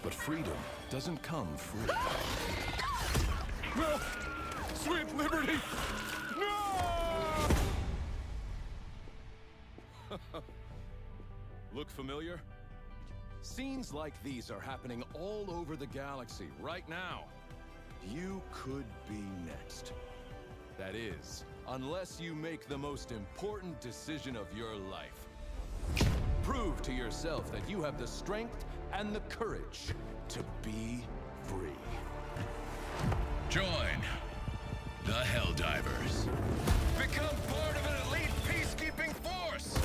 But freedom doesn't come free. No! Sweet liberty! No! Look familiar? Scenes like these are happening all over the galaxy right now. You could be next. That is, unless you make the most important decision of your life. Prove to yourself that you have the strength and the courage to be free. Join the Helldivers. Become part of an elite peacekeeping force!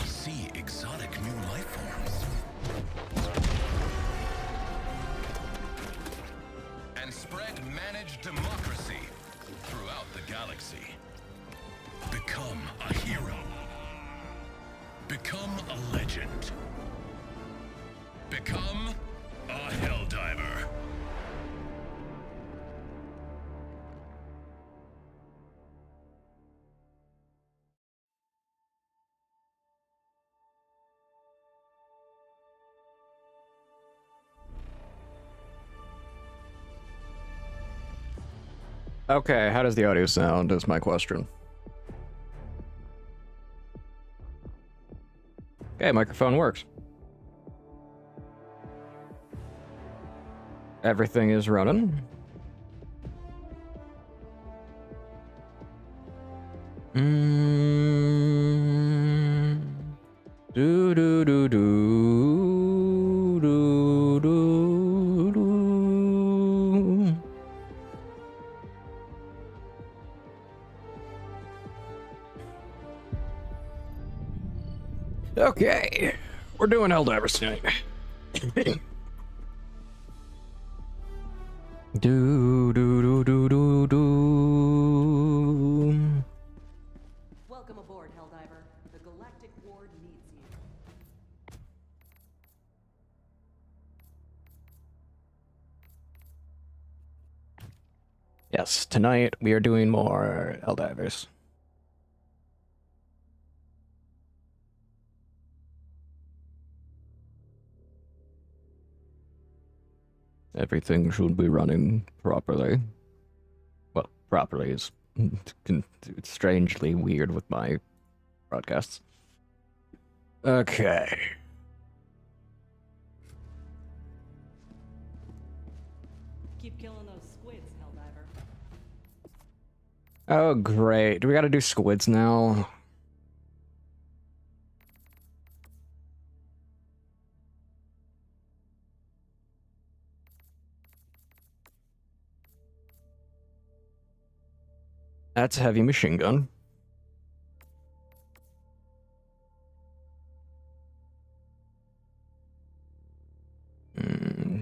See exotic new life forms. And spread managed democracy throughout the galaxy. Become a hero. Become a legend. Become a Helldiver. Okay, how does the audio sound is my question. Okay, microphone works. Everything is running. Do do do do do do do. Okay, we're doing Helldivers tonight. Do do do do do do. Welcome aboard, Helldiver. The Galactic Ward needs you. Yes, tonight we are doing more Helldivers. Everything should be running properly. Well, properly is it's strangely weird with my broadcasts. Okay. Keep killing those squids, Helldiver. Oh, great. Do we gotta do squids now? That's a heavy machine gun.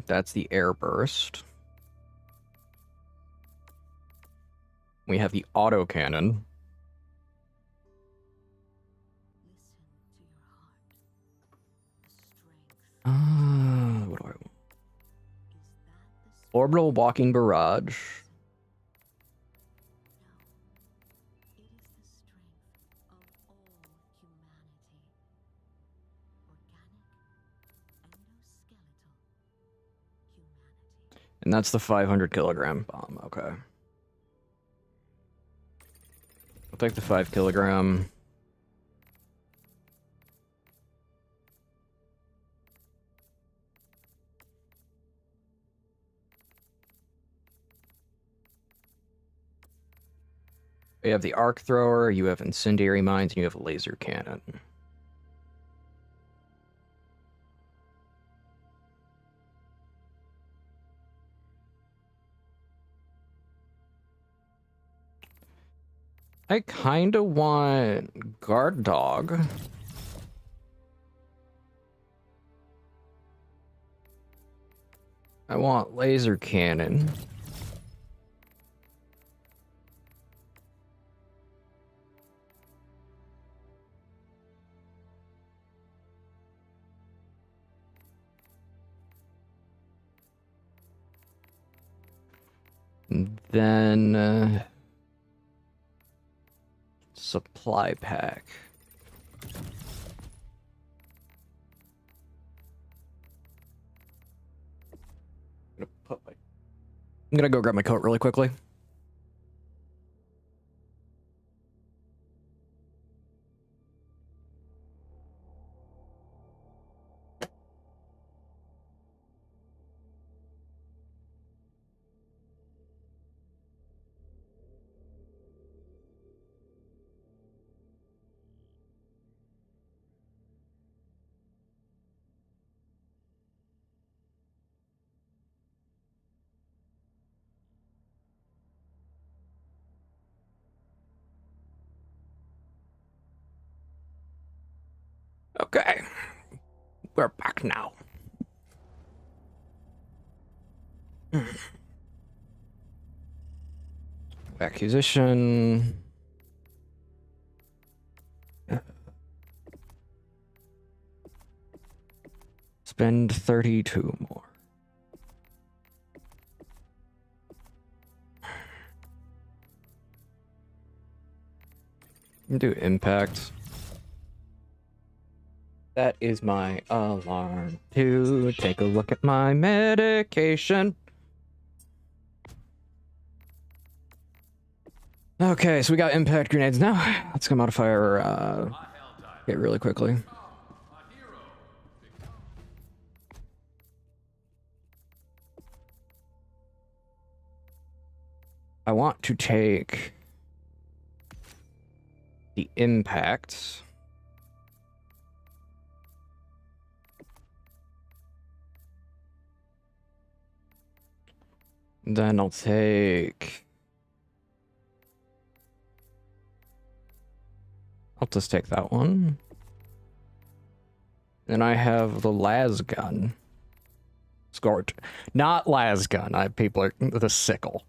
That's the air burst. We have the autocannon. What do I want? Orbital walking barrage. And that's the 500 kilogram bomb, okay. I'll take the 5 kilogram. You have the arc thrower, you have incendiary mines, and you have a laser cannon. I kinda want guard dog. I want laser cannon. And then supply pack. I'm gonna go grab my coat really quickly. Okay, we're back now. Acquisition. Spend 32 more. Do impact. That is my alarm to take a look at my medication. Okay, so we got impact grenades now. Let's go modify our hit really quickly. I want to take the impact. Then I'll take... I'll just take that one. Then I have the las gun. Scorch. Not las gun. People are the sickle.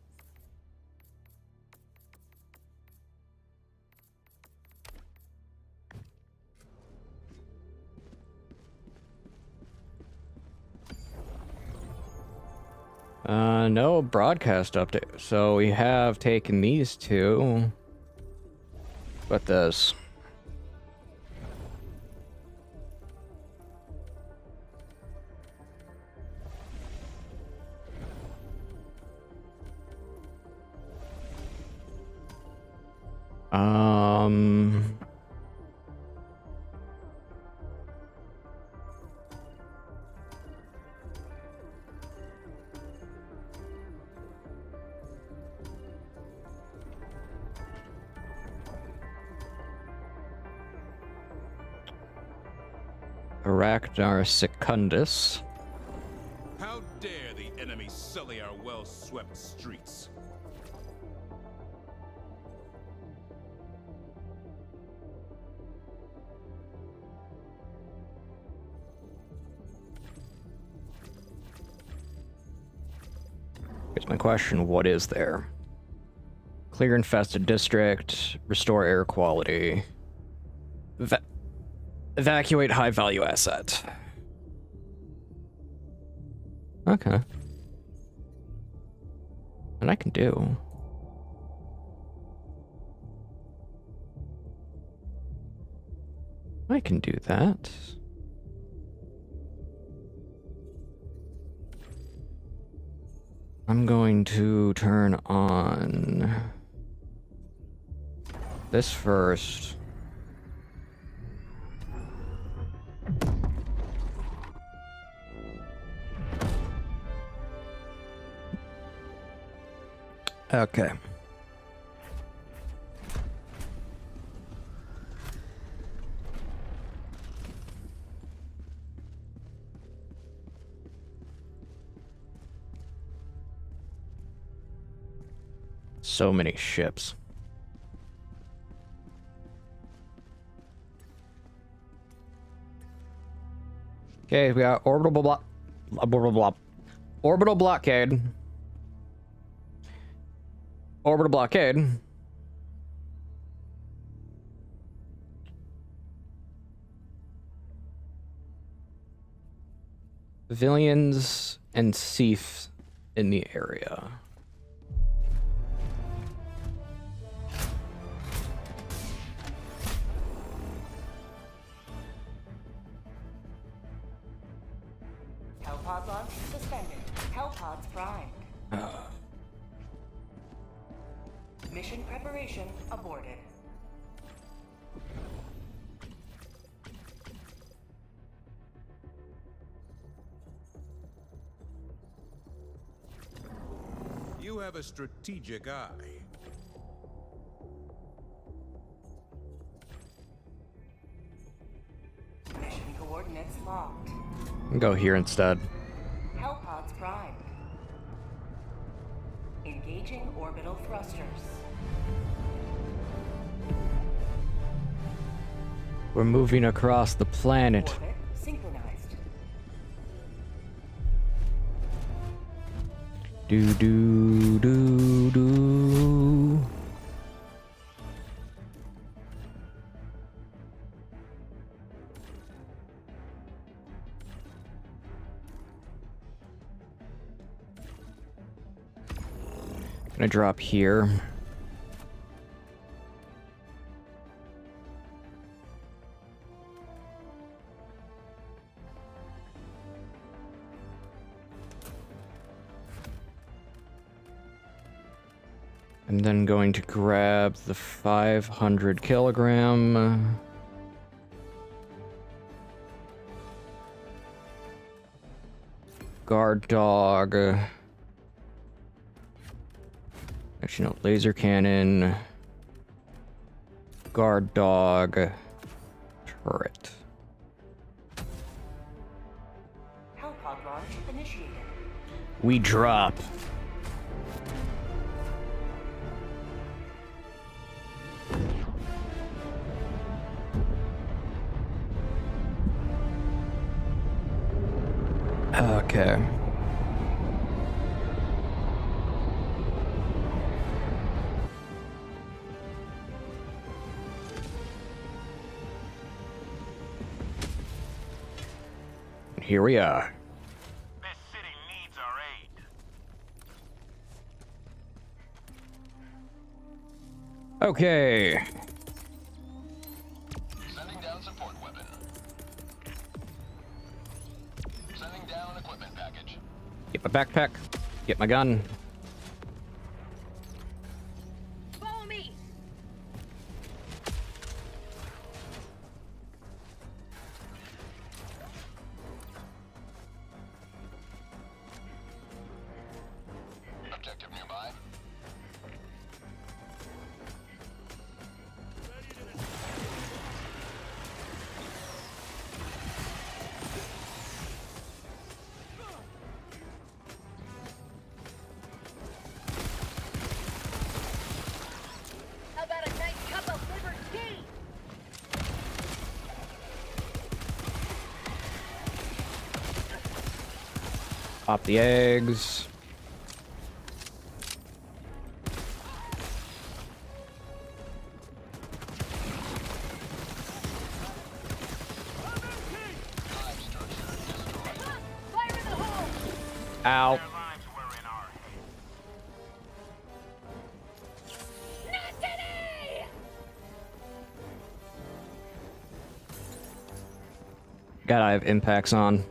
No broadcast update. So we have taken these two. What this? Arachnar secundus. How dare the enemy sully our well-swept streets? Here's my question, what is there? Clear infested district, restore air quality. Evacuate high-value asset. Okay. And I can do. I can do that. I'm going to turn on this first. Okay. So many ships. Okay, we got orbital blockade. Orbital blockade. Civilians and Thief in the area. Hellpods on, suspended. Hellpods primed. Mission preparation aborted. You have a strategic eye. Mission coordinates locked. Go here instead. Hellpods primed. Engaging orbital thrusters. We're moving across the planet. Orbit synchronized. Do do do do. Gonna drop here. I'm then going to grab the 500 kilogram. Guard dog. Actually, no, laser cannon. Guard dog. Turret. Hellpod launch initiated. We drop. Okay. Here we are. This city needs our aid. Okay. Sending down support weapon. Sending down equipment package. Get my backpack. Get my gun. Follow me. Objective nearby. How about a nice cup of liver tea? Pop the eggs. Fire in the hole! Ow. Their lives were in our hands. Not today! God, I have impacts on.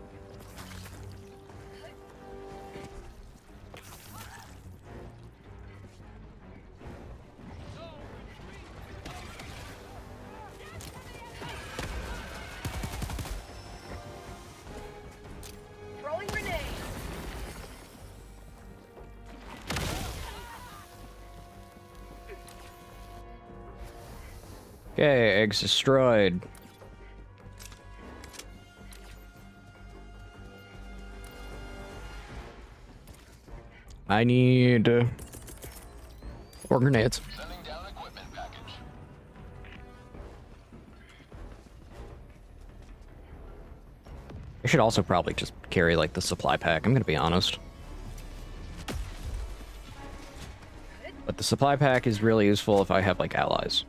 Throwing grenade. Okay, eggs destroyed. I need more grenades. Sending down equipment package. I should also probably just carry like the supply pack, I'm gonna be honest. But the supply pack is really useful if I have like allies.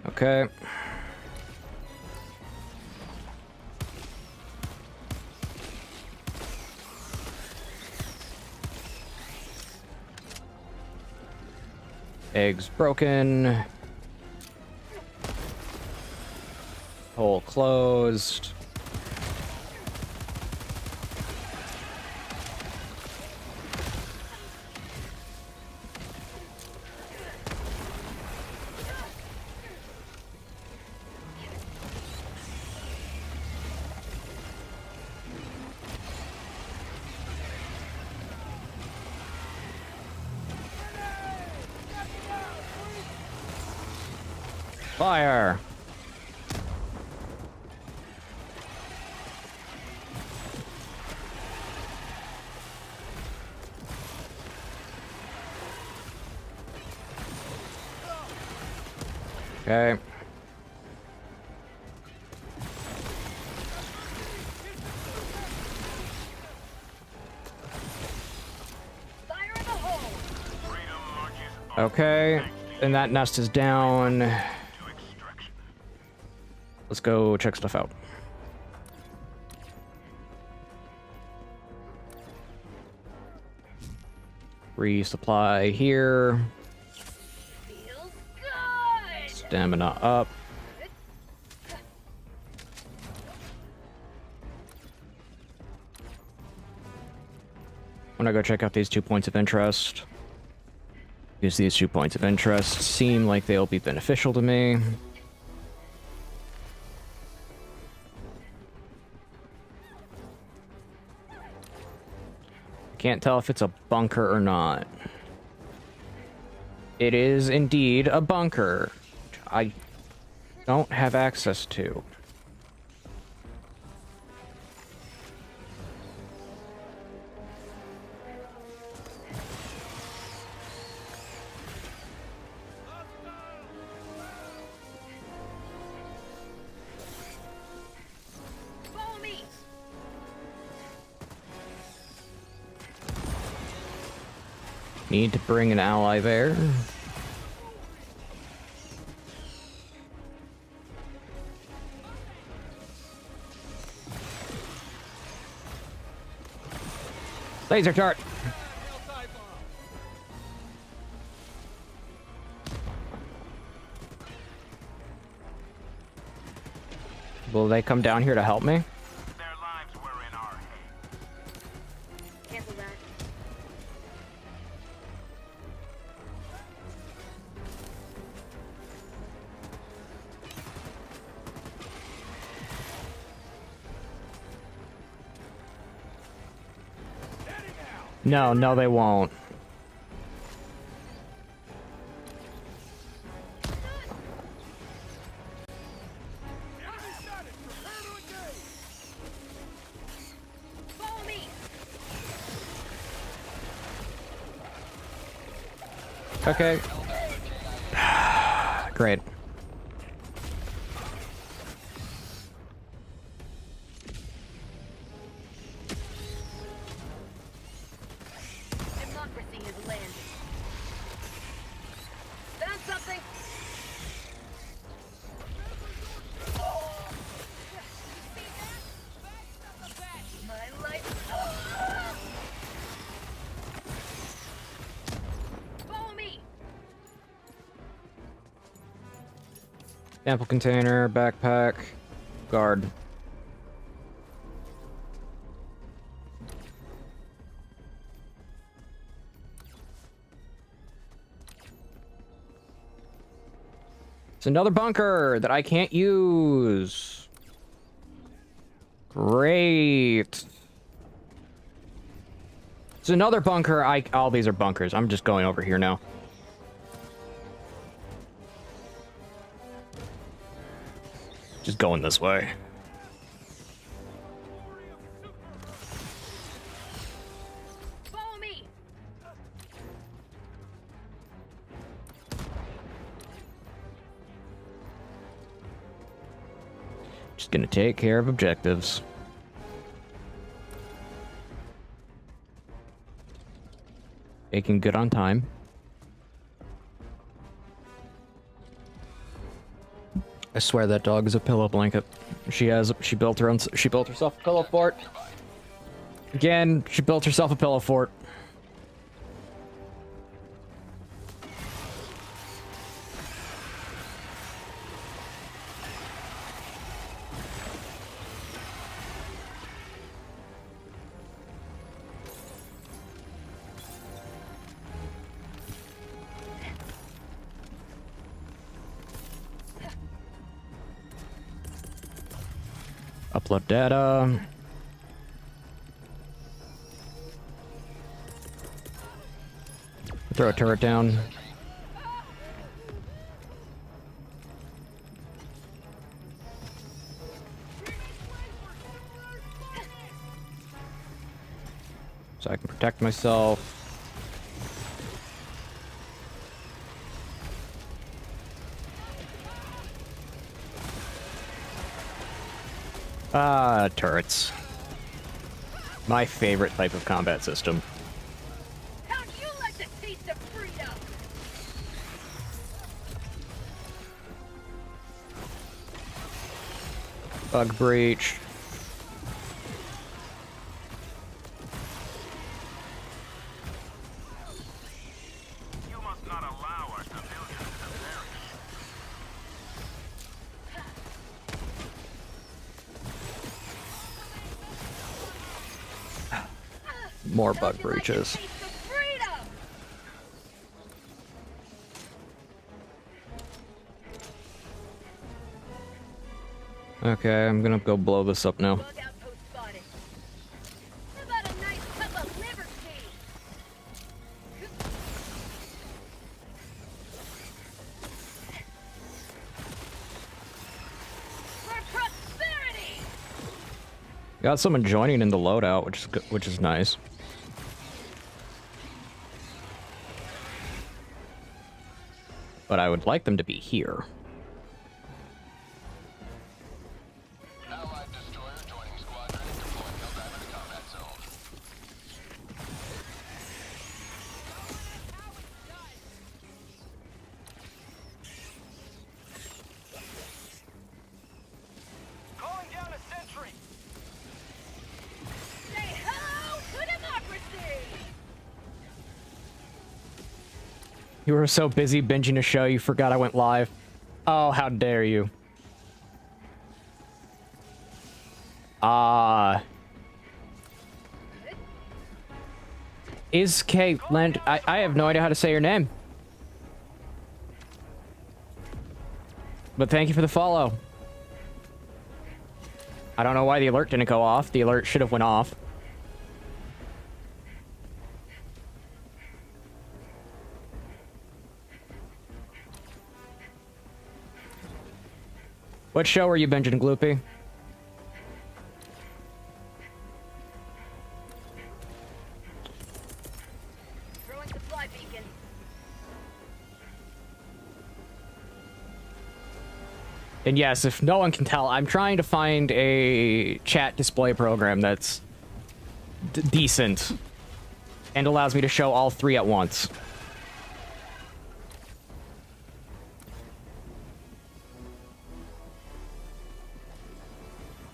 Okay. Eggs broken. Hole closed. Fire! Okay. Fire in the hole! Freedom marches on Okay. And that nest is down. to extraction. Let's go check stuff out. Resupply here. Feels good! Stamina up. I'm gonna go check out these 2 points of interest. Because these 2 points of interest seem like they'll be beneficial to me. Can't tell if it's a bunker or not. It is indeed a bunker, which I don't have access to. Follow me! Need to bring an ally there. Laser dart. Will they come down here to help me? Their lives were in our hands. Cancel that. No, no, they won't. Follow me! Okay. Great. Democracy has landed. Found something! My life. Follow me! Sample container, backpack, guard. It's another bunker that I can't use. Great. It's another bunker. All these are bunkers. I'm just going over here now. Just going this way. Follow me! Just gonna take care of objectives. Making good on time. I swear that dog is a pillow blanket. She built herself a pillow fort. Again, she built herself a pillow fort. Upload data. Throw a turret down. protect myself. Ah, turrets. My favorite type of combat system. How'd you like the taste of freedom? Bug breach. You must not allow our civilians to perish. More bug How'd you like the breaches. taste of freedom? Okay, I'm gonna go blow this up now. Bug outpost spotted. How about a nice cup of liberty? For prosperity! Got someone joining in the loadout, which is nice. But I would like them to be here. Allied destroyer joining squadron and deploying Helldiver to combat zone. Calling down a sentry. Say hello to democracy! You were so busy binging a show, you forgot I went live. Oh, how dare you. Is K Lent? I have no idea how to say your name. But thank you for the follow. I don't know why the alert didn't go off. The alert should have went off. What show are you binging, Gloopy? Throwing supply beacon. And yes, if no one can tell, I'm trying to find a chat display program that's decent and allows me to show all three at once.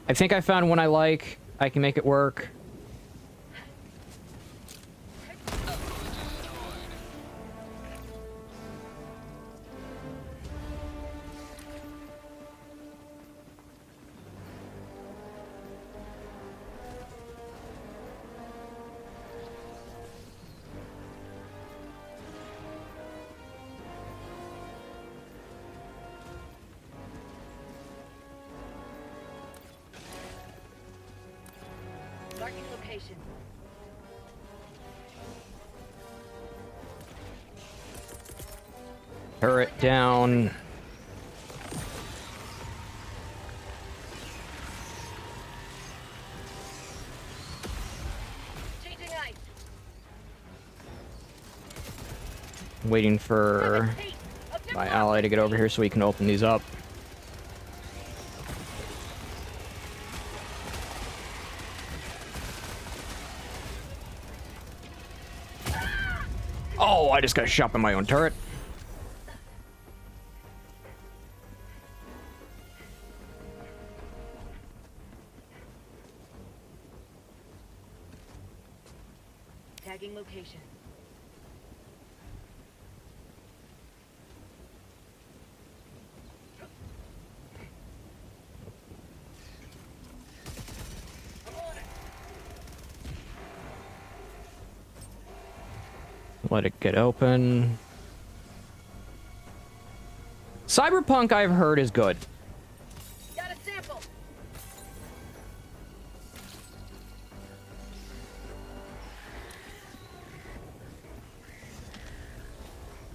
I think I found one I like. I can make it work. Marking location. Turret down. Changing ice. Waiting for Taste of my ally to get over here so we can open these up. Oh, I just got shot by my own turret. Tagging location. Let it get open. Cyberpunk, I've heard, is good. Got a sample.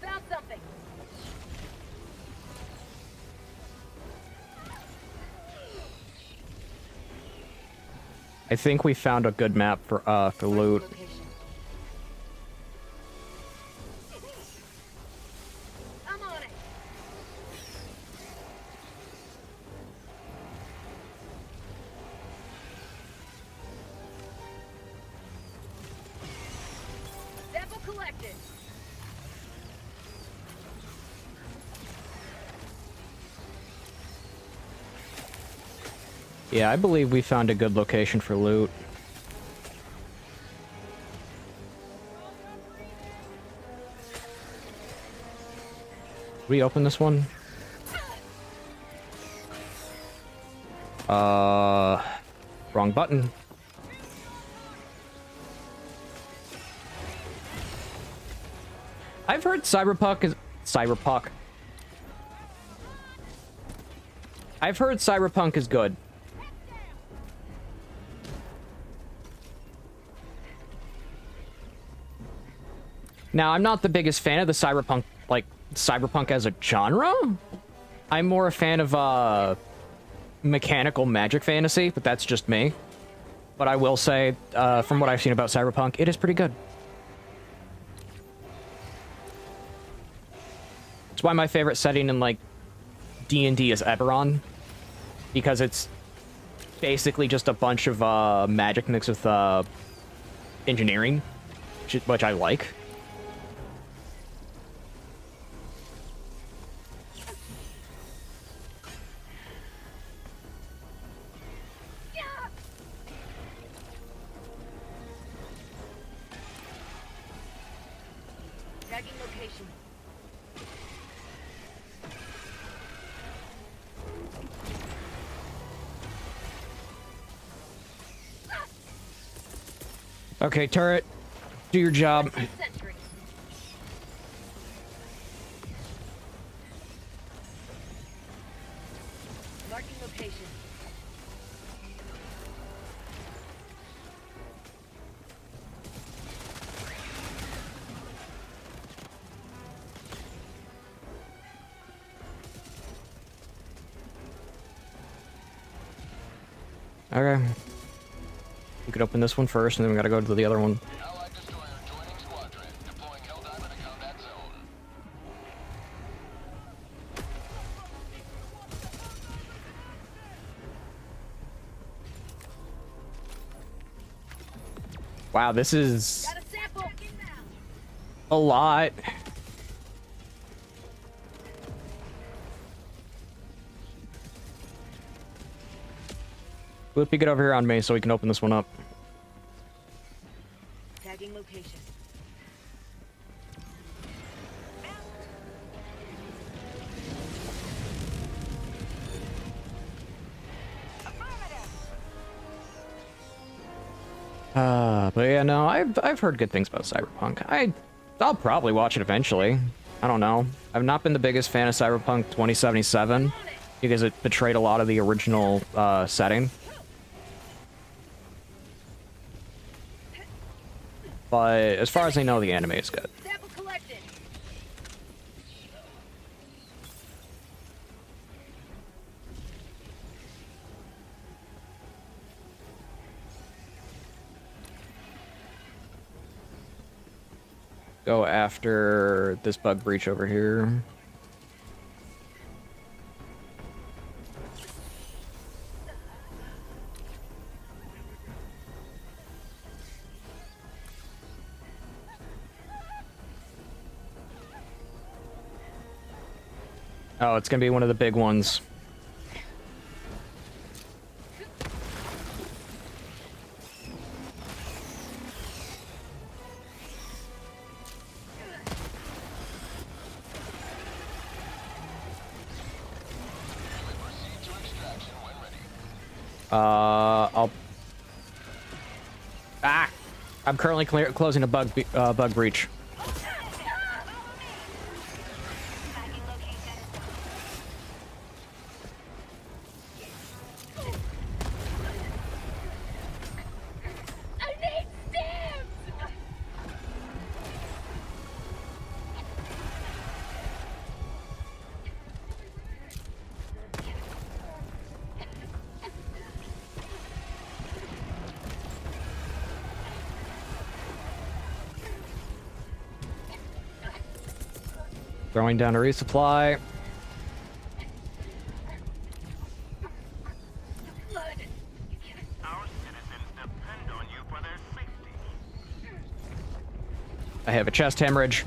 Found something. I think we found a good map for loot. Location. collected. Yeah, I believe we found a good location for loot. Reopen this one. Wrong button. I've heard Cyberpunk. I've heard Cyberpunk is good. Now, I'm not the biggest fan of the Cyberpunk, like, Cyberpunk as a genre. I'm more a fan of, mechanical magic fantasy, but that's just me. But I will say, from what I've seen about Cyberpunk, it is pretty good. It's why my favorite setting in, like, D&D is Eberron. Because it's basically just a bunch of, magic mixed with, engineering. Which I like. Tagging location. Okay, turret. Do your job. Sentry. Marking location. Okay. We could open this one first, and then we gotta go to the other one. Allied destroyer joining squadron. Deploying Helldiver to combat zone. Wow, this is Got a sample. a lot. Loopy, get over here on me so we can open this one up. Tagging location. But yeah, no, I've heard good things about Cyberpunk. I'll probably watch it eventually. I don't know. I've not been the biggest fan of Cyberpunk 2077 because it betrayed a lot of the original setting. But as far as I know, the anime is good. Sample collected. Go after this bug breach over here. Oh, it's gonna be one of the big ones. Proceed to extraction when ready. I'm currently closing a bug breach. I need stamps. Throwing down a resupply. Blood. Our citizens depend on you for their safety. I have a chest hemorrhage.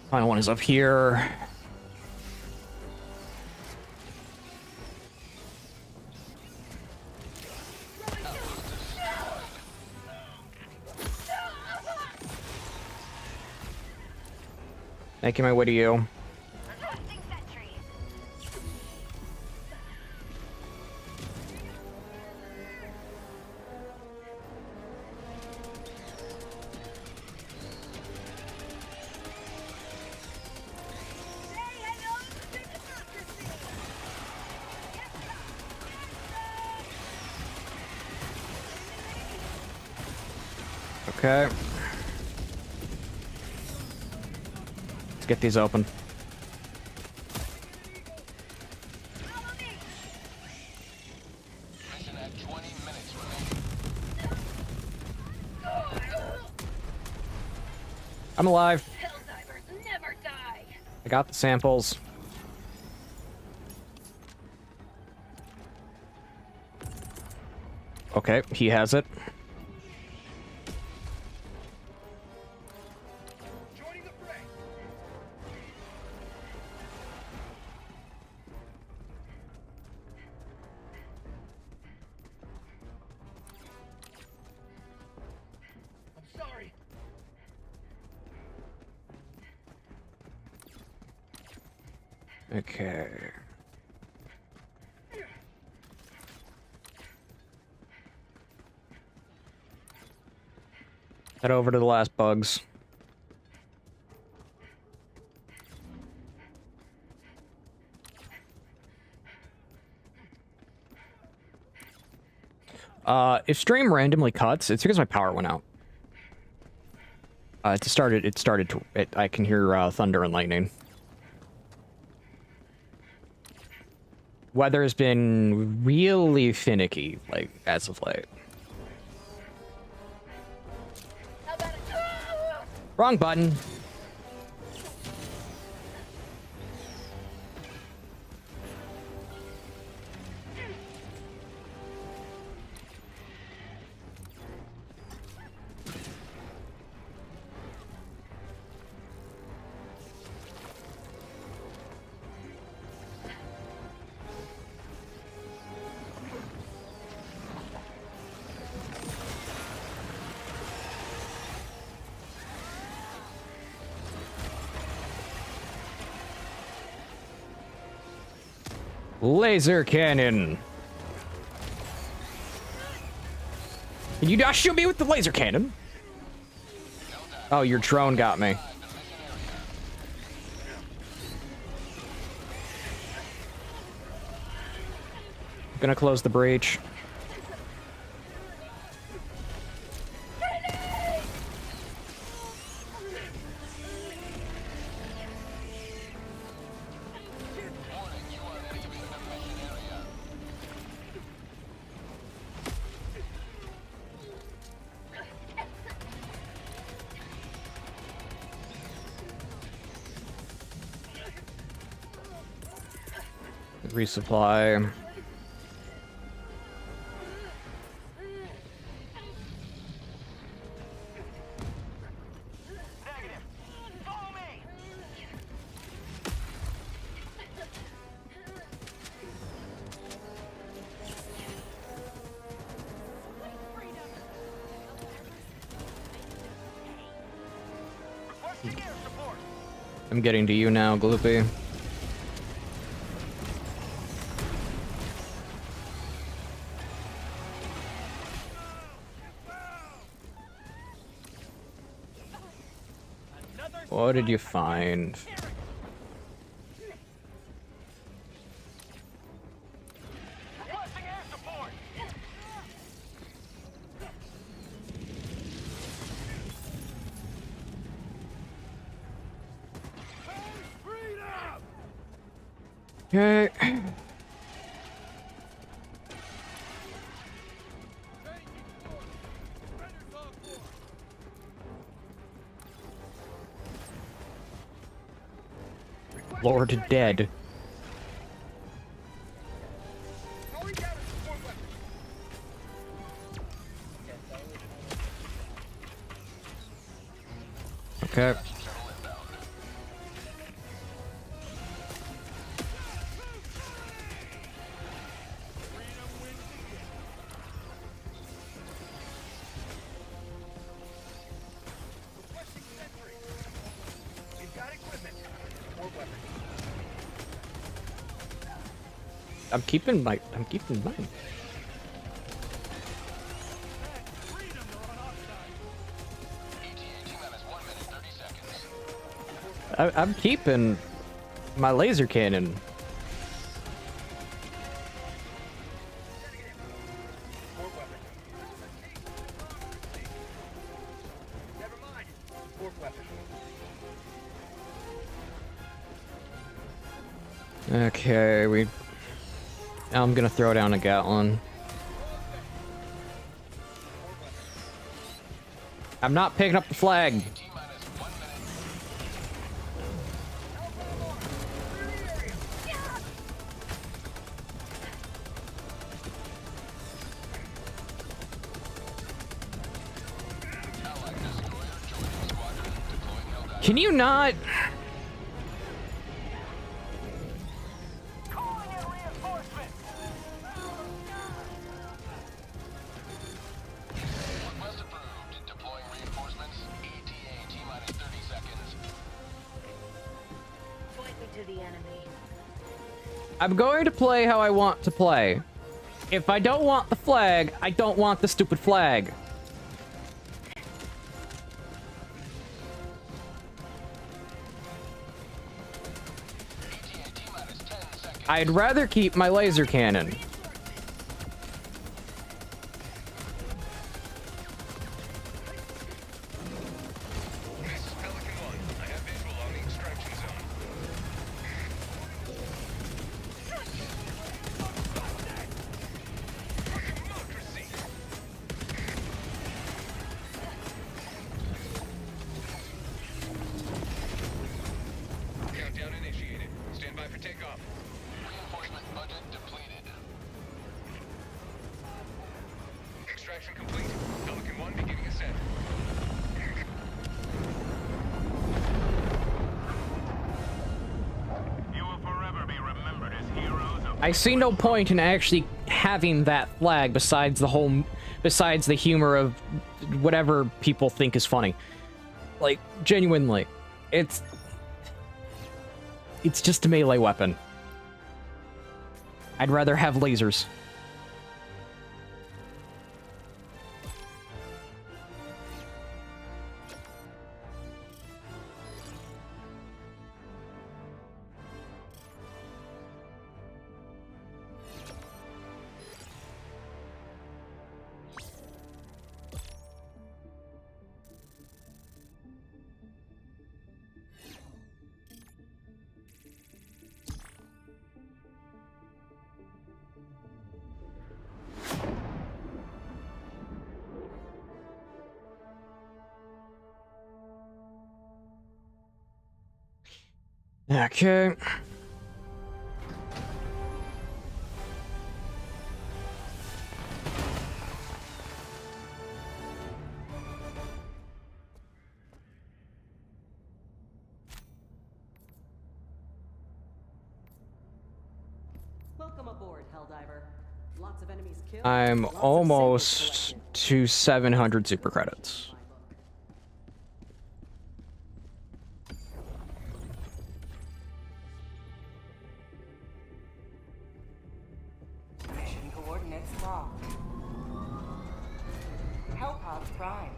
Final one is up here. Making my way to you. Okay. Let's get these open. Mission at 20 minutes remaining. I'm alive. Helldivers never die. I got the samples. Okay, he has it. Okay. Head over to the last bugs. If stream randomly cuts, it's because my power went out. It started to, I can hear thunder and lightning. Weather has been really finicky, like, as of late. How about it? Wrong button. Laser cannon. Can you not shoot me with the laser cannon? Oh, your drone got me. Gonna close the breach. Resupply. I'm getting to you now, Gloopy. What did you find? Requesting air support. Okay. Lord dead. Okay. I'm keeping mine. I'm keeping my laser cannon. Okay, I'm gonna throw down a Gatlin. I'm not picking up the flag. Can you not? I'm going to play how I want to play. If I don't want the flag, I don't want the stupid flag. I'd rather keep my laser cannon. I see no point in actually having that flag besides the humor of whatever people think is funny. Like, genuinely. It's just a melee weapon. I'd rather have lasers. Okay. Welcome aboard, Helldiver. Lots of enemies killed. I'm lots of almost samples to 700 super credits. Mission coordinates locked. Hellpod Prime.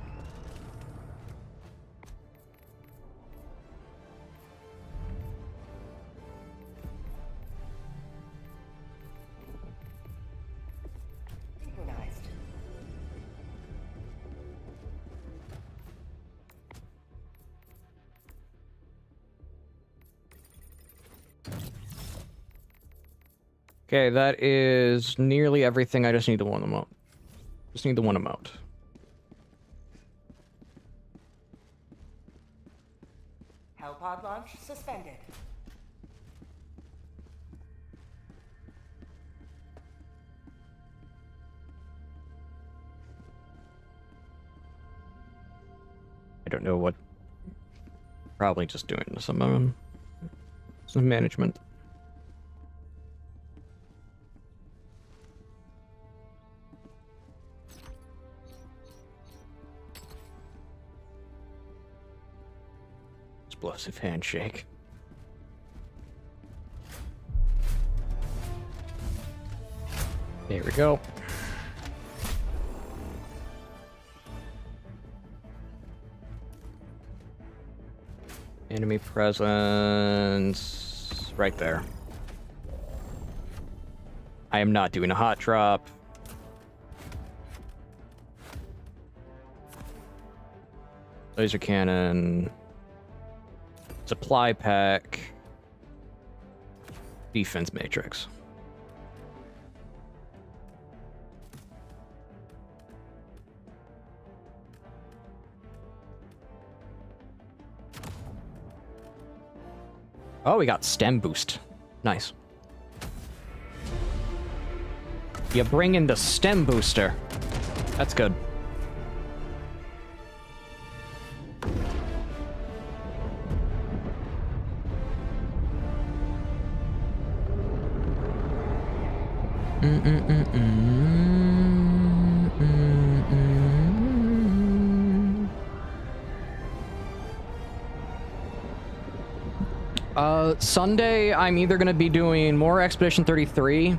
Synchronized. Okay, that is nearly everything. I just need the one emote. Just need the one emote. Hellpod launch suspended. don't know what. Probably just doing some management. Explosive handshake. There we go. Enemy presence right there. I am not doing a hot drop. Laser cannon. Supply pack. Defense matrix. Oh, we got stem boost. Nice. You bring in the stem booster. That's good. Sunday, I'm either going to be doing more Expedition 33,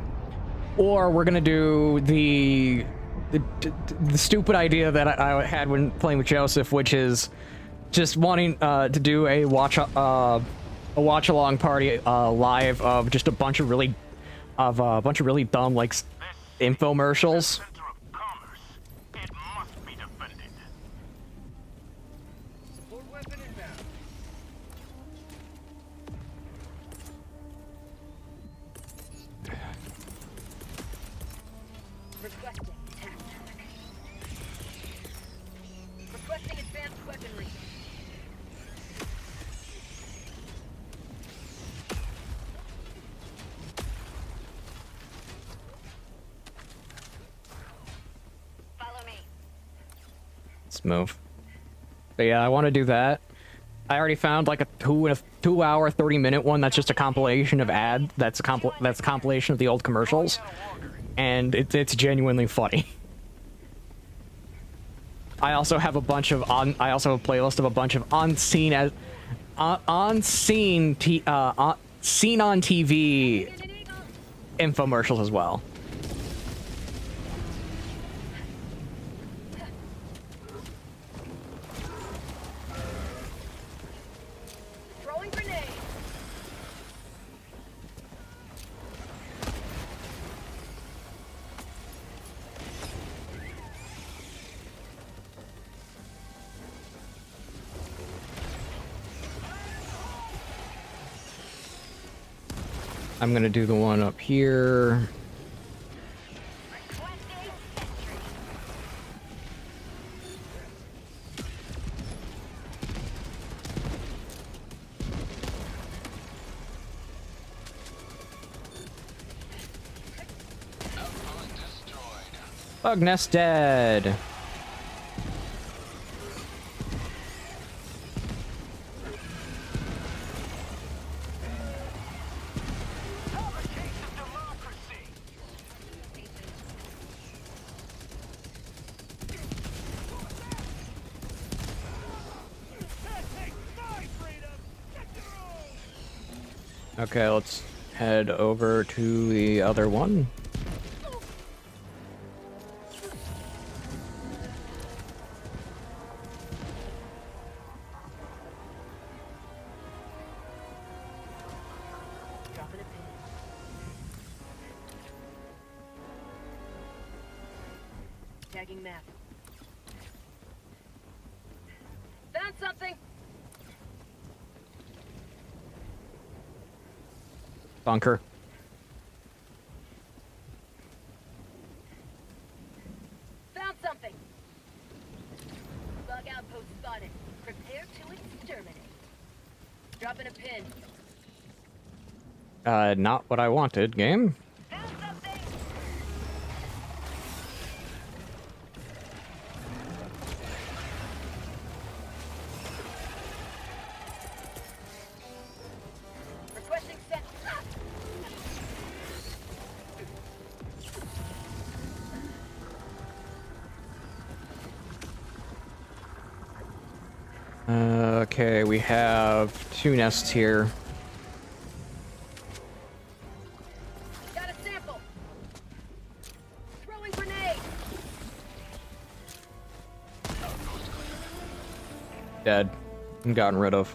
or we're going to do the stupid idea that I had when playing with Joseph, which is just wanting to do a watch along party live of just a bunch of really dumb like infomercials. It must be defended. Support weapon inbound. Requesting attack. Requesting advanced weaponry. Follow me. Let's move. But yeah, I want to do that. I already found like a 2 hour 30-minute one that's just a compilation of that's a compilation of the old commercials, and it's genuinely funny. I also have a bunch of I also have a playlist of a bunch of seen on TV infomercials as well. Throwing grenade. I'm gonna do the one up here. Outpost destroyed. Bug nest dead. Okay, let's head over to the other one. Dropping a pin. Tagging map. Found something. Bunker. Found something. Bug outpost spotted. Prepare to exterminate. Dropping a pin. Not what I wanted, game. Found something. Okay, we have 2 nests here. Got a sample. Throwing grenade. Dead. And gotten rid of.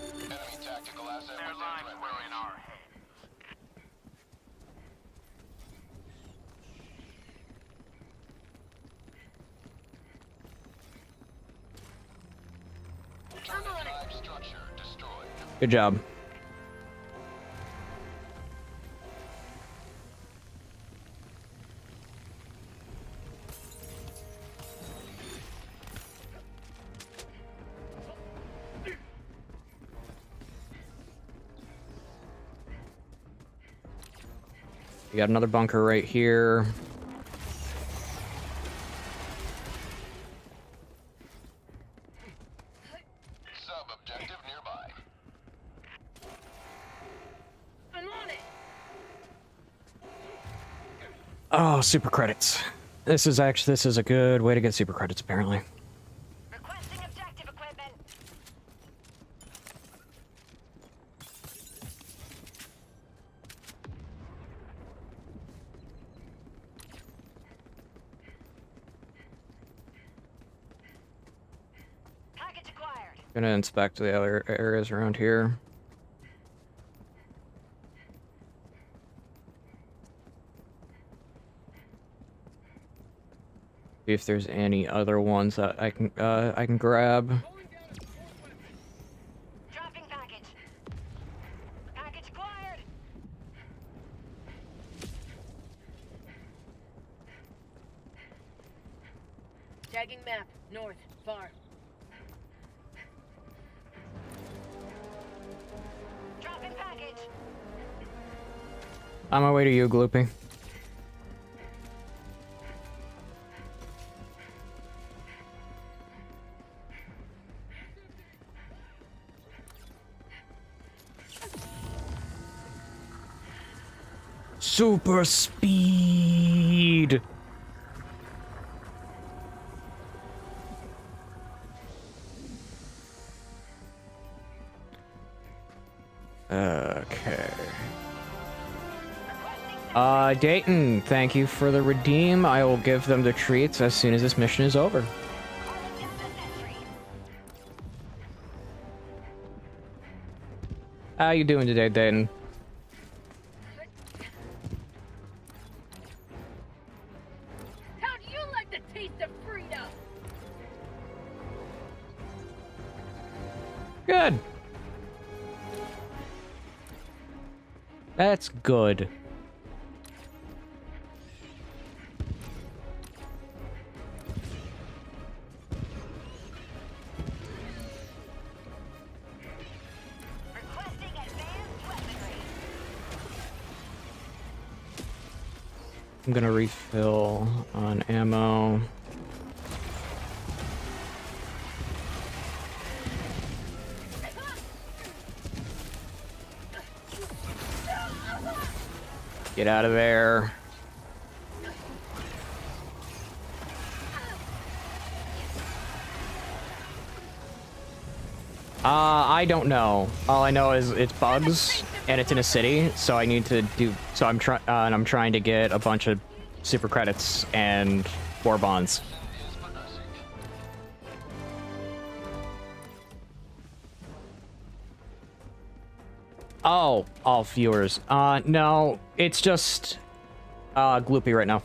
Enemy tactical asset Their within lives threat were range. in our hands. I'm on it. Tribe structure destroyed. Good job. We got another bunker right here. Sub-objective nearby. I'm on it. Oh, super credits. This is a good way to get super credits, apparently. Requesting objective equipment. Package acquired. Gonna inspect the other areas around here. See if there's any other ones that I can grab. Dropping package. Package acquired. Tagging map. North. Far. Dropping package. On my way to you, Gloopy. Super speed. Okay. Dayton, thank you for the redeem. I will give them the treats as soon as this mission is over. How you doing today, Dayton? How do you like the taste of freedom? Good. That's good. Requesting advanced weaponry. I'm gonna refill on ammo. Get out of there. I don't know. All I know is it's bugs and it's in a city, so I need to do. So I'm trying to get a bunch of super credits and war bonds. Is progressing. Oh, all viewers. No, it's just Gloopy right now.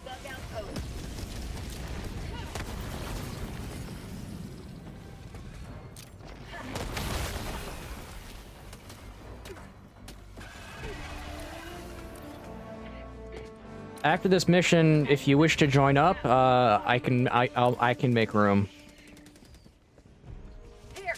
Bug outpost. After this mission, if you wish to join up, I can make room. Here.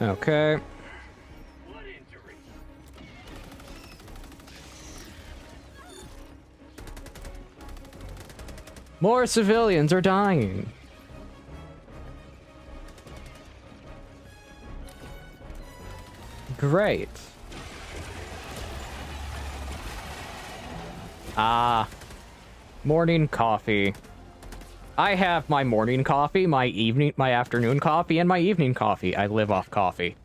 Okay. More civilians are dying. Great. Ah. Morning coffee. I have my morning coffee, my afternoon coffee, and my evening coffee. I live off coffee.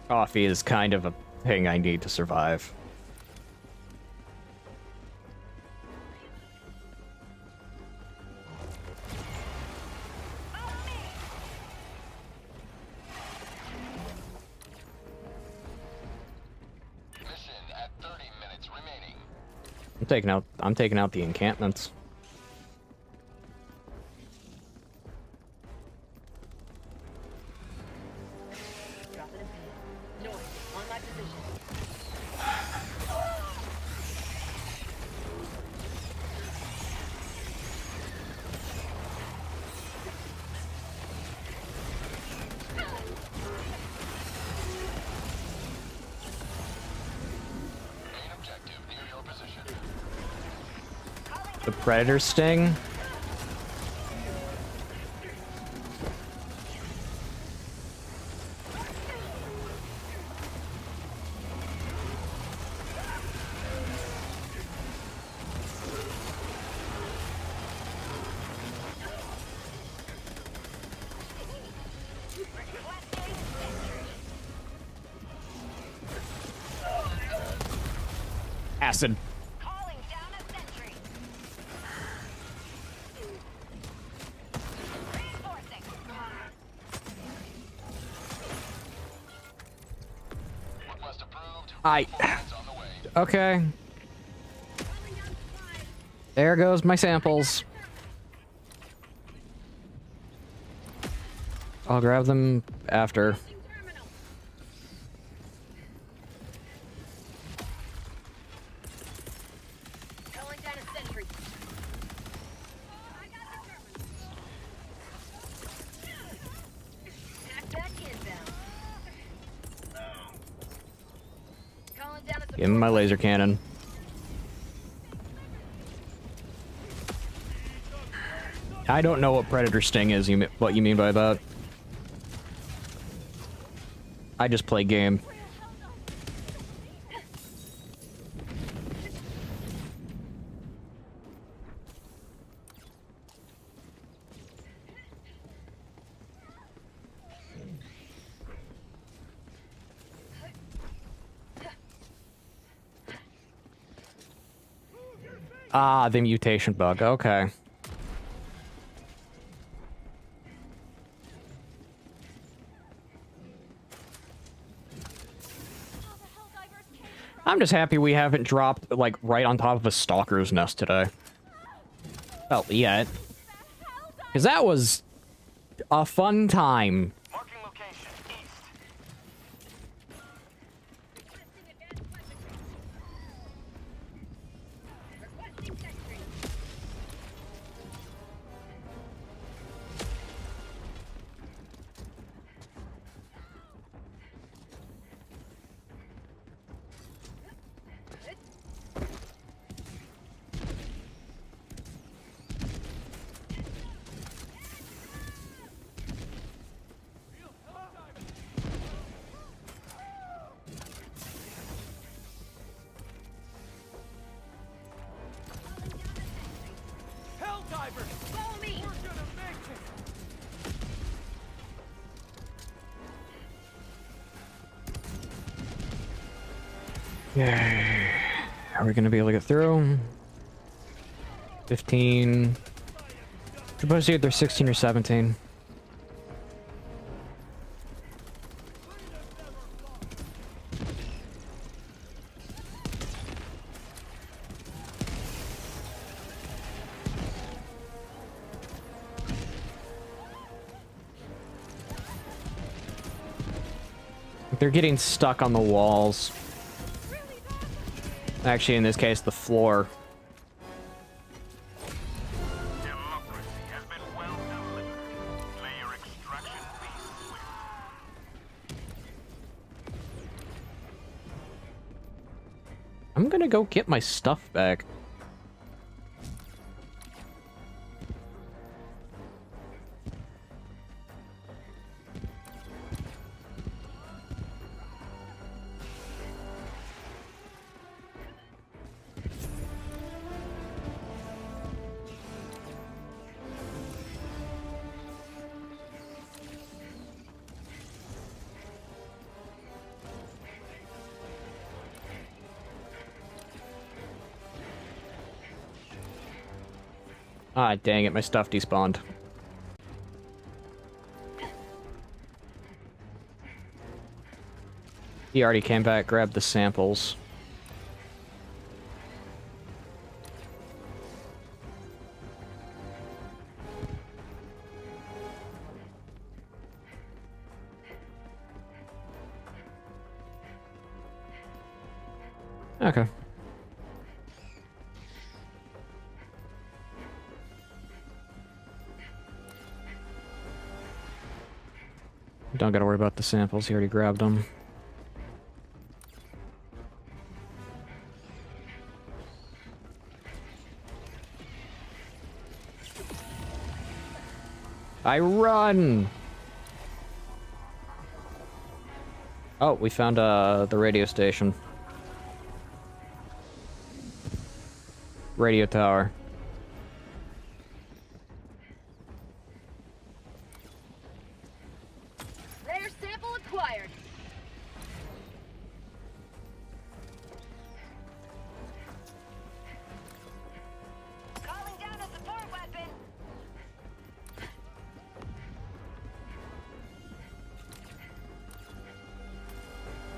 Coffee is kind of a thing I need to survive. Mission at 30 minutes remaining. I'm taking out the encampments. Dropping a pin. North, on my position. Main objective near your position. The predator sting. Acid. Calling down a sentry. Reinforcing. Request approved. I. It's on the way. Okay. There goes my samples. I'll grab them after. Terminal. Calling down a sentry. I got the terminal. Pack back inbound. Calling down a Give me my laser cannon. I don't know what predator sting is. What you mean by that? I just play game. Ah, the mutation bug. Okay. I'm just happy we haven't dropped, like, right on top of a stalker's nest today. Well, yet. Because that was a fun time. Marking location east. Requesting advanced weaponry. Requesting sentry. Helldivers! Follow me. We're gonna make it! Yay. Are we gonna be able to get through? 15. We're supposed to get there 16 or 17. They're getting stuck on the walls. Actually, in this case, the floor. Democracy has been well delivered. May your extraction be swift. I'm gonna go get my stuff back. Ah, dang it, my stuff despawned. He already came back, grabbed the samples. Okay. Don't gotta worry about the samples, he already grabbed them. I run! Oh, we found the radio station. Radio tower. Rare sample acquired. Calling down a support weapon.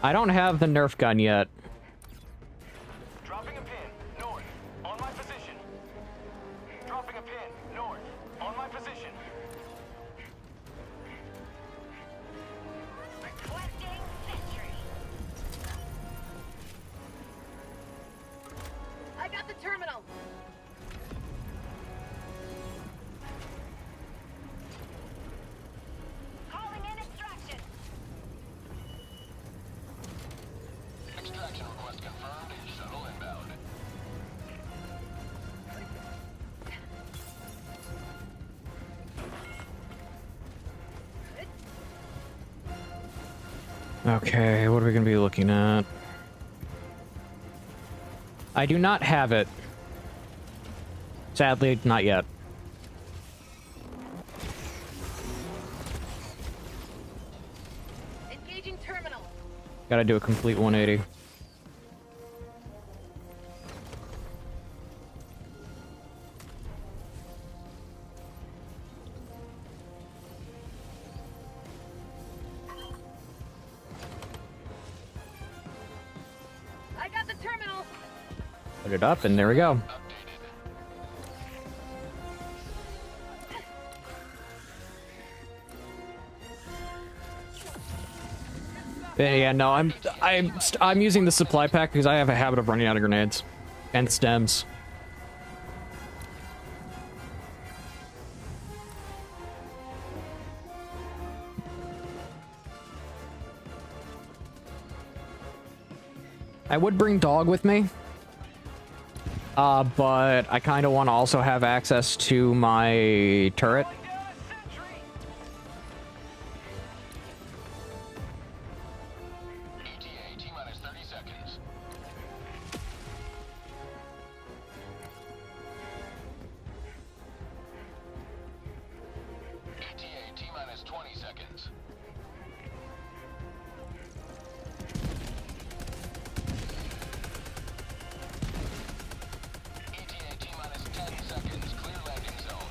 I don't have the Nerf gun yet. Dropping a pin. North. On my position. Dropping a pin. North. On my position. Requesting sentry. I got the terminal. Calling in extraction. Extraction request confirmed. Shuttle inbound. Okay, what are we gonna be looking at? I do not have it. Sadly, not yet. Engaging terminal. Gotta do a complete 180. I got the terminal. Put it up, and there we go. Yeah, no, I'm using the supply pack because I have a habit of running out of grenades and stems. I would bring dog with me, but I kind of want to also have access to my turret. ETA T-minus 30 seconds. ETA T-minus 20 seconds. ETA T-minus 10 seconds. Clear landing zone.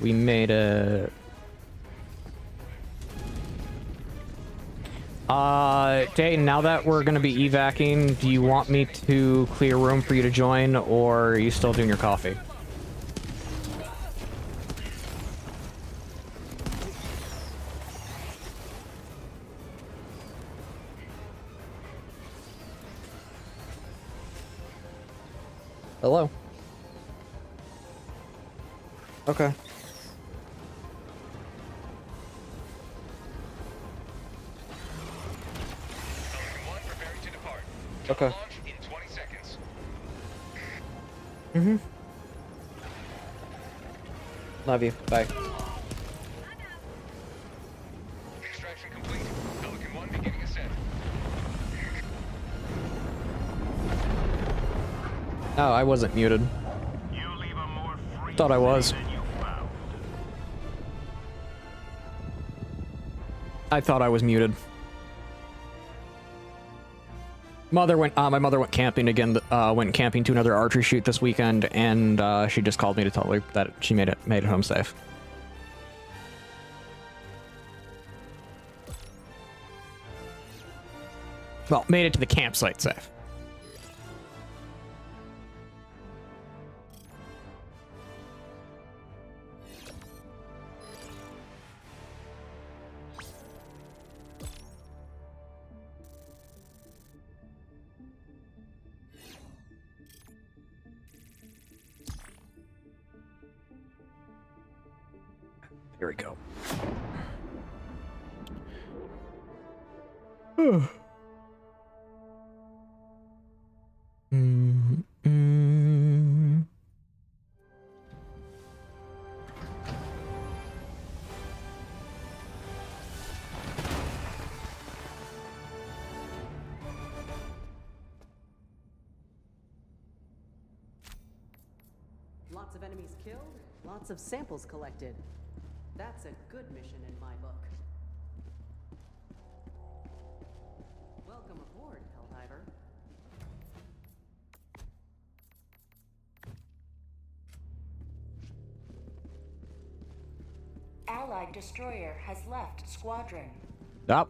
We made it. Dayton, now that we're gonna be evacing, do you want me to clear room for you to join, or are you still doing your coffee? Hello? Okay. Okay. Mm-hmm. Love you. Bye. Extraction complete. Pelican 1 beginning ascent. Oh, I wasn't muted. You leave a more free Thought I was. than you found. I thought I was muted. My mother went camping again. Went camping to another archery shoot this weekend, and she just called me to tell her that she made it home safe. Well, made it to the campsite safe. Here we go. Lots of enemies killed, lots of samples collected. That's a good mission in my book. Welcome aboard, Helldiver. Allied destroyer has left squadron. Up.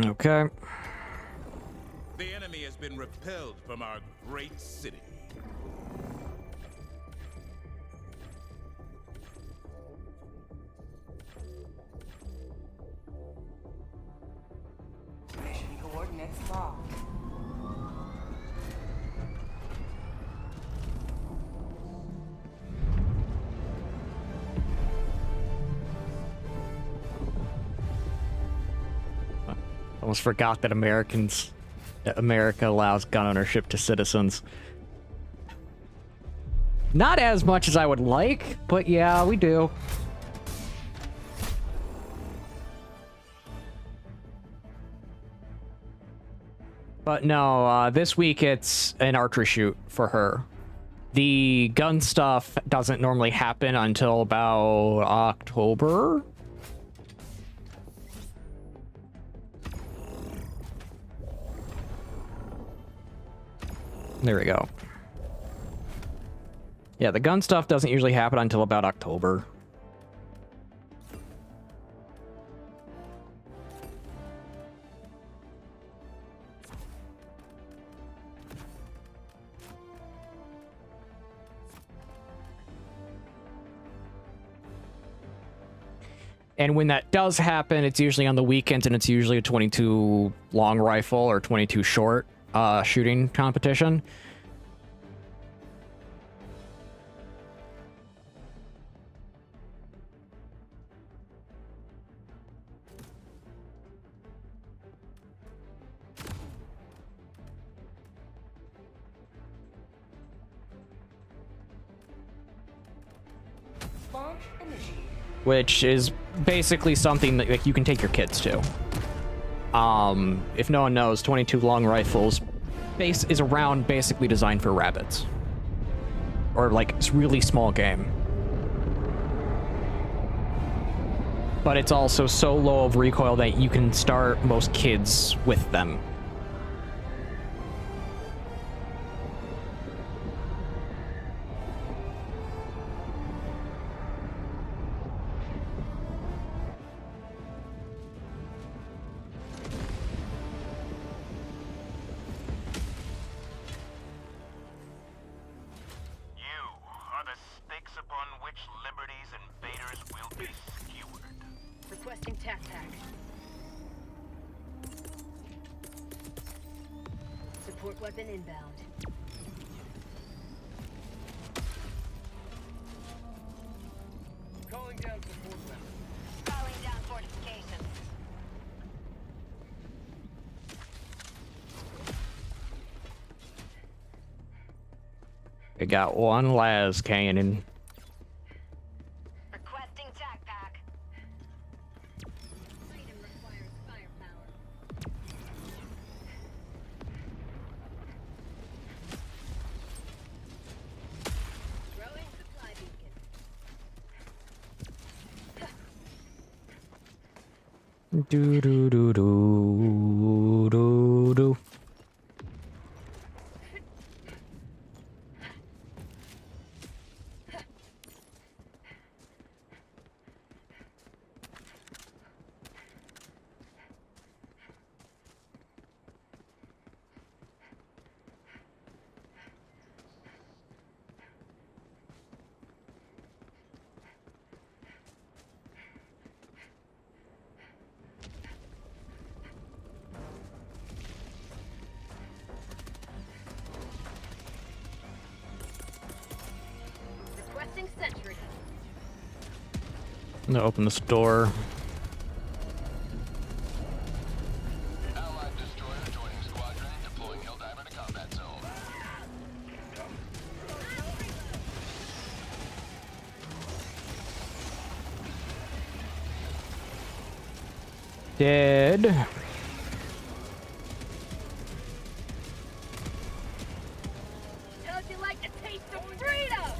Okay. The enemy has been repelled from our great city. Mission coordinates locked. Almost forgot that America allows gun ownership to citizens. Not as much as I would like, but yeah, we do. But no, this week it's an archery shoot for her. The gun stuff doesn't normally happen until about October. There we go. Yeah, the gun stuff doesn't usually happen until about October. And when that does happen, it's usually on the weekends, and it's usually a 22 long rifle or 22 short shooting competition. initiated. which is basically something that like, you can take your kids to. If no one knows, 22 long rifles base is a round basically designed for rabbits. Or like it's really small game. But it's also so low of recoil that you can start most kids with them. Requesting tac pack. Support weapon inbound. Calling down support weapon. Calling down fortifications. We got one las cannon. Requesting tac pack. Item requires firepower. Throwing supply beacon. Do do do do do do. Requesting sentry. I'm gonna open this door. Allied destroyer joining squadron, deploying Helldiver to combat zone. Dead. How'd you like the taste of freedom?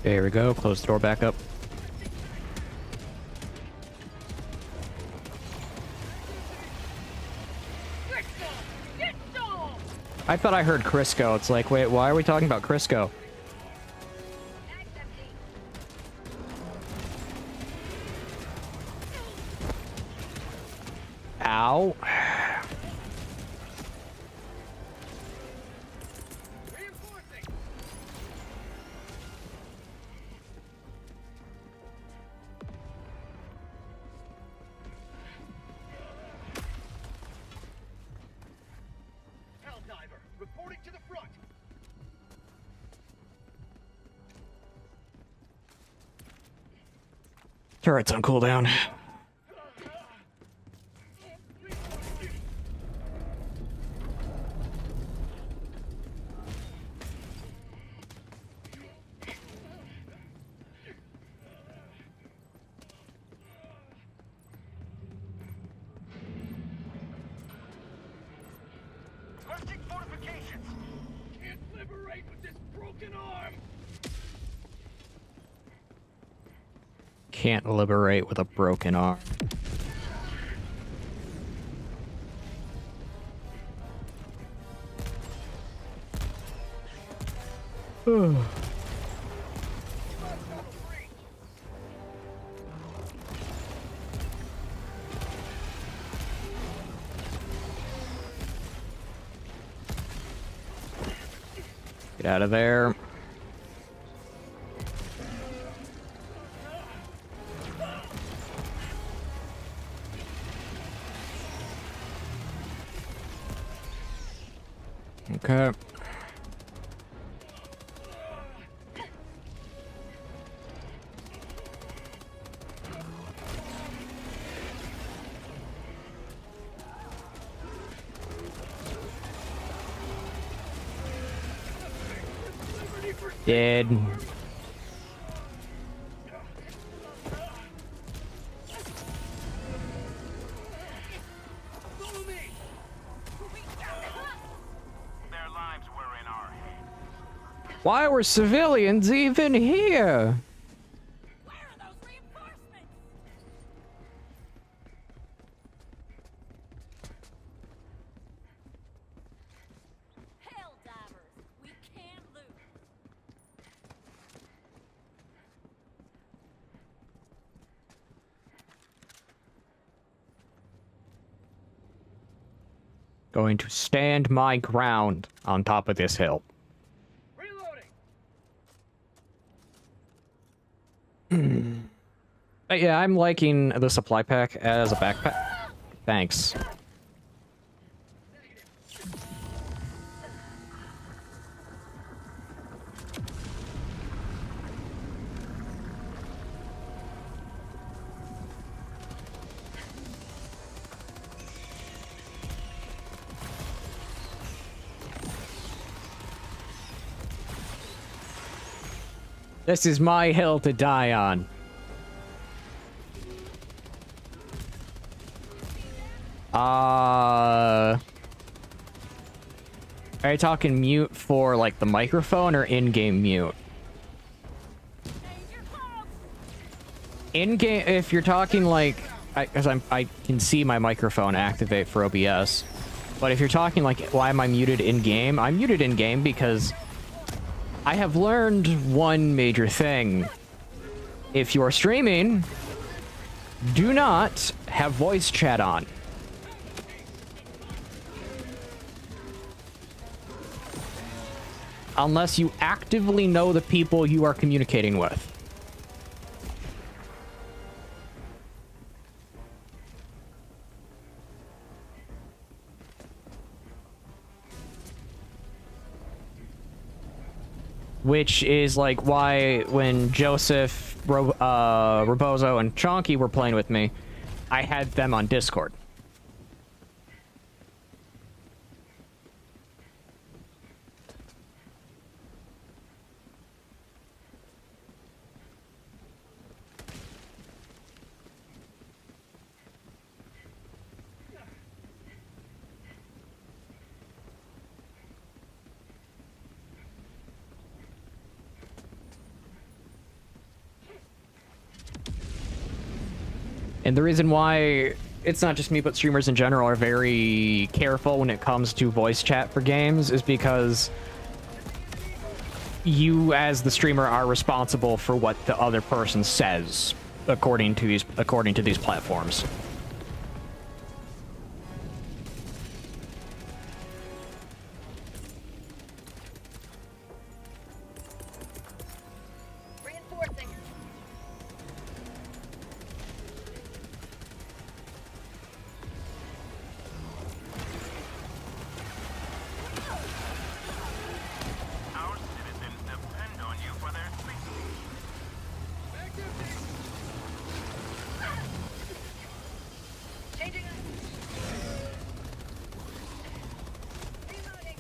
There we go. Close the door back up. Get some! Get some! I thought I heard Crisco. It's like, wait, why are we talking about Crisco? Mag's empty. Ow. Reinforcing. Helldiver, reporting to the front. Turret's on cooldown. Requesting fortifications. Can't liberate with this broken arm. Can't liberate with a broken arm. Get out of there. Okay. Why were civilians even here? Where are those reinforcements? Helldivers, we can't lose. Going to stand my ground on top of this hill. Yeah, I'm liking the supply pack as a backpack. Thanks. This is my hill to die on. Are you talking mute for, like, the microphone or in-game mute? In-game, if you're talking, like, because I can see my microphone activate for OBS. But if you're talking, like, why am I muted in-game? I'm muted in-game because I have learned one major thing. If you're streaming, do not have voice chat on. Unless you actively know the people you are communicating with. Which is, like, why when Joseph, Rebozo, and Chonky were playing with me, I had them on Discord. And the reason why it's not just me, but streamers in general are very careful when it comes to voice chat for games is because you, as the streamer, are responsible for what the other person says according to these platforms. Reinforcing. Our citizens depend on you for their safety. Changing up. Reloading.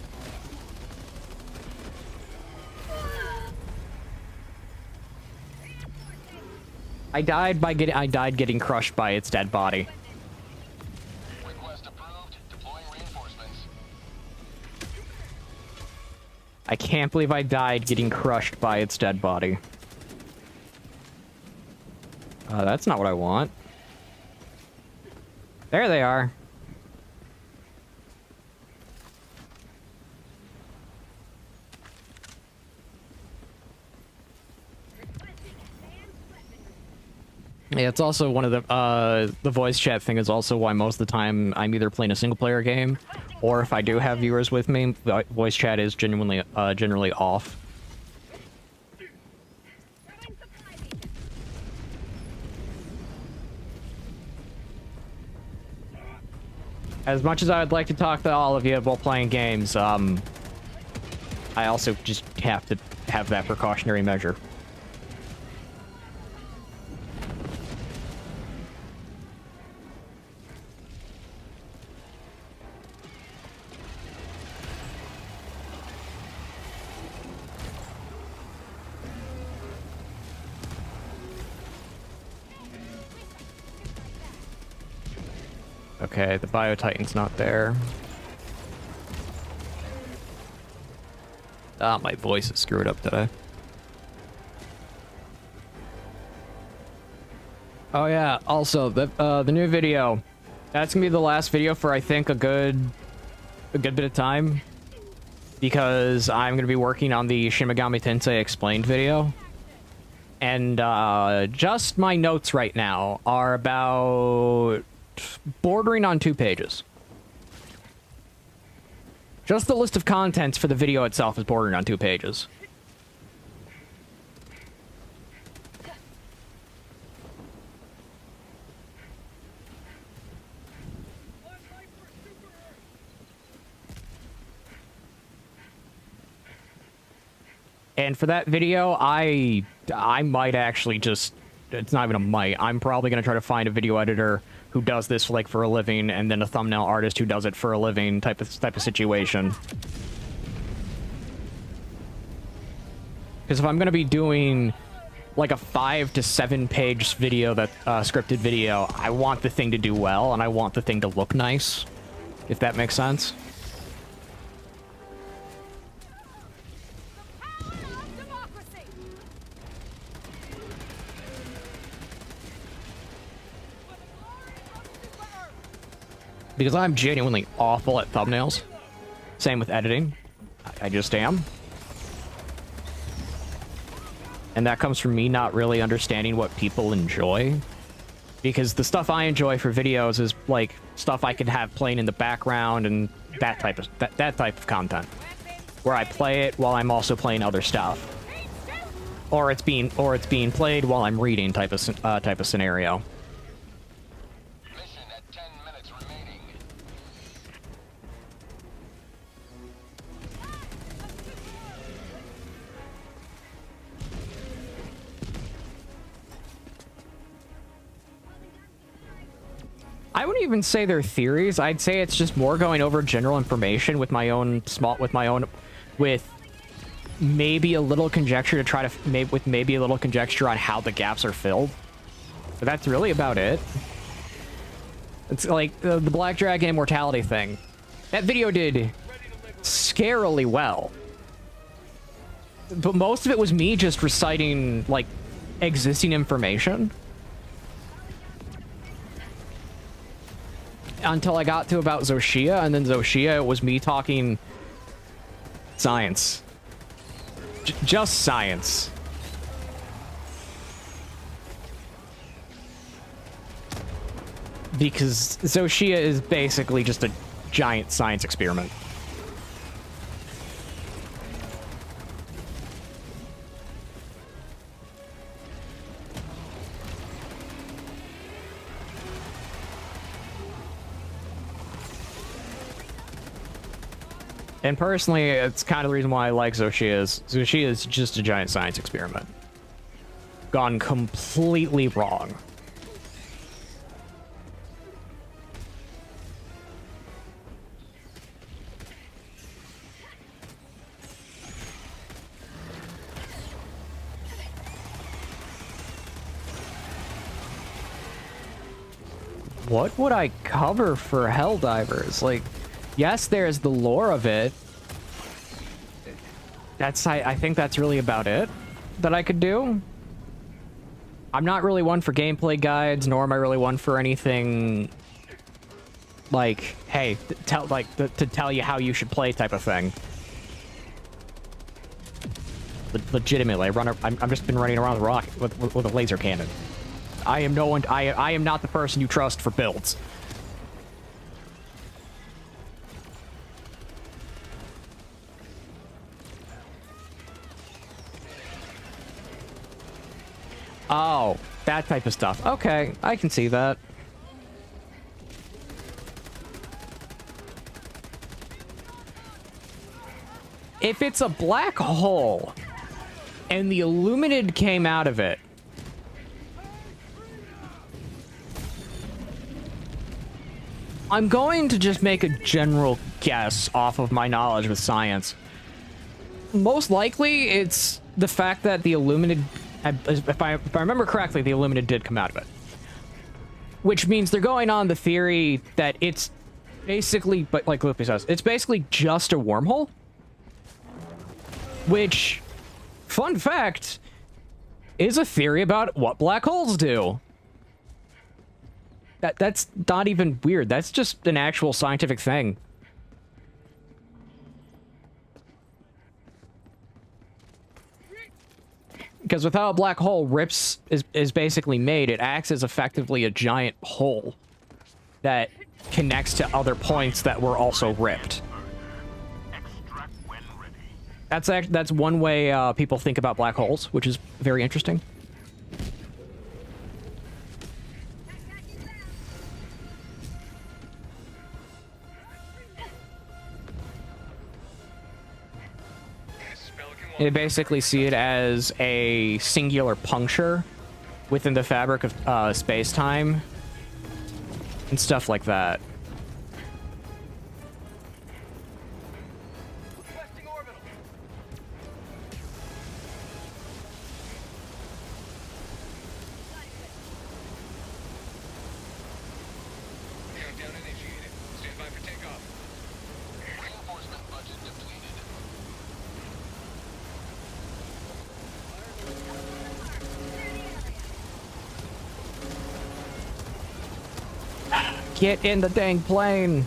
I died getting crushed by its dead body. Request approved. Deploying reinforcements. I can't believe I died getting crushed by its dead body. That's not what I want. There they are. Yeah, it's also one of the voice chat thing is also why most of the time I'm either playing a single player game, or if I do have viewers with me, the voice chat is generally off. As much as I would like to talk to all of you while playing games, I also just have to have that precautionary measure. Okay, the Bio Titan's not there. Ah, my voice is screwed up today. Oh yeah, also, the new video. That's gonna be the last video for, I think, a good bit of time. Because I'm gonna be working on the Shin Megami Tensei Explained video. And, just my notes right now are about bordering on 2 pages. Just the list of contents for the video itself is bordering on 2 pages. And for that video, I might actually just... It's not even a might. I'm probably going to try to find a video editor who does this like for a living, and then a thumbnail artist who does it for a living type of situation. Because if I'm going to be doing like a 5 to 7 page video, that scripted video, I want the thing to do well, and I want the thing to look nice. If that makes sense. Because I'm genuinely awful at thumbnails. Same with editing. I just am. And that comes from me not really understanding what people enjoy. Because the stuff I enjoy for videos is like stuff I can have playing in the background and that type of content. Where I play it while I'm also playing other stuff. Or it's being played while I'm reading type of scenario. Mission at 10 minutes remaining. I wouldn't even say they're theories. I'd say it's just more going over general information with with maybe a little conjecture to try to with maybe a little conjecture on how the gaps are filled. But that's really about it. It's like the Black Dragon immortality thing. That video did scarily well. But most of it was me just reciting like existing information. Until I got to about Zoshia, and then Zoshia was me talking science. Just science. Because Zoshia is basically just a giant science experiment. And personally, it's kind of the reason why I like Zoshia is Zoshia is just a giant science experiment. Gone completely wrong. What would I cover for Helldivers? Like, yes, there's the lore of it. I think that's really about it that I could do. I'm not really one for gameplay guides, nor am I really one for anything like, hey, to tell you how you should play type of thing. Legitimately, I'm just been running around the rock with a laser cannon. I am I am not the person you trust for builds. Oh, that type of stuff. Okay, I can see that. If it's a black hole and the Illuminid came out of it, I'm going to just make a general guess off of my knowledge with science. Most likely, it's the fact that the Illuminid, if I remember correctly, the Illuminid did come out of it. Which means they're going on the theory that it's basically, but like Luffy says, it's basically just a wormhole. Which, fun fact, is a theory about what black holes do. That's not even weird. That's just an actual scientific thing. Because with how a black hole is basically made, it acts as effectively a giant hole that connects to other points that were also ripped. That's one way people think about black holes, which is very interesting. They basically see it as a singular puncture within the fabric of space-time and stuff like that. Requesting orbital. Countdown initiated. Stand by for takeoff. Reinforcement budget depleted. Get in the dang plane!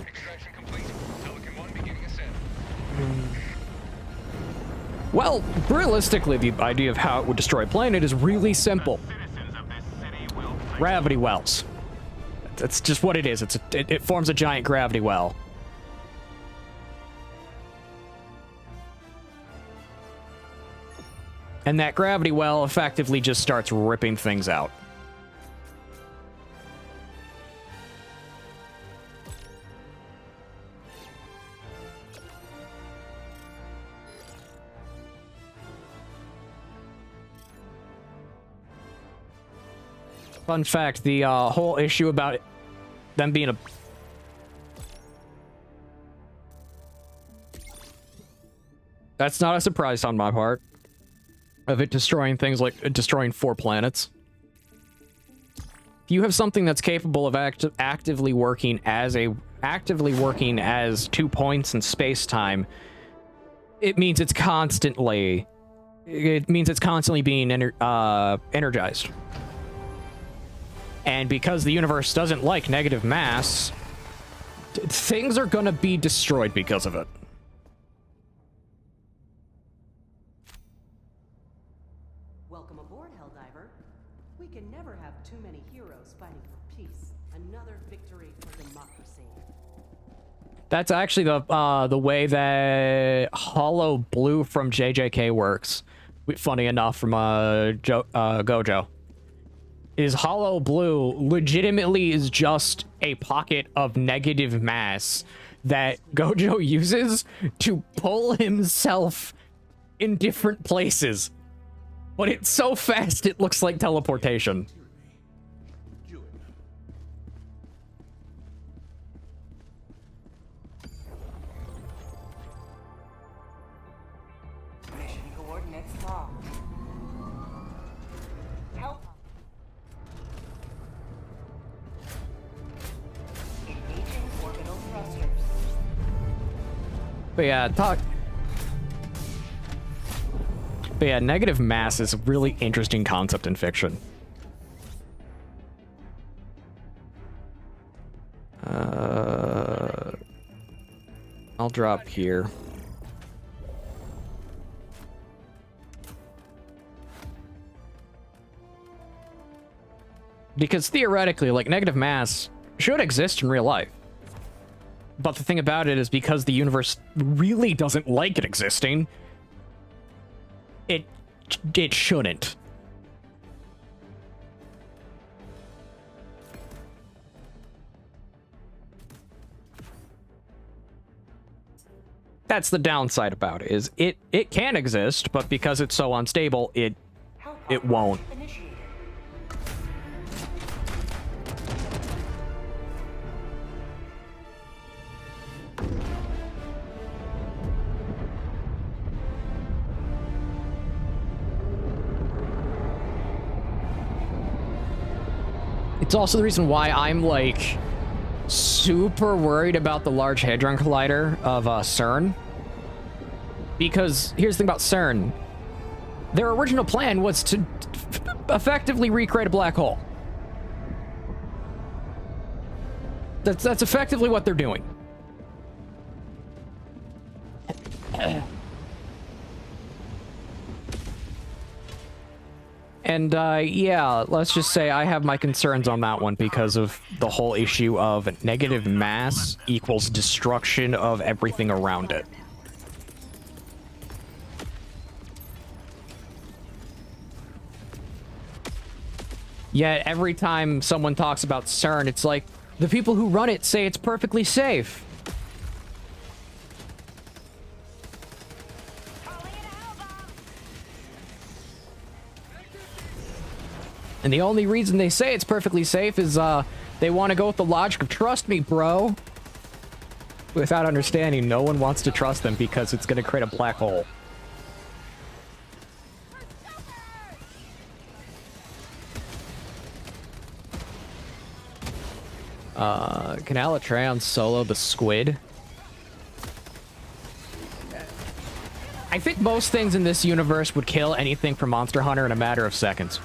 Extraction complete. Pelican 1 beginning ascent. Well, realistically, the idea of how it would destroy a planet is really simple. Citizens of this city will Gravity wells. That's just what it is. It forms a giant gravity well. And that gravity well effectively just starts ripping things out. Fun fact, the whole issue about them being a... That's not a surprise on my part. Of it destroying things like destroying 4 planets. If you have something that's capable of actively working as 2 points in space-time, it means it's constantly being energized. And because the universe doesn't like negative mass, things are gonna be destroyed because of it. Welcome aboard, Helldiver. We can never have too many heroes fighting for peace. Another victory for democracy. That's actually the way that Hollow Blue from JJK works. Funny enough, from Gojo. Is Hollow Blue legitimately is just a pocket of negative mass that Gojo uses to pull himself in different places. But it's so fast it looks like teleportation. Mission coordinates locked. Help. Engaging orbital thrusters. But yeah, negative mass is a really interesting concept in fiction. I'll drop here. Because theoretically, like, negative mass should exist in real life. But the thing about it is because the universe really doesn't like it existing, it shouldn't. That's the downside about it, is it can exist, but because it's so unstable, it won't. Initiated. It's also the reason why I'm, like, super worried about the Large Hadron Collider of CERN. Because here's the thing about CERN. Their original plan was to effectively recreate a black hole. That's effectively what they're doing. And, yeah, let's just say I have my concerns on that one because of the whole issue of negative mass equals destruction of everything around it. Yet, every time someone talks about CERN, it's like, the people who run it say it's perfectly safe. And the only reason they say it's perfectly safe is, they want to go with the logic of trust me, bro. Without understanding, no one wants to trust them because it's going to create a black hole. Can Alatreon solo the squid? I think most things in this universe would kill anything from Monster Hunter in a matter of seconds.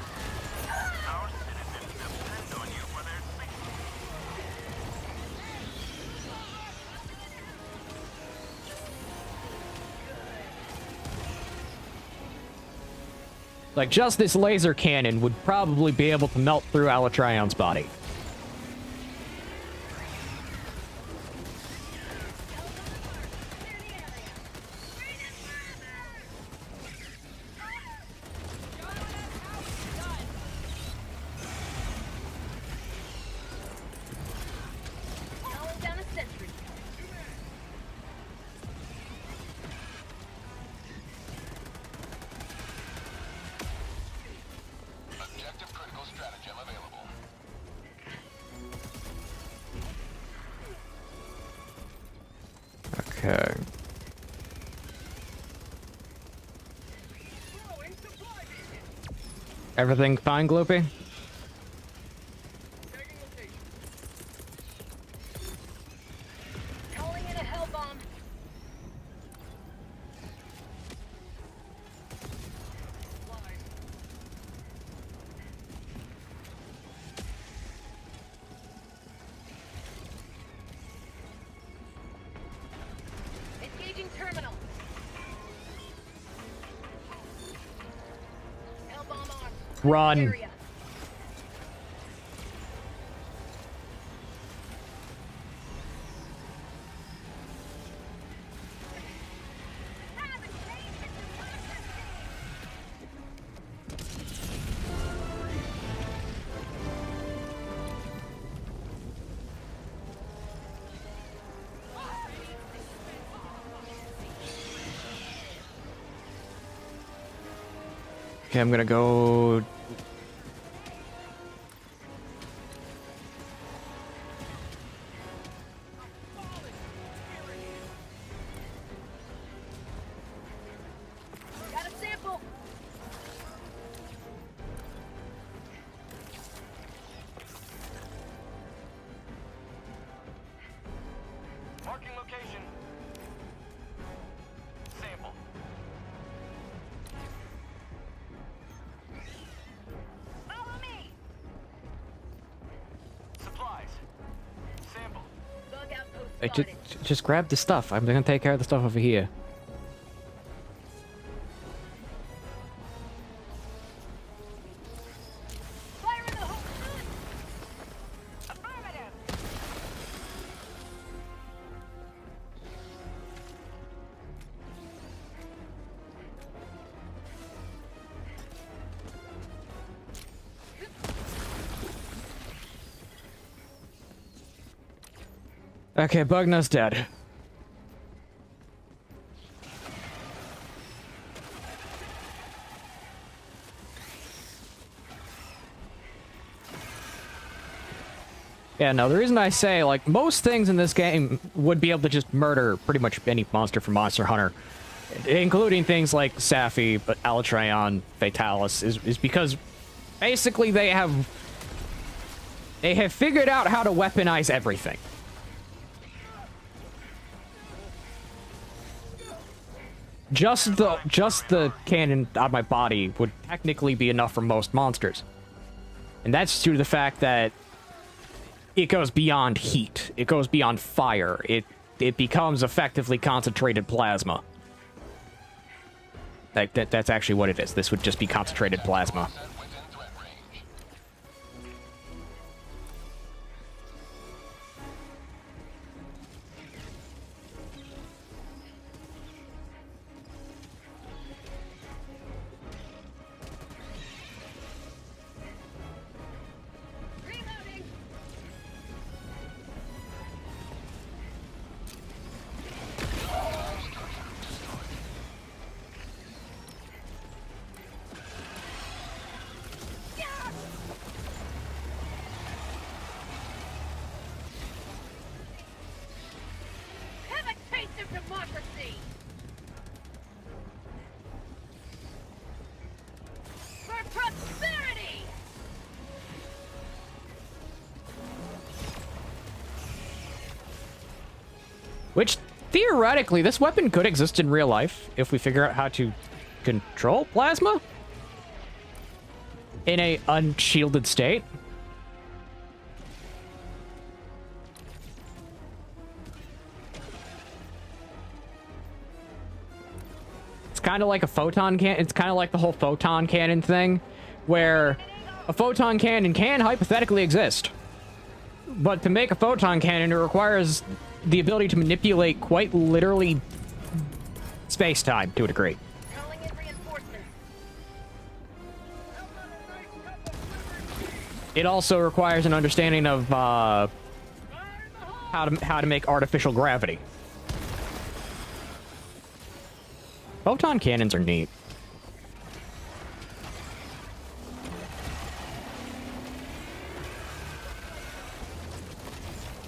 Like, just this laser cannon would probably be able to melt through Alatreon's body. Objective critical stratagem available. Okay. Everything fine, Gloopy? Calling in a hell bomb. Engaging terminal. Hell bomb on. Run. Area. Okay, I'm gonna go... Got a sample. Marking location. Sample. Follow me. Supplies. Sample. Bug outpost Hey, spotted. just grab the stuff. I'm gonna take care of the stuff over here. Fire in the hole. Affirmative. Okay, Bugna's dead. Yeah, no, the reason I say, like, most things in this game would be able to just murder pretty much any monster from Monster Hunter, including things like Safi, but Alatreon, Fatalis, is because basically they have figured out how to weaponize everything. just the cannon on my body would technically be enough for most monsters. And that's due to the fact that it goes beyond heat. It goes beyond fire. It becomes effectively concentrated plasma. That's actually what it is. This would just be concentrated plasma. Set within threat range. Reloading. Have a taste of democracy. For prosperity. Which, theoretically, this weapon could exist in real life if we figure out how to control plasma in a unshielded state. It's kind of like a photon cannon. It's kind of like the whole photon cannon thing, where a photon cannon can hypothetically exist. But to make a photon cannon, it requires the ability to manipulate quite literally space-time to a degree. Calling in reinforcements. It also requires an understanding of how to make artificial gravity. Photon cannons are neat.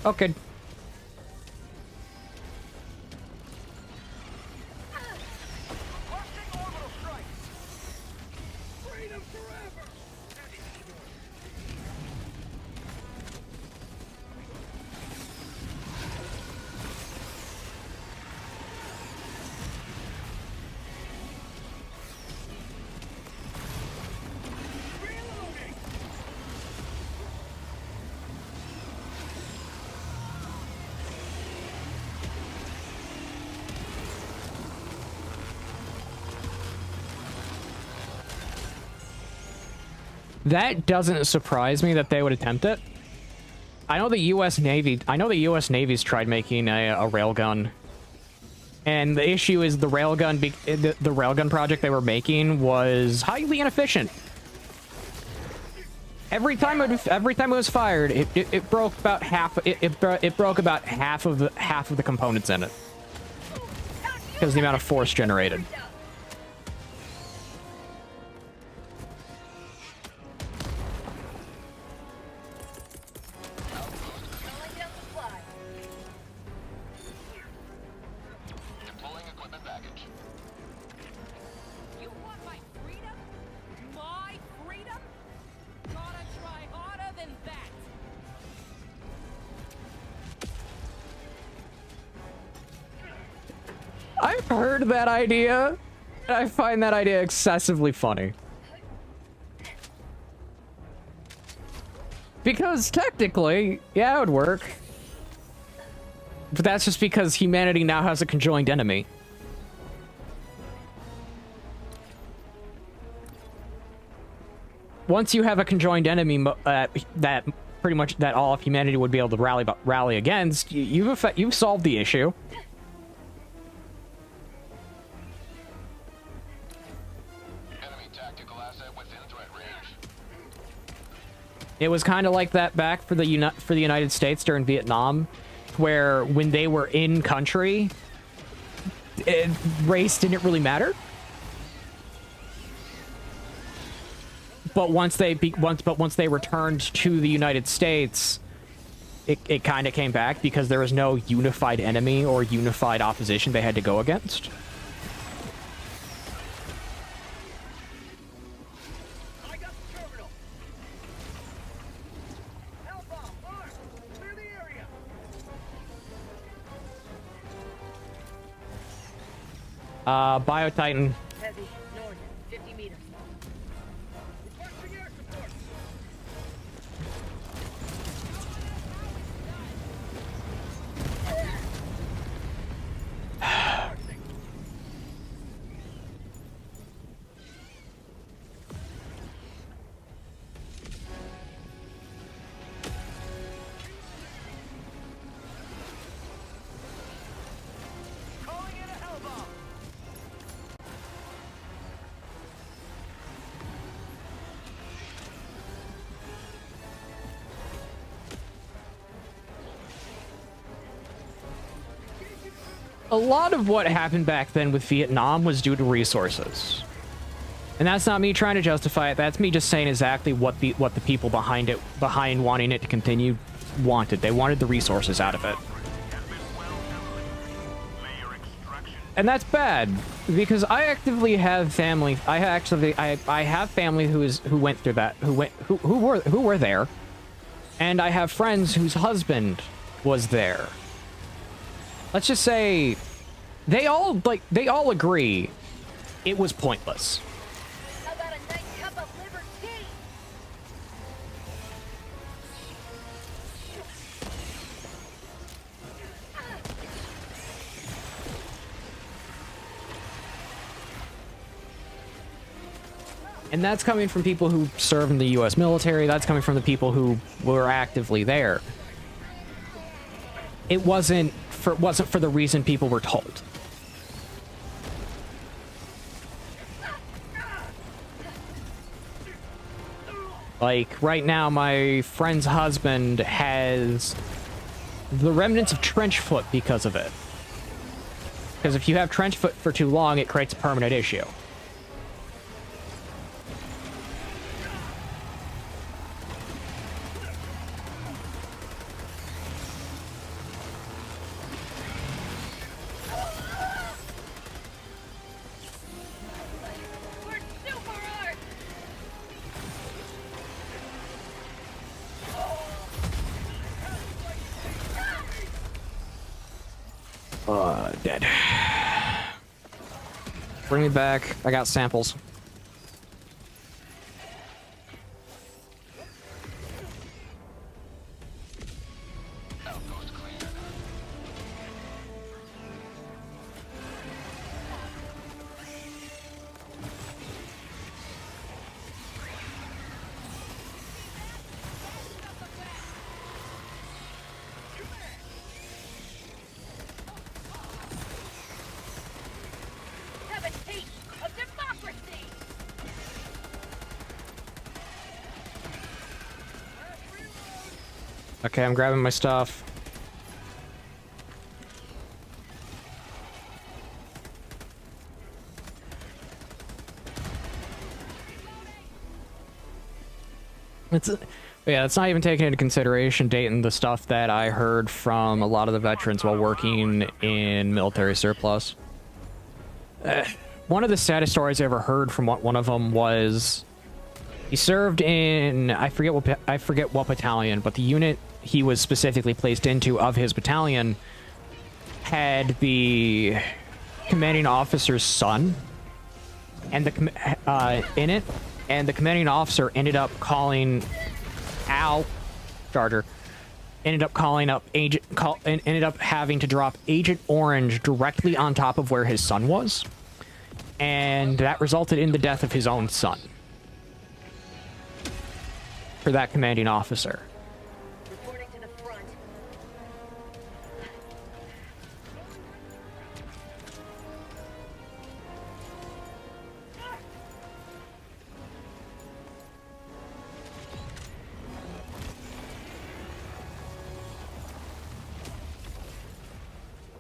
Okay. Requesting orbital strike. Freedom forever. Reloading. That doesn't surprise me that they would attempt it. I know the U.S. Navy's tried making a railgun, and the issue is the railgun project they were making was highly inefficient. Every time it was fired, it broke about half. It broke about half of the components in it because of the amount of force generated. Calling down supply. Deploying equipment package. You want my freedom? My freedom? Gotta try harder than that. I've heard that idea, and I find that idea excessively funny. Because technically, yeah, it would work. But that's just because humanity now has a conjoined enemy. Once you have a conjoined enemy that pretty much that all of humanity would be able to rally against, you've solved the issue. Enemy tactical asset within threat range. It was kind of like that back for the United States during Vietnam, where when they were in country, race didn't really matter. But once they returned to the United States, it kind of came back because there was no unified enemy or unified opposition they had to go against. I got the terminal. Hellbomb, armed. Clear the area. Biotitan. Heavy, north, 50 meters. Requesting air support. Calling in a hell bomb. A lot of what happened back then with Vietnam was due to resources. And that's not me trying to justify it. That's me just saying exactly what the people behind wanting it to continue wanted. They wanted the resources out of it. And that's bad because I actively have family. I have family who went through that, who were there. And I have friends whose husband was there. Let's just say they all agree it was pointless. How about a nice cup of liver tea? And that's coming from people who serve in the US military. That's coming from the people who were actively there. It wasn't for the reason people were told. Like, right now, my friend's husband has the remnants of trench foot because of it. Because if you have trench foot for too long, it creates a permanent issue. We're super hard. Dead. Bring me back. I got samples. Outpost cleared. Have a taste of democracy. Okay, I'm grabbing my stuff. Yeah, it's not even taking into consideration, Dayton, the stuff that I heard from a lot of the veterans while working in military surplus. One of the saddest stories I ever heard from one of them was he served in I forget what battalion, but the unit he was specifically placed into of his battalion had the commanding officer's son and in it, and the commanding officer ended up calling ended up having to drop Agent Orange directly on top of where his son was, and that resulted in the death of his own son for that commanding officer. Reporting to the front.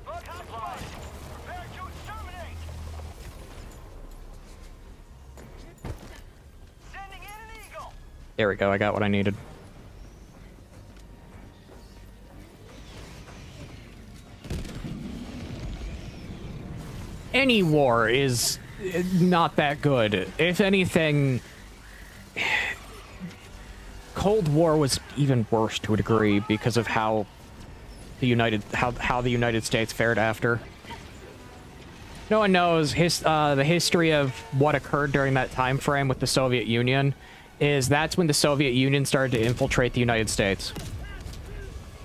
Bug hotline. Prepare to exterminate. Sending in an eagle. There we go, I got what I needed. Any war is not that good. If anything, Cold War was even worse to a degree because of how the United States fared after. No one knows the history of what occurred during that time frame with the Soviet Union. Is that's when the Soviet Union started to infiltrate the United States.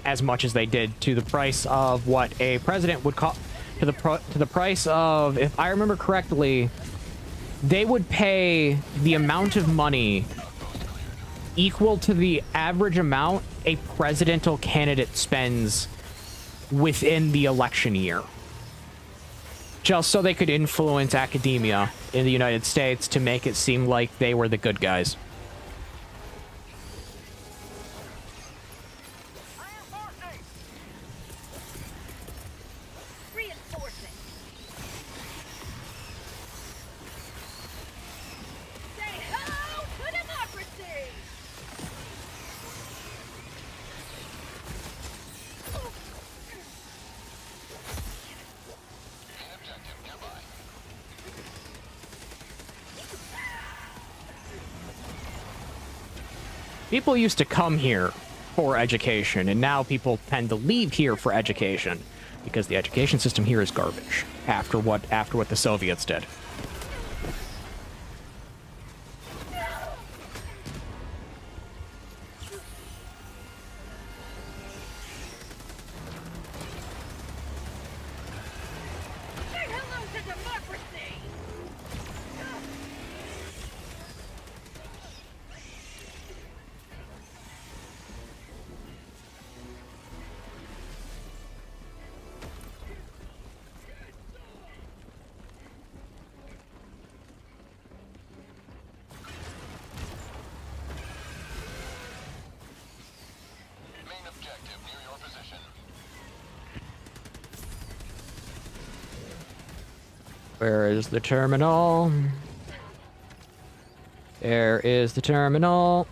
As much as they did, to the price of what a president would call, to the price of, if I remember correctly, they would pay the amount of money equal to the average amount a presidential candidate spends within the election year. Just so they could influence academia in the United States to make it seem like they were the good guys. Reinforcing. Say hello to democracy. Main objective nearby. People used to come here for education, and now people tend to leave here for education because the education system here is garbage after what the Soviets did. Say hello to democracy. Main objective near your position. Where is the terminal? There is the terminal.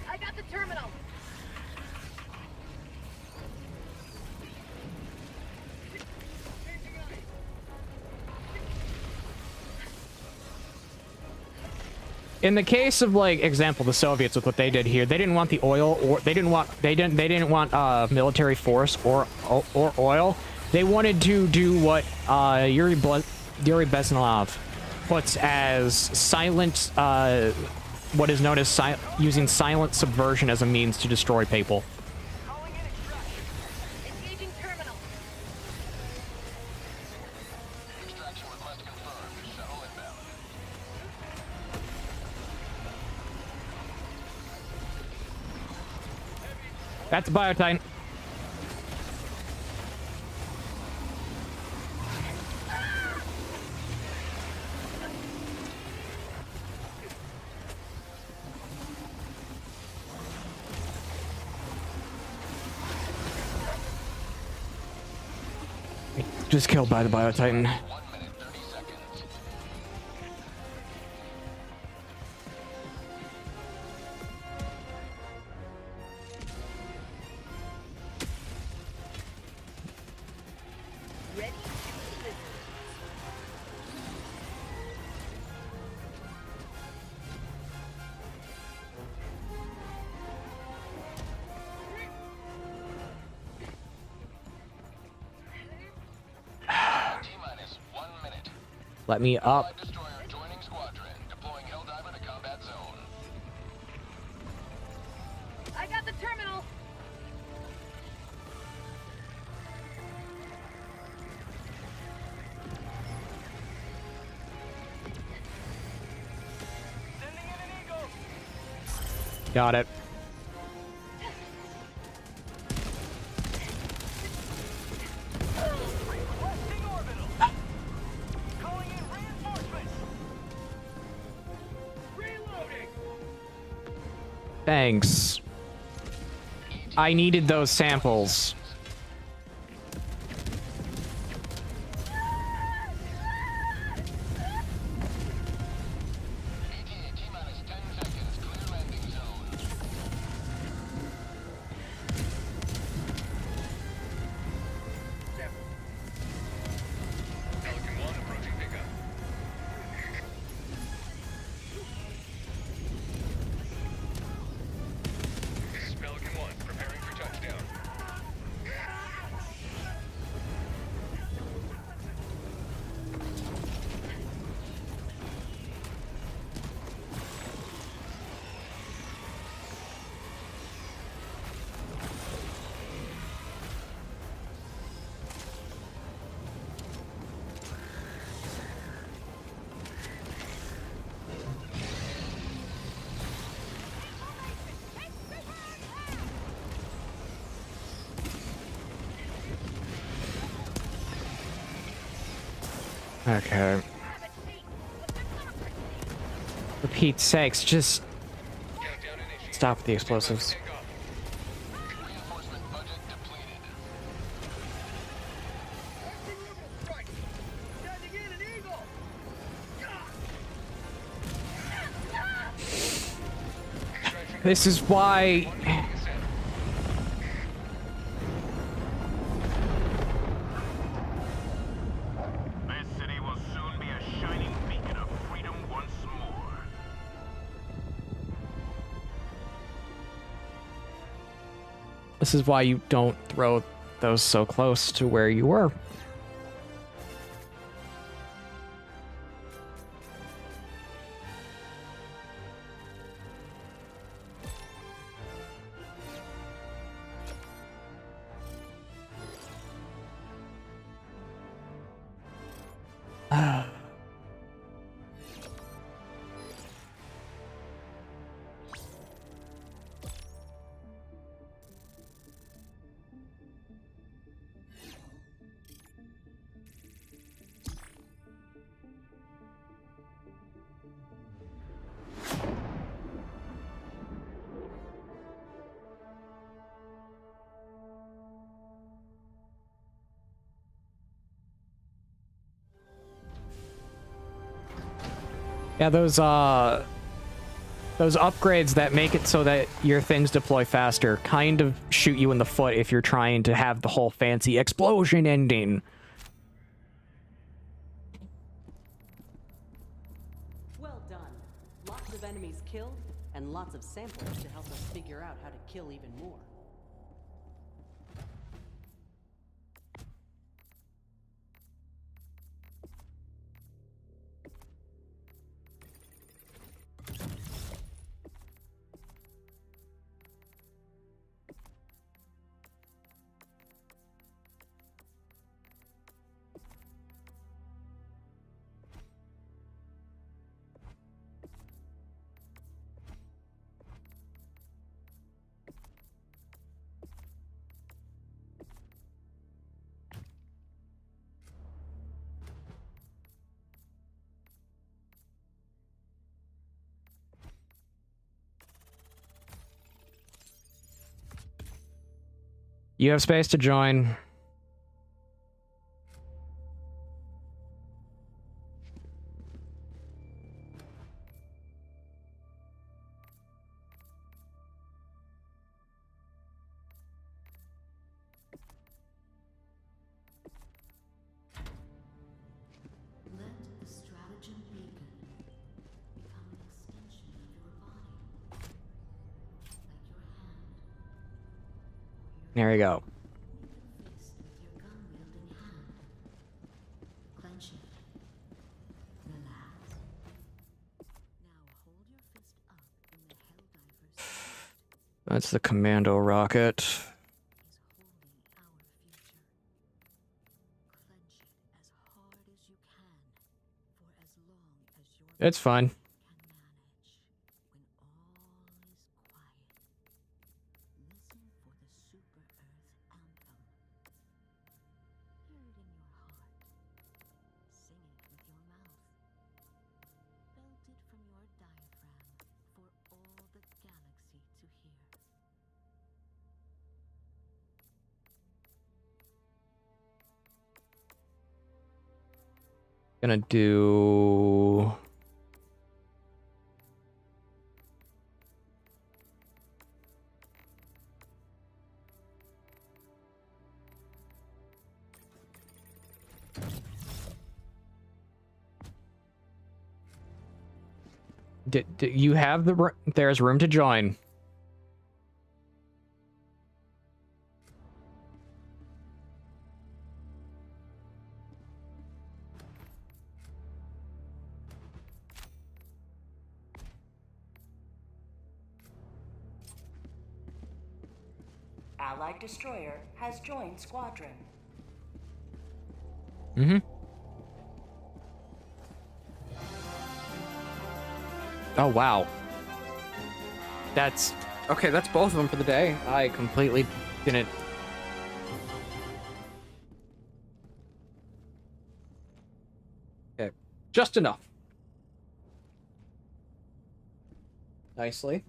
I got the terminal. In the case of, like, example, the Soviets with what they did here, they didn't want the oil, or they didn't want military force or oil. They wanted to do what Yuri Bezmenov puts as silent, what is known as using silent subversion as a means to destroy people. Calling in extraction. Engaging terminal. Extraction request confirmed. Shuttle inbound. That's Biotyne. Just killed by the Biotitan. 1 minute, 30 seconds. Ready to deliver. T-minus 1 minute. Let me up. Allied destroyer joining squadron. Deploying Helldiver to combat zone. I got the terminal. Sending in an eagle. Got it. Requesting orbital. Calling in reinforcements. Reloading. Thanks. I needed those samples. ETA T-minus 10 seconds. Clear landing zone. Pelican 1 approaching pickup. This is Pelican 1. Okay. For Pete's sakes, just stop with the explosives. Reinforcement budget depleted. This is why... This city will soon be a shining beacon of freedom once more. This is why you don't throw those so close to where you were. Yeah, those upgrades that make it so that your things deploy faster kind of shoot you in the foot if you're trying to have the whole fancy explosion ending. Well done. Lots of enemies killed, and lots of samples to help us figure out how to kill even more. You have space to join. Let the stratagem beacon become an extension of your body, like your hand. There you go. Fist with your gun-wielding hand. Clench it. Relax. Now hold your fist up in the Helldivers' spirit That's the commando rocket. is holding our future. Clench it as hard as you can for as long as your It's fine. can manage. When all is quiet, listen for the Super Earth anthem. Hear it in your heart. Sing it with your mouth. Belt it from your diaphragm for all the galaxy to hear. Gonna do... you have the... There's room to join. Allied destroyer has joined squadron. Mm-hmm. Oh, wow. That's... Okay, that's both of them for the day. I completely didn't... Just enough. Nicely.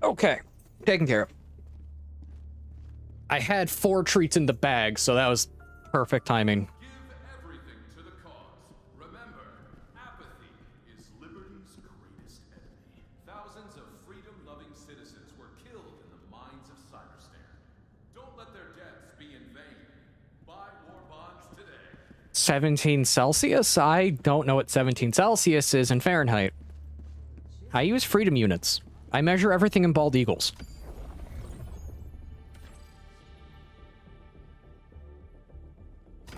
Okay, taken care of. I had 4 treats in the bag, so that was perfect timing. Give everything to the cause. Remember, apathy is liberty's greatest enemy. Thousands of freedom-loving citizens were killed in the mines of Cyberstan. Don't let their deaths be in vain. Buy war bonds today. 17 Celsius? I don't know what 17 Celsius is in Fahrenheit. I use freedom units. I measure everything in bald eagles.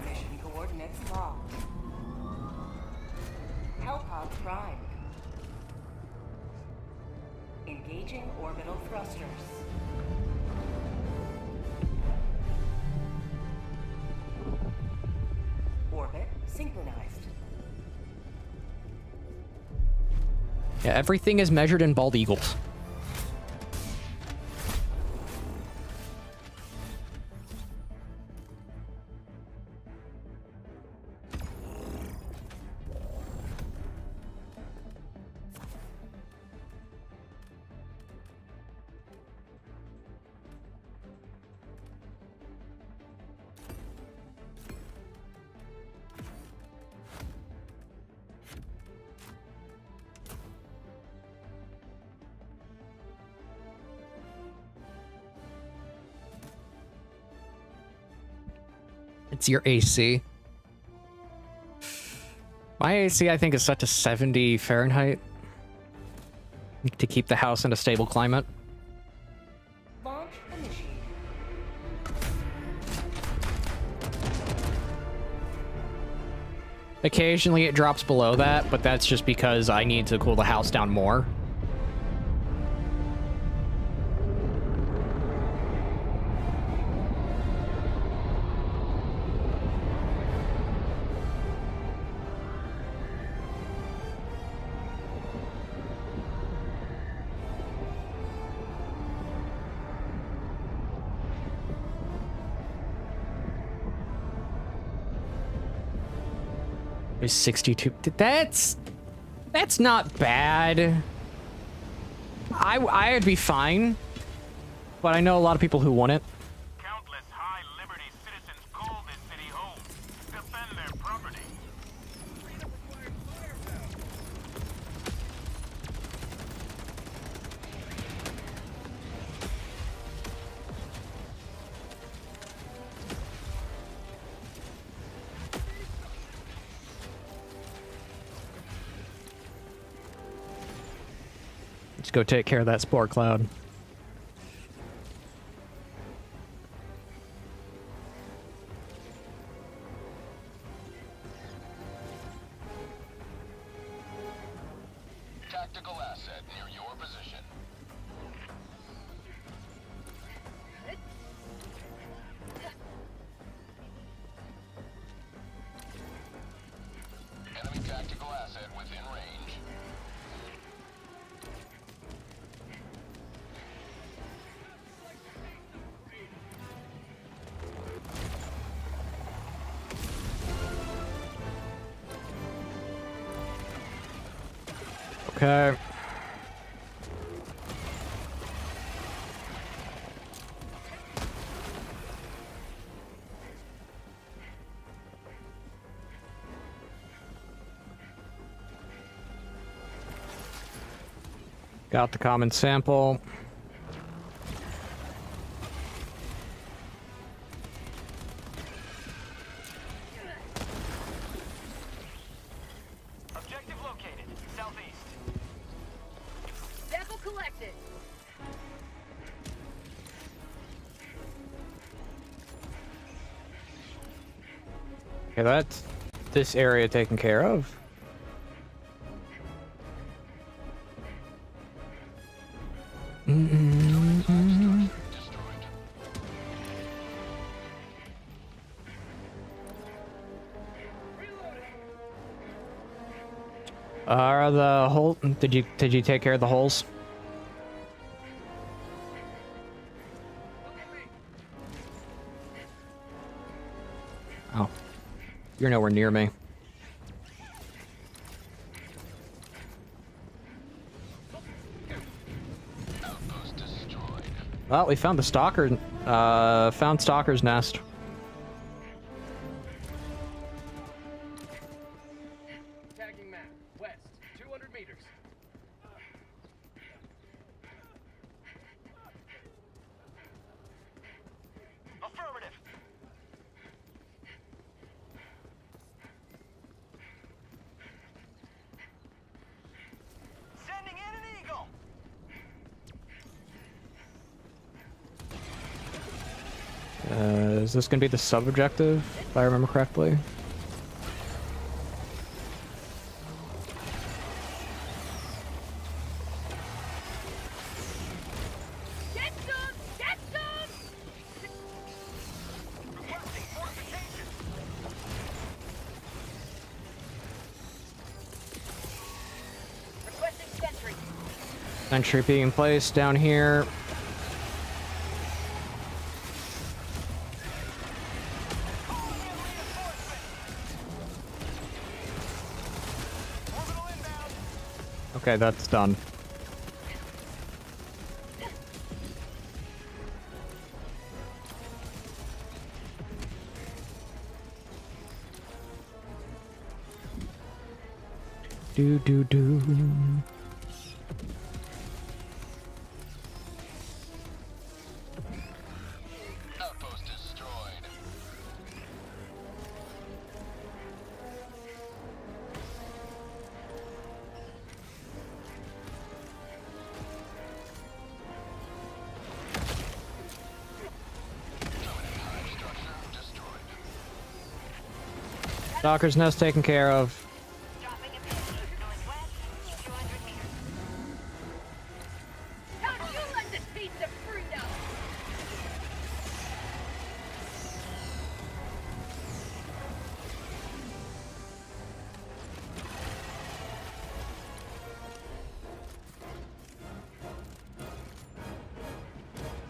Mission coordinates locked. Hellpod prime. Engaging orbital thrusters. Orbit synchronized. Yeah, everything is measured in bald eagles. It's your AC. My AC, I think, is set to 70 Fahrenheit to keep the house in a stable climate. Launch initiated. Occasionally it drops below that, but that's just because I need to cool the house down more. There's 62. That's not bad. I'd be fine, but I know a lot of people who want it. Countless High Liberty citizens call this city home. Defend their property. Let's go take care of that spore cloud. Tactical asset near your position. Enemy tactical asset within range. Okay. Got the common sample. Objective located. Southeast. Sample collected. Okay, that's this area taken care of. Are the hole? Did you take care of the holes? Oh, you're nowhere near me. Outpost destroyed. Well, we found the stalker. Found Stalker's nest. Tagging map. West. 200 meters. Affirmative. Sending in an eagle. Is this gonna be the sub-objective, if I remember correctly? Get some! Get some! Requesting fortification. Requesting sentry. Sentry being placed down here. Okay, that's done. Do. Outpost destroyed. Dominant hive structure destroyed. Stalker's nest taken care of. Dropping a pin. Northwest. 200 meters. How do you like the taste of freedom?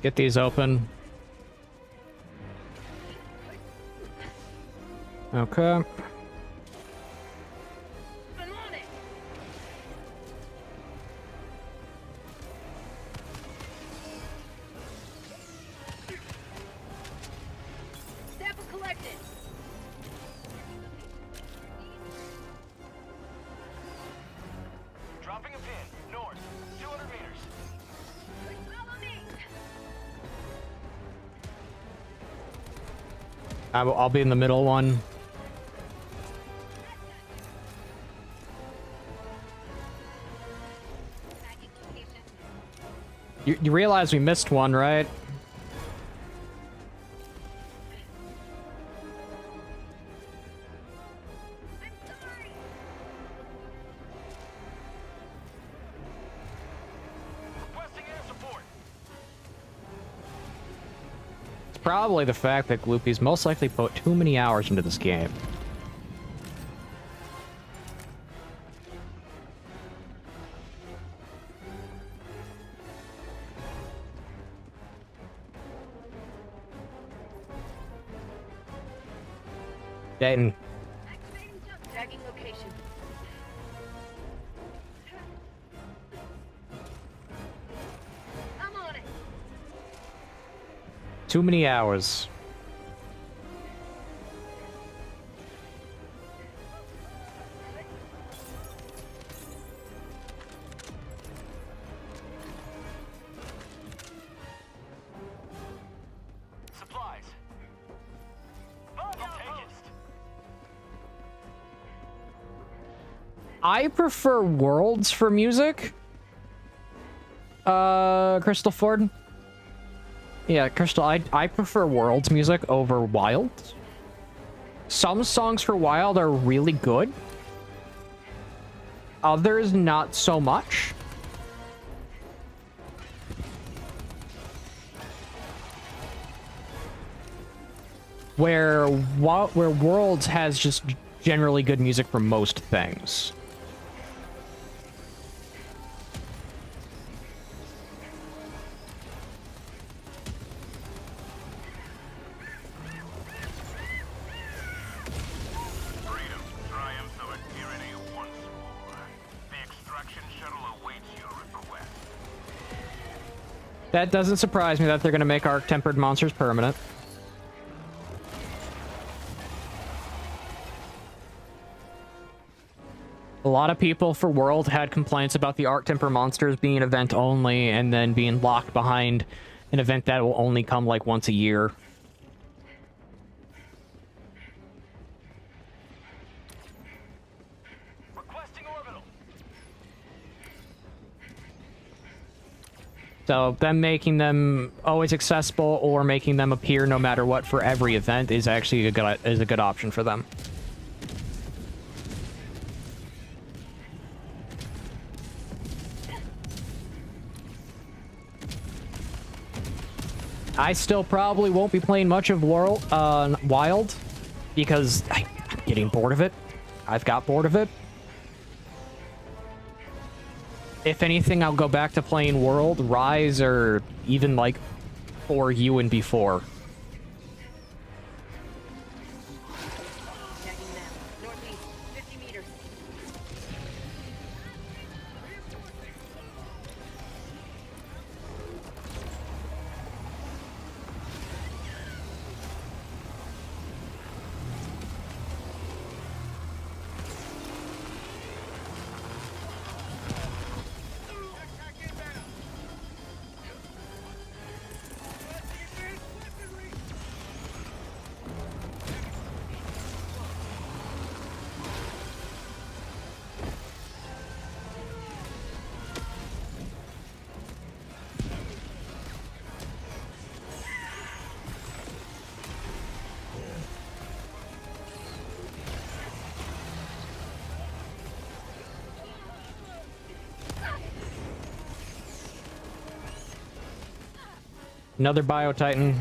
Get these open. Okay. I'm on it. Sample collected. Dropping a pin. North. 200 meters. Follow me. I'll be in the middle one. Tagging location. You realize we missed one, right? I'm sorry. Requesting air support. It's probably the fact that Gloopy's most likely put too many hours into this game. Dayton, Activating jump. Tagging location. I'm on it. too many hours. Supplies. Contagious. I prefer Worlds for music. Crystal Ford. Yeah, Crystal, I prefer Worlds music over Wilds. Some songs for Wild are really good. Others, not so much. Where Worlds has just generally good music for most things. That doesn't surprise me that they're going to make arc-tempered monsters permanent. A lot of people for World had complaints about the arc-temper monsters being event only and then being locked behind an event that will only come like once a year. Requesting orbital. So them making them always accessible or making them appear no matter what for every event is actually a good option for them. I still probably won't be playing much of Wild because I'm getting bored of it. I've got bored of it. If anything, I'll go back to playing World, Rise, or even like 4U and before. Checking now. Northeast, 50 meters. Another Bio-Titan.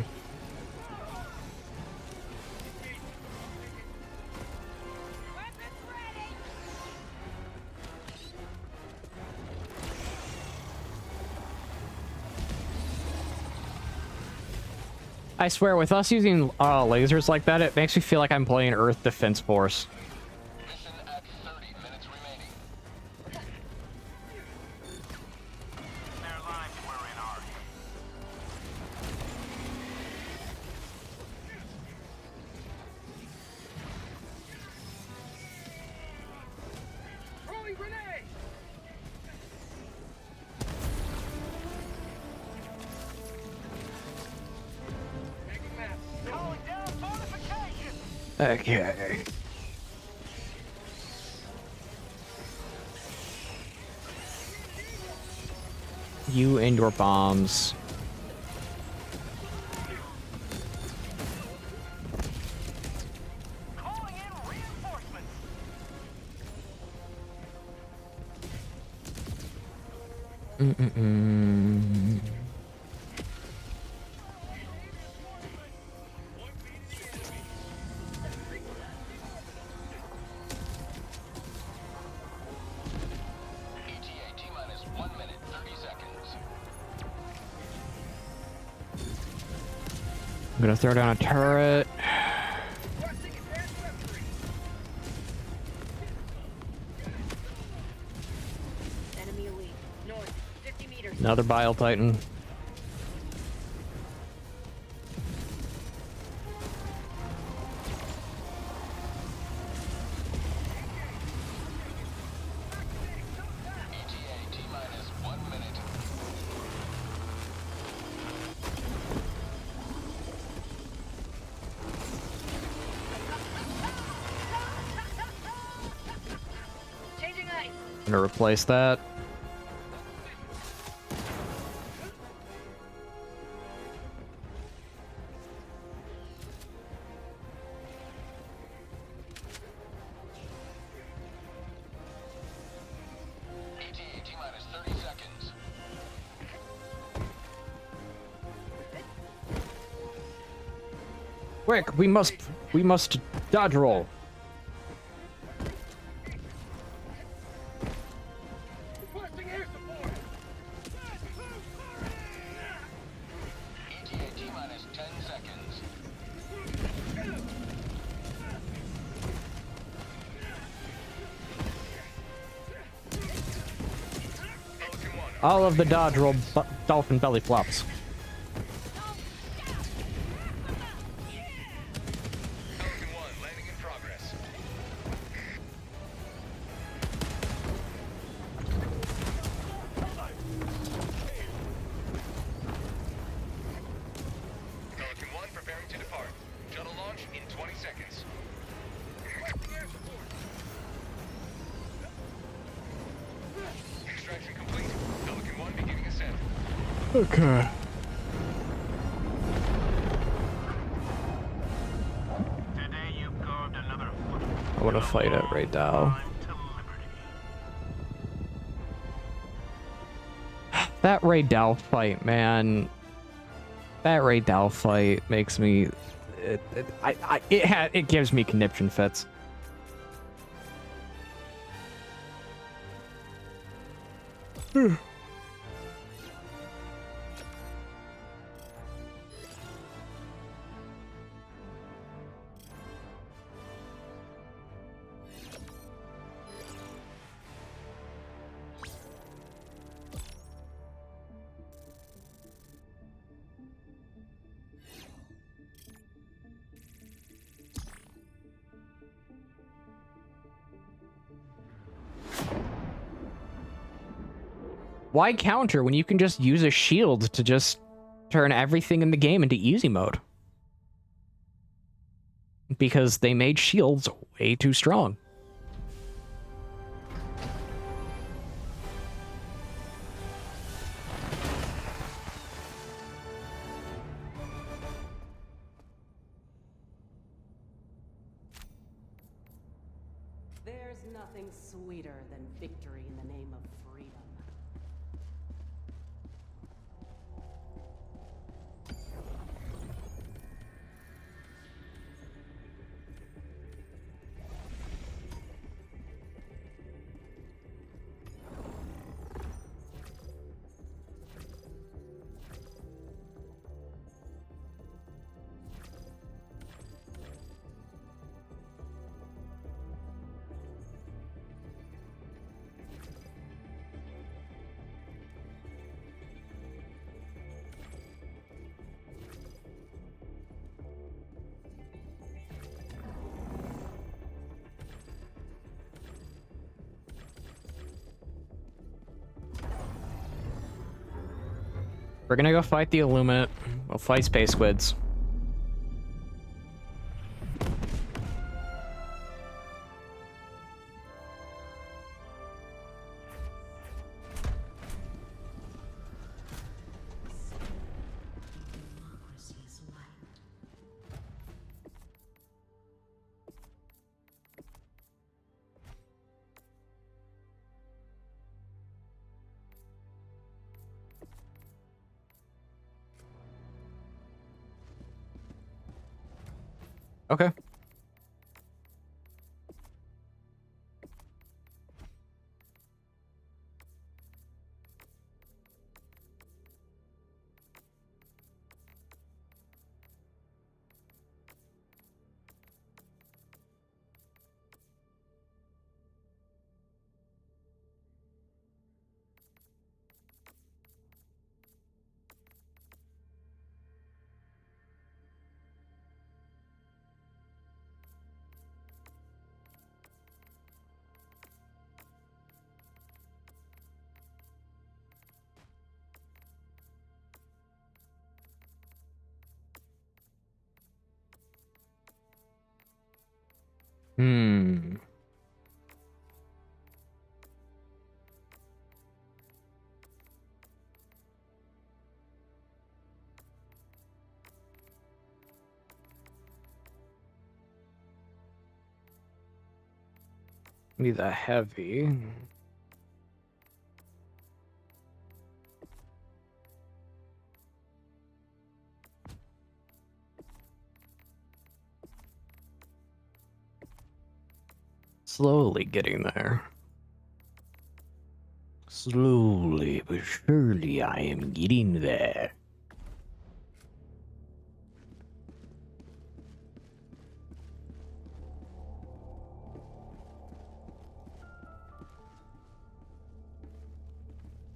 I swear, with us using lasers like that, it makes me feel like I'm playing Earth Defense Force. Mission at 30 minutes remaining. Their lives were in ours. Throwing grenade! Taking maps. Calling down fortification! Okay. You and your bombs. Calling in reinforcements! Mm-mm-mm. ETA T-minus 1 minute, 30 seconds. I'm gonna throw down a turret. Requesting advanced weaponry! Enemy elite. North, 50 meters. Another Bio-Titan. ETA T-minus 1 minute. Changing ice. I'm gonna replace that. ETA T-minus 30 seconds. Quick, we must dodge roll. Requesting air support! ETA T-minus 10 seconds. Falcon 1 All of the dodge roll dolphin belly flops. Pelican 1 landing in progress. Pelican 1 preparing to depart. Shuttle launch in 20 seconds. Extraction complete. Pelican 1 beginning ascent. Okay. Today you carved another foot. I want to fight it right now. To liberty. That Ray Dow fight, man. That Ray Dow fight makes me. It gives me conniption fits. Why counter when you can just use a shield to just turn everything in the game into easy mode? Because they made shields way too strong. There's nothing sweeter than victory in the name of freedom. We're gonna go fight the Illuminate. We'll fight Space Squids. Democracy is wiped. Okay. Hmm. Be the heavy. Slowly getting there. Slowly but surely I am getting there.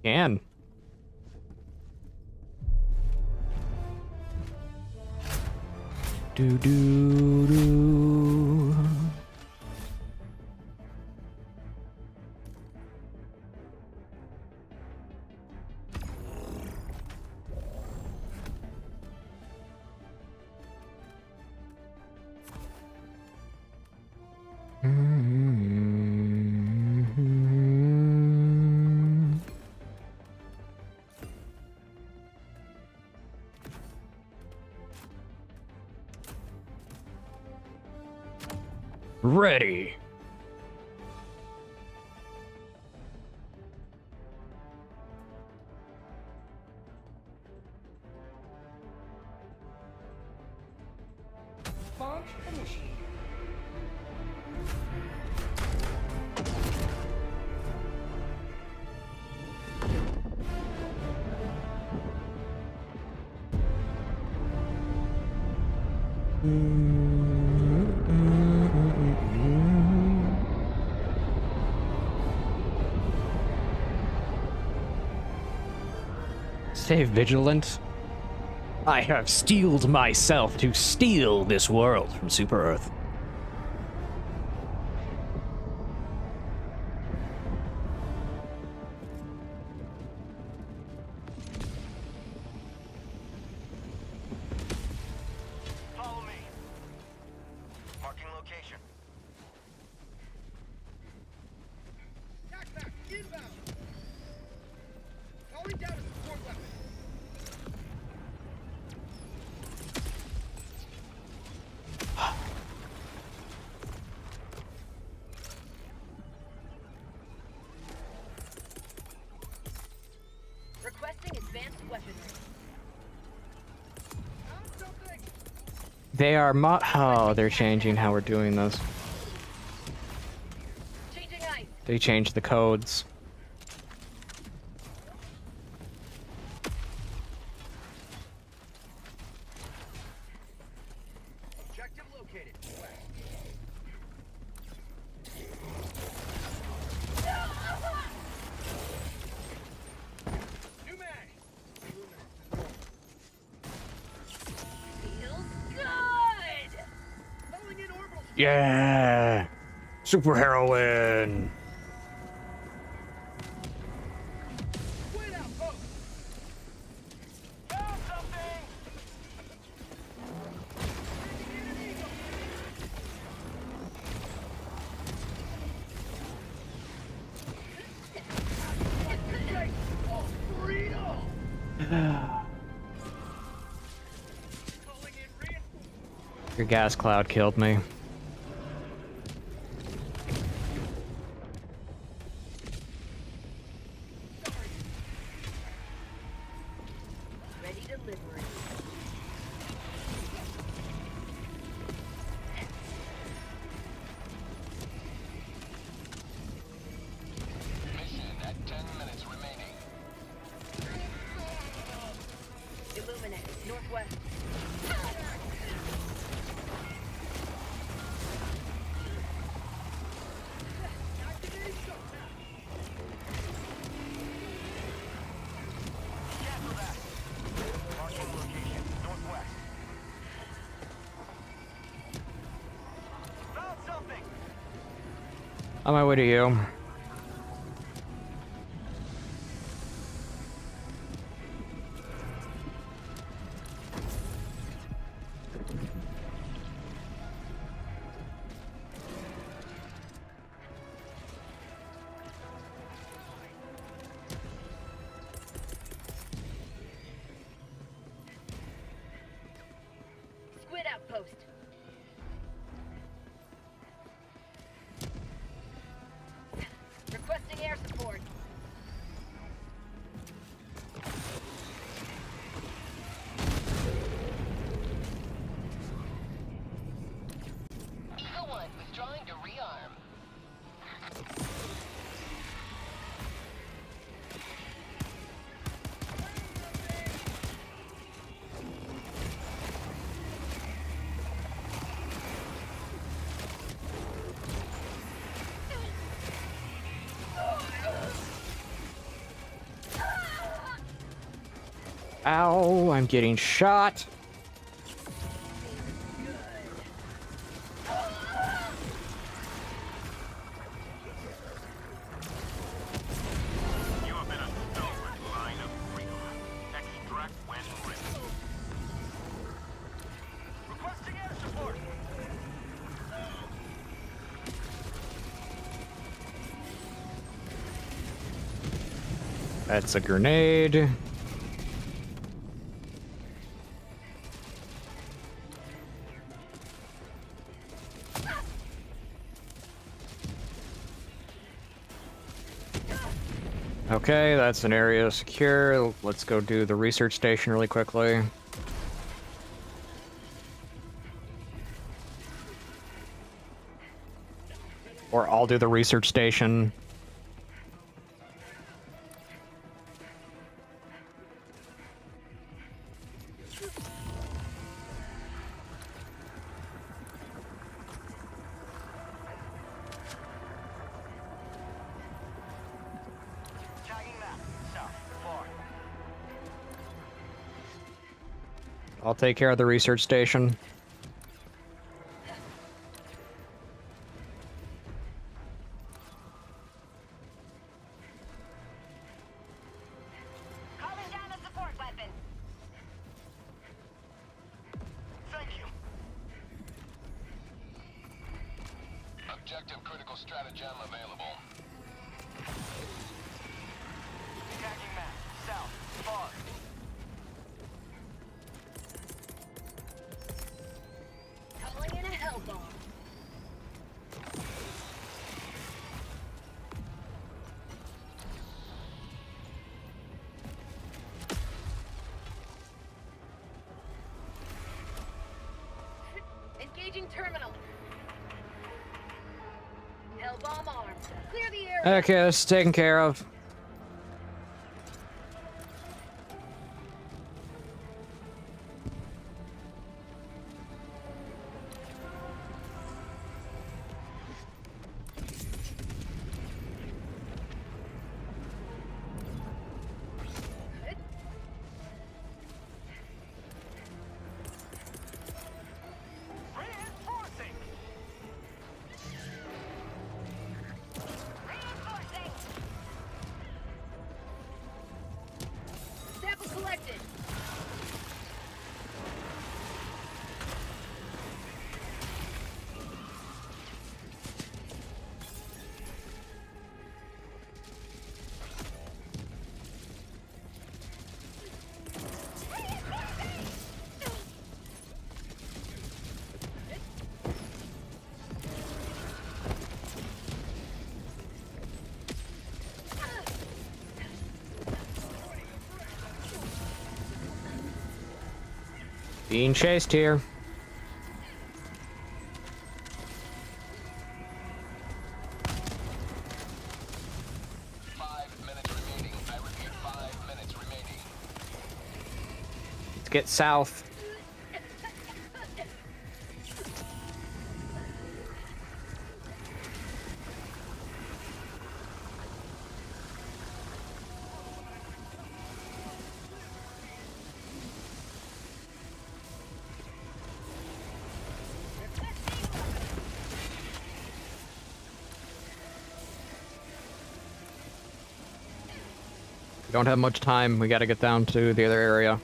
Can. Do do do. Ready. Launch initiated. Stay vigilant. I have steeled myself to steal this world from Super Earth. Follow me. Marking location. Backpack, inbound! Calling down a support weapon. Requesting advanced weaponry. Found something! They are oh, they're changing how we're doing this. Changing ice. They changed the codes. Objective located. West. New mag! Feels good! Calling in orbital. Yeah! Super heroine! Squid outpost! Found something! Oh, burrito! Calling in reinforcements. Your gas cloud killed me. Ready delivery. Mission at 10 minutes remaining. Illuminate. Northwest. Cancel that. Marking location. Northwest. Found something! On my way to you. Squid outpost. Requesting air support. Eagle 1 withdrawing to rearm. Ow, I'm getting shot. That's a grenade. Okay, that's an area secure. Let's go do the research station really quickly. Or I'll do the research station. I'll take care of the research station. Calling down a support weapon. Thank you. Objective critical stratagem available. Tagging map. South. Far. Calling in a hell bomb. Engaging terminal. Hell bomb armed. Clear the area. Okay, this is taken care of. Reinforcing. Reinforcing. Sample collected. Being chased here. Let's get south. We don't have much time. We gotta get down to the other area.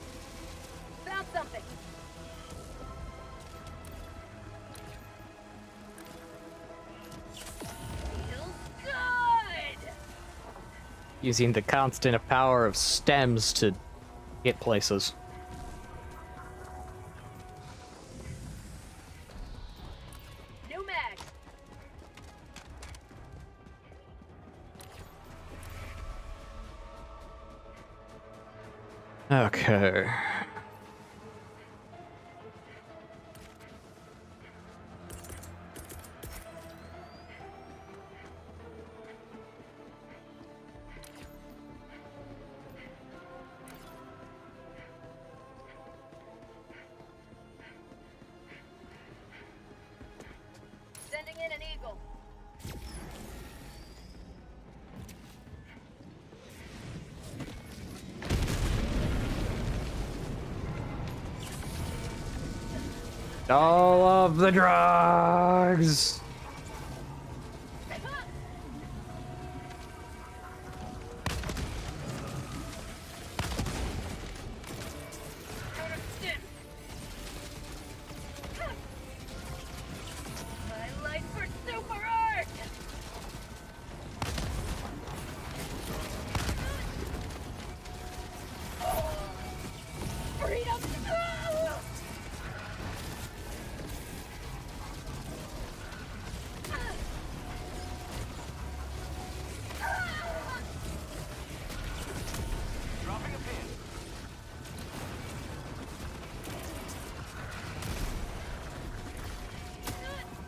Found something. Feels good. Using the constant power of stems to get places. New mag. Okay. Sending in an eagle. All of the drugs. My life for super art.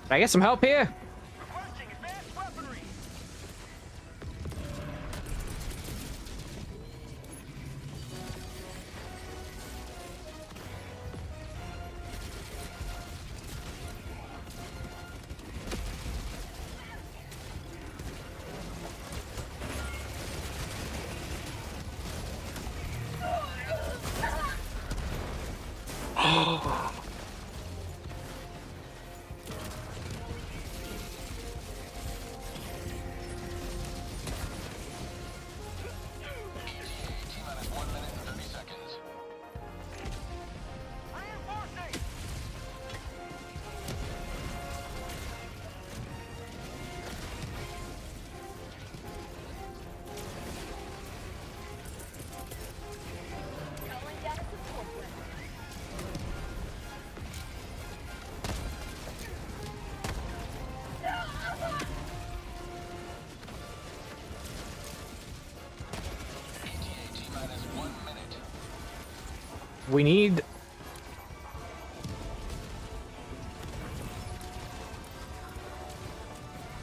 Can I get some help here? Requesting advanced weaponry. T-minus 1 minute and 30 seconds. Reinforcing. Calling down a support weapon. ETA T-minus 1 minute. We need...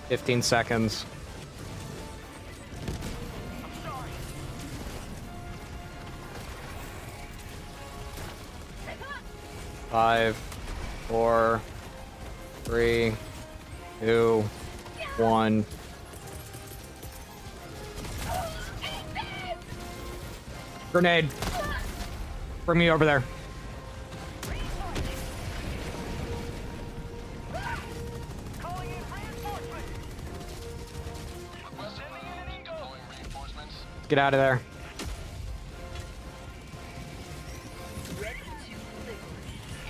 ...15 seconds. Five, 4, 3, 2, 1. Grenade. Bring me over there. Calling in reinforcements. Request deploying reinforcements. Get out of there.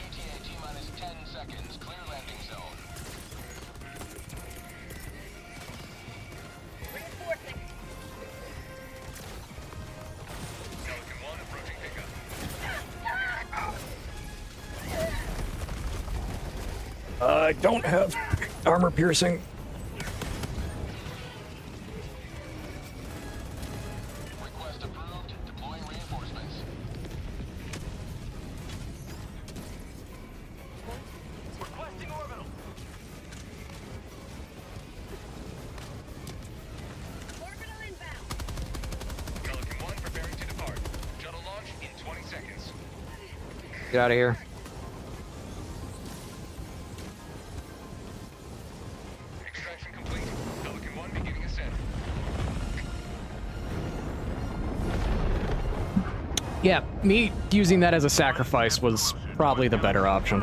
ETA T-minus 10 seconds. Clear landing zone. Reinforcing. Pelican 1 approaching pickup. I don't have armor piercing. Request approved. Deploying reinforcements. Requesting orbital. Orbital inbound. Pelican 1 preparing to depart. Shuttle launch in 20 seconds. Get out of here. Extraction complete. Pelican 1 beginning ascent. Yeah, me using that as a sacrifice was probably the better option.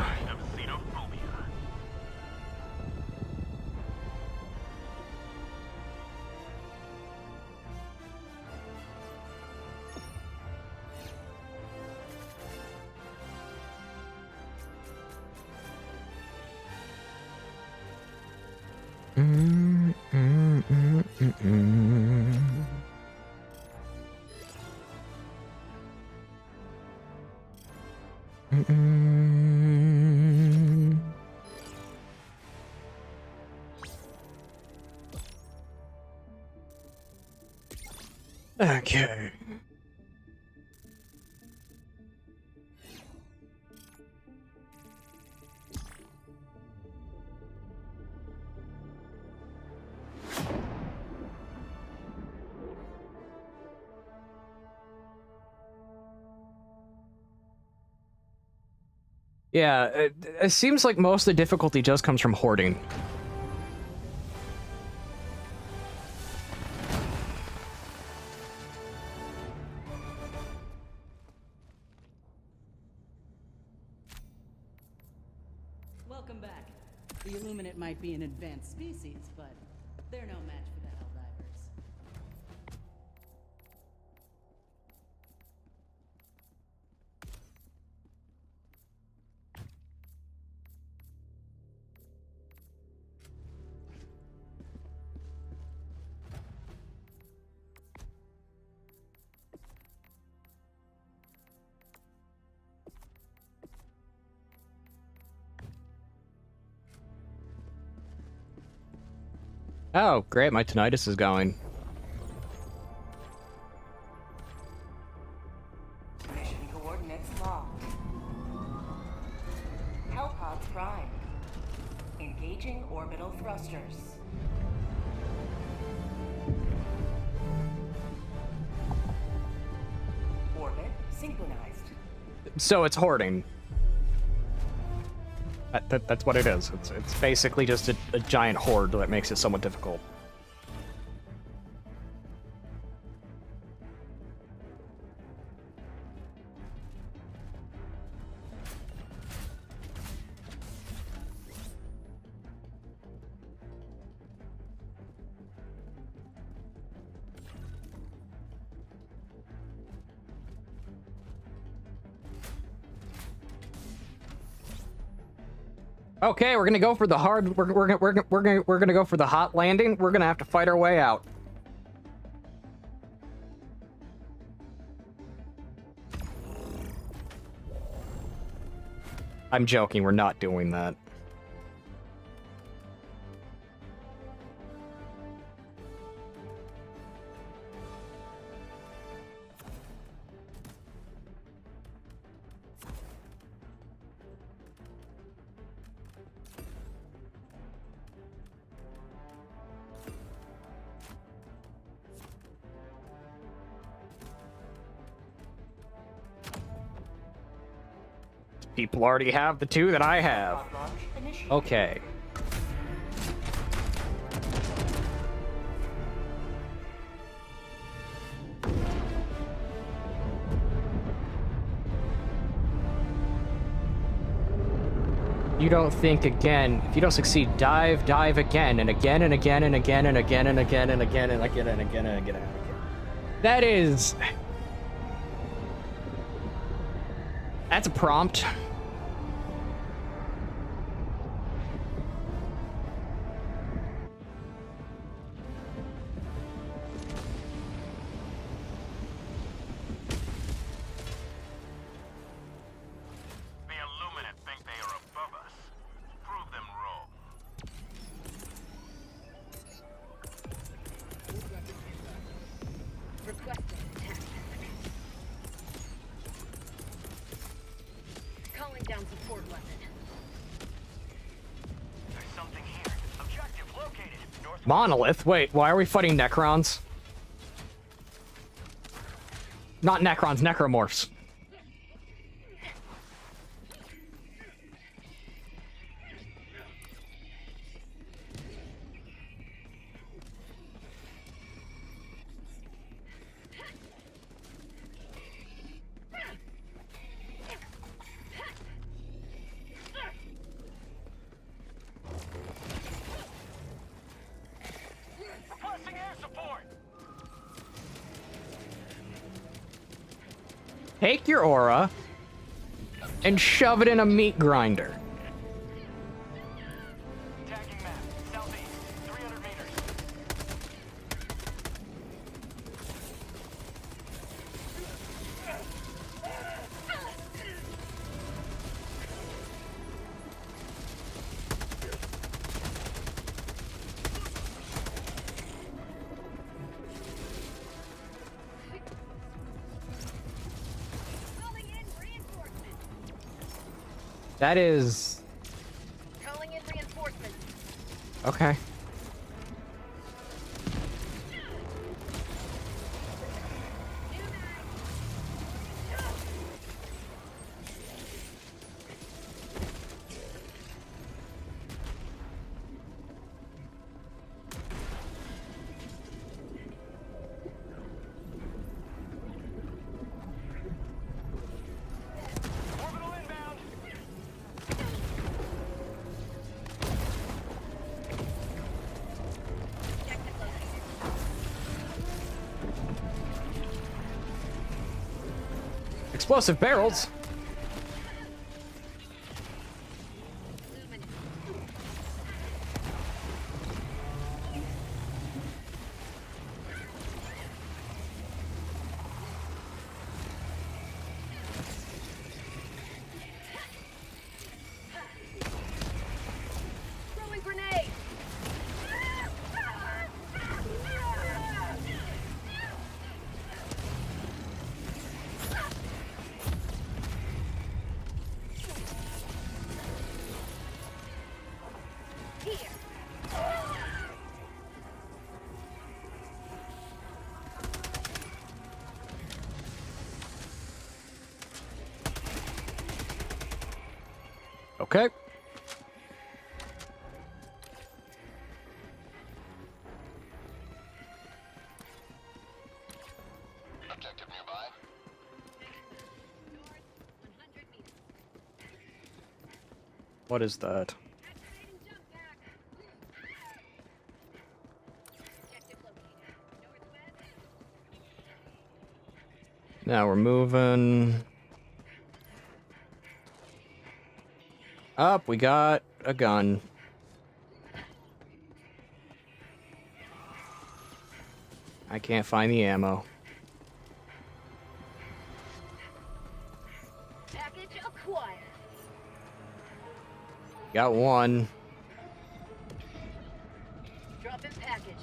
Okay. Yeah, it seems like most of the difficulty just comes from hoarding. Welcome back. The Illuminate might be an advanced species, but they're no match for the Helldivers. Oh, great, my tinnitus is going. Mission coordinates locked. Hellpod Prime. Engaging So it's hoarding. That's what it is. It's basically just a giant hoard that makes it somewhat difficult. Okay, we're gonna go for the hard. We're gonna go for the hot landing. We're gonna have to fight our way out. I'm joking. We're not doing that. People already have the two that I have. Okay. You don't think again. If you don't succeed, dive again and again and again and again and again and again and again and again and again and again and again. That is... That's a prompt. Monolith? Wait, why are we fighting Necrons? Not Necrons, Necromorphs. Take your aura and shove it in a meat grinder. Attacking map, southeast, 300 meters. That is... Calling in reinforcements. Okay. Explosive barrels. Throwing grenade. What is that? Activating jump pack. Objective located. Northwest. Now we're moving. Up, we got a gun. I can't find the ammo. Package acquired. Got one. Drop in package.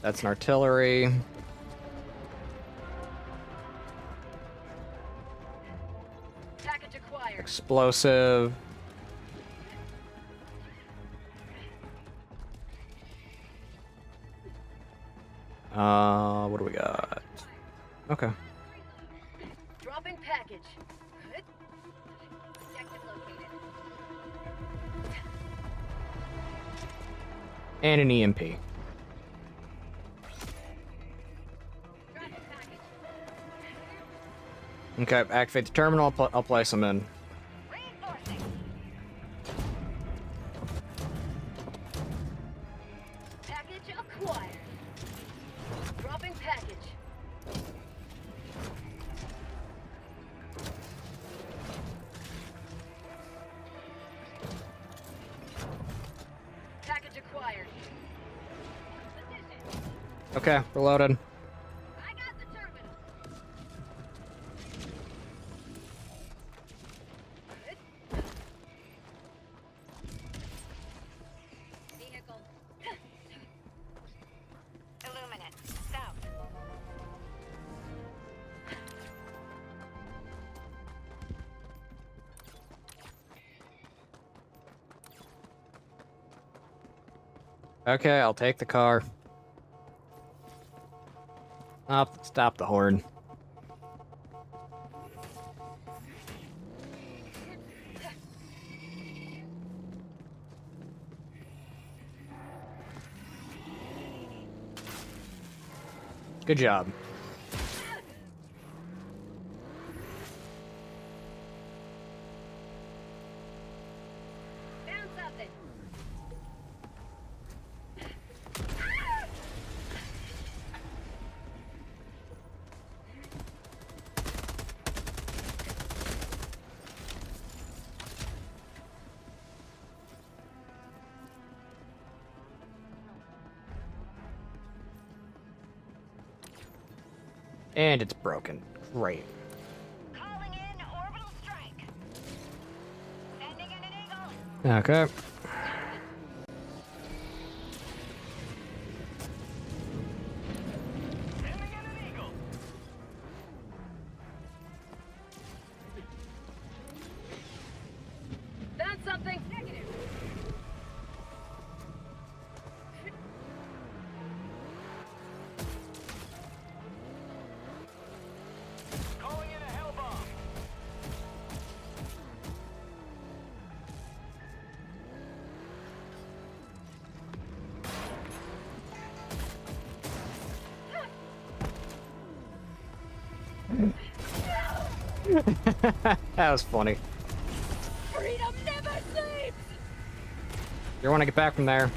That's an artillery. Package acquired. Explosive. What do we got? Okay. Drop in package. Objective located. And an EMP. Drop in package. Okay, activate the terminal. I'll place them in. Reinforcing. Package acquired. Drop in package. Package acquired. Position. Okay, reloaded. I got the terminal. Vehicle. Illuminate. South. Okay, I'll take the car. Stop the horn. Good job. Found something. And it's broken. Great. Calling in orbital strike. Sending in an eagle. Okay. Sending in an eagle. Found something. Negative. Calling in a hell bomb. That was funny. Freedom never sleeps. You want to get back from there?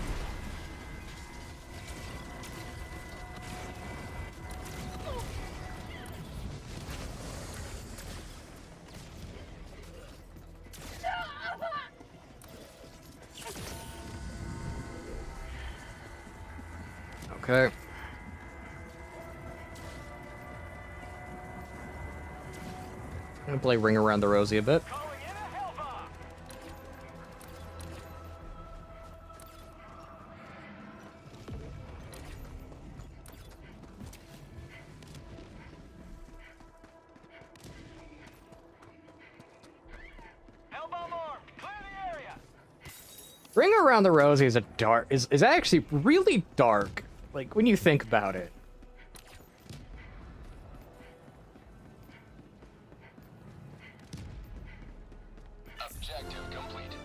Okay. I'm gonna play Ring Around the Rosie a bit. Calling in a hell bomb. Hell bomb armed. Clear the area. Ring Around the Rosie is a dark is actually really dark. Like when you think about it. Objective complete.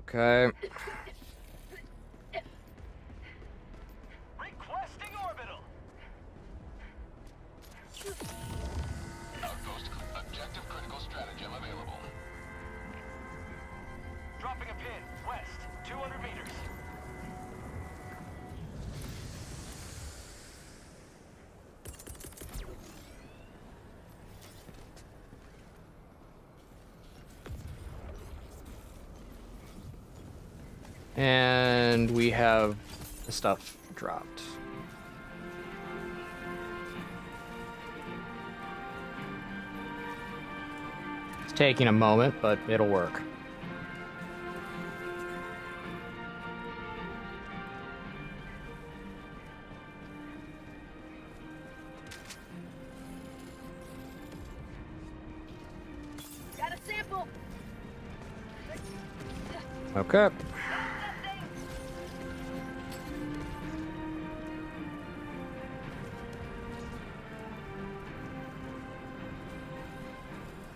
Okay. Requesting orbital. Outpost objective critical stratagem available. Dropping a pin. West. 200 meters. And we have the stuff dropped. It's taking a moment, but it'll work. Got a sample. Okay.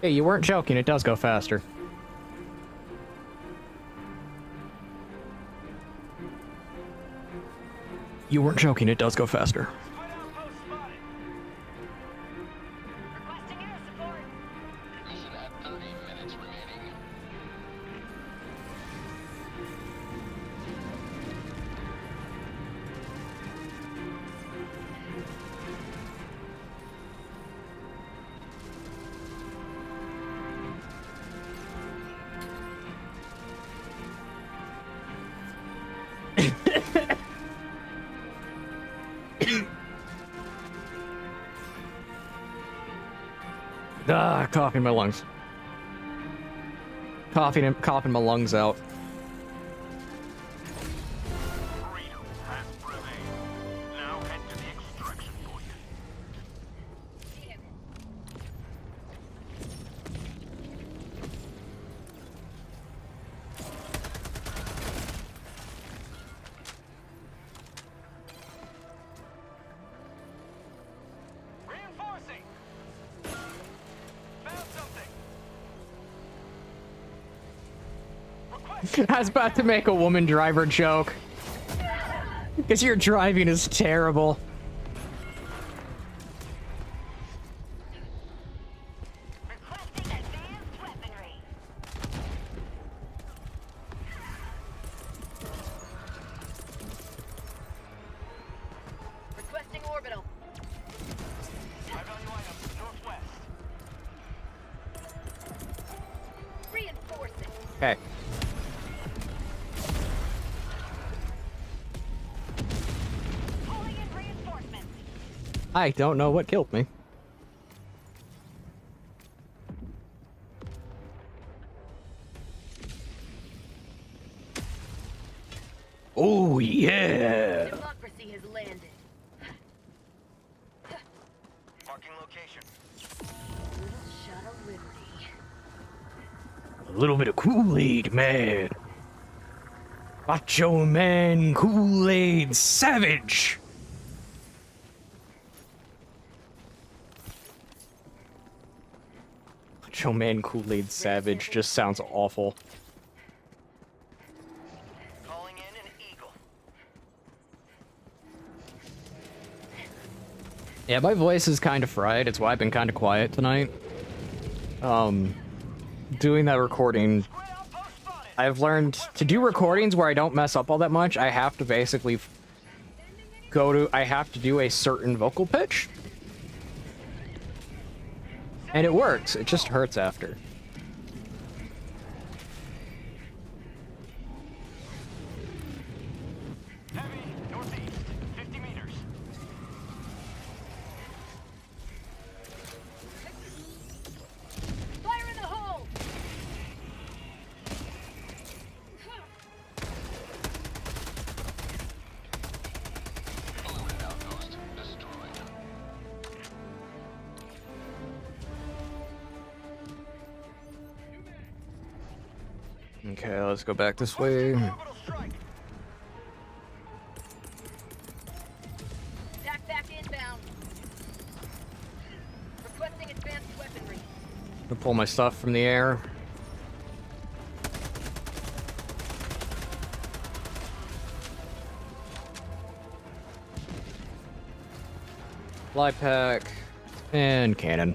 Hey, you weren't joking. It does go faster. You weren't joking. It does go faster. Squid outpost spotted. Requesting air support. Mission at 30 minutes remaining. Ah, coughing my lungs. Coughing my lungs out. Freedom has prevailed. Now head to the extraction point. Reinforcing. Found something. Request. I was about to make a woman driver joke. Because your driving is terrible. Requesting advanced weaponry. Requesting orbital. High value item northwest. Reinforcing. Okay. Pulling in reinforcements. I don't know what killed me. Oh, yeah. Democracy has landed. Marking location. Little shot of liberty. A little bit of Kool-Aid, man. Macho Man Kool-Aid Savage. Macho Man Kool-Aid Savage just sounds awful. Calling in an eagle. Yeah, my voice is kind of fried. It's why I've been kind of quiet tonight. Doing that recording, Squid outpost spotted. I've learned to do recordings where I don't mess up all that much. I have to basically I have to do a certain vocal pitch. And it works. It just hurts after. Heavy northeast. 50 meters. Fire in the hole. Illuminated outpost destroyed. Okay, let's go back this way. Orbital strike. Stack back inbound. Requesting advanced weaponry. I'll pull my stuff from the air. Fly pack. And cannon.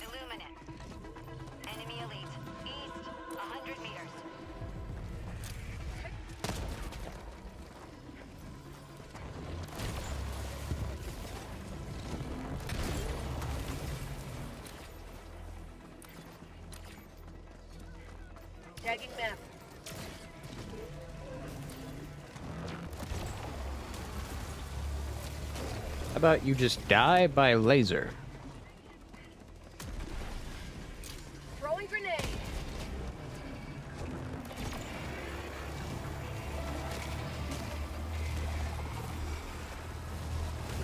Illuminate. Enemy elite. East, 100 meters. Tagging map. How about you just die by laser? Throwing grenade.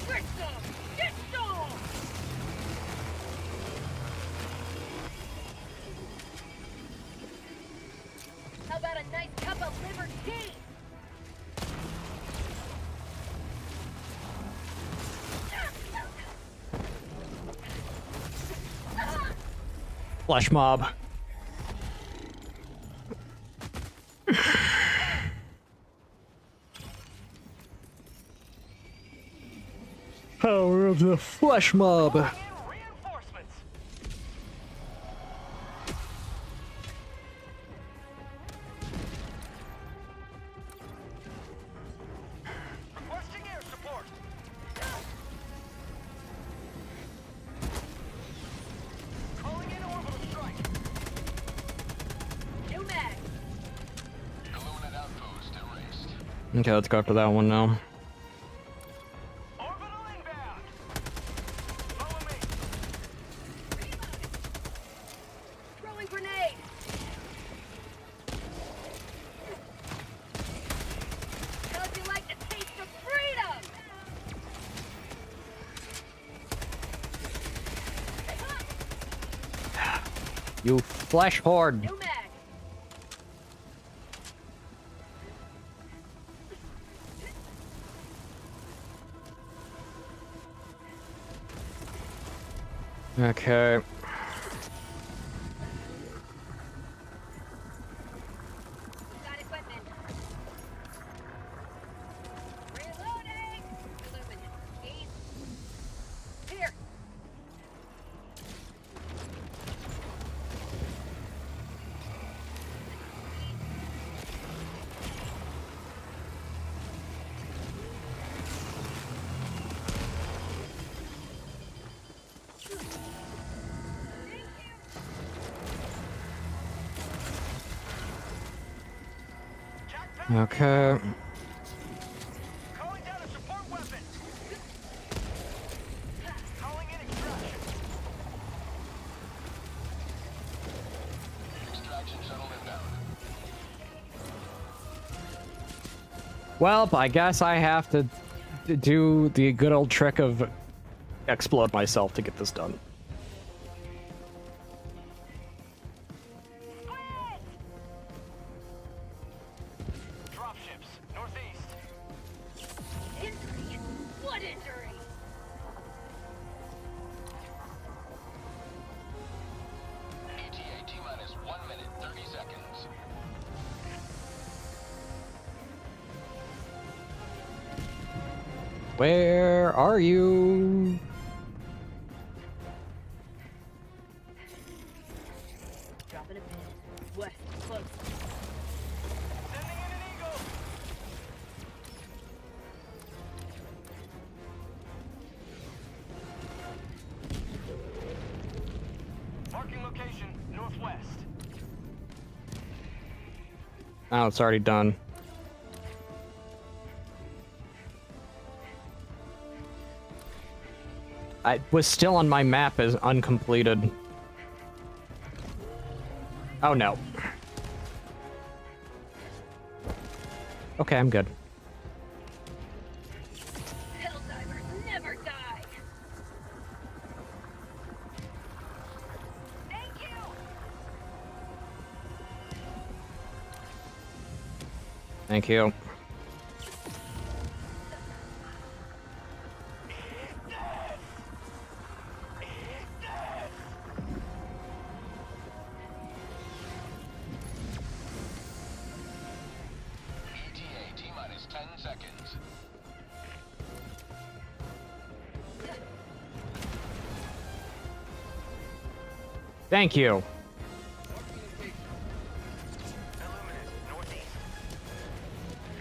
Get some! Get some! How about a nice cup of liver tea? Flash mob. Power of the flesh mob. Reinforcements. Requesting air support. Calling in orbital strike. New mag. Illuminate outpost erased. Okay, let's go after that one now. Orbital inbound. Follow me. Throwing grenade. How'd you like the taste of freedom? You flesh horde. New mag. Okay. Got equipment. Reloading. Illuminate. East. Here. Okay. Calling down a support weapon. Calling in extraction. Extraction shuttle inbound. Well, I guess I have to do the good old trick of explode myself to get this done. Dropships, northeast. Injury. What injury? ETA T-minus 1 minute, 30 seconds. Where are you? Dropping a pin. West. Close. Sending in an eagle. Marking location, northwest. Oh, it's already done. I was still on my map as uncompleted. Oh no. Okay, I'm good. Helldivers never die. Thank you. Thank you. Thank you. Illuminous, northeast.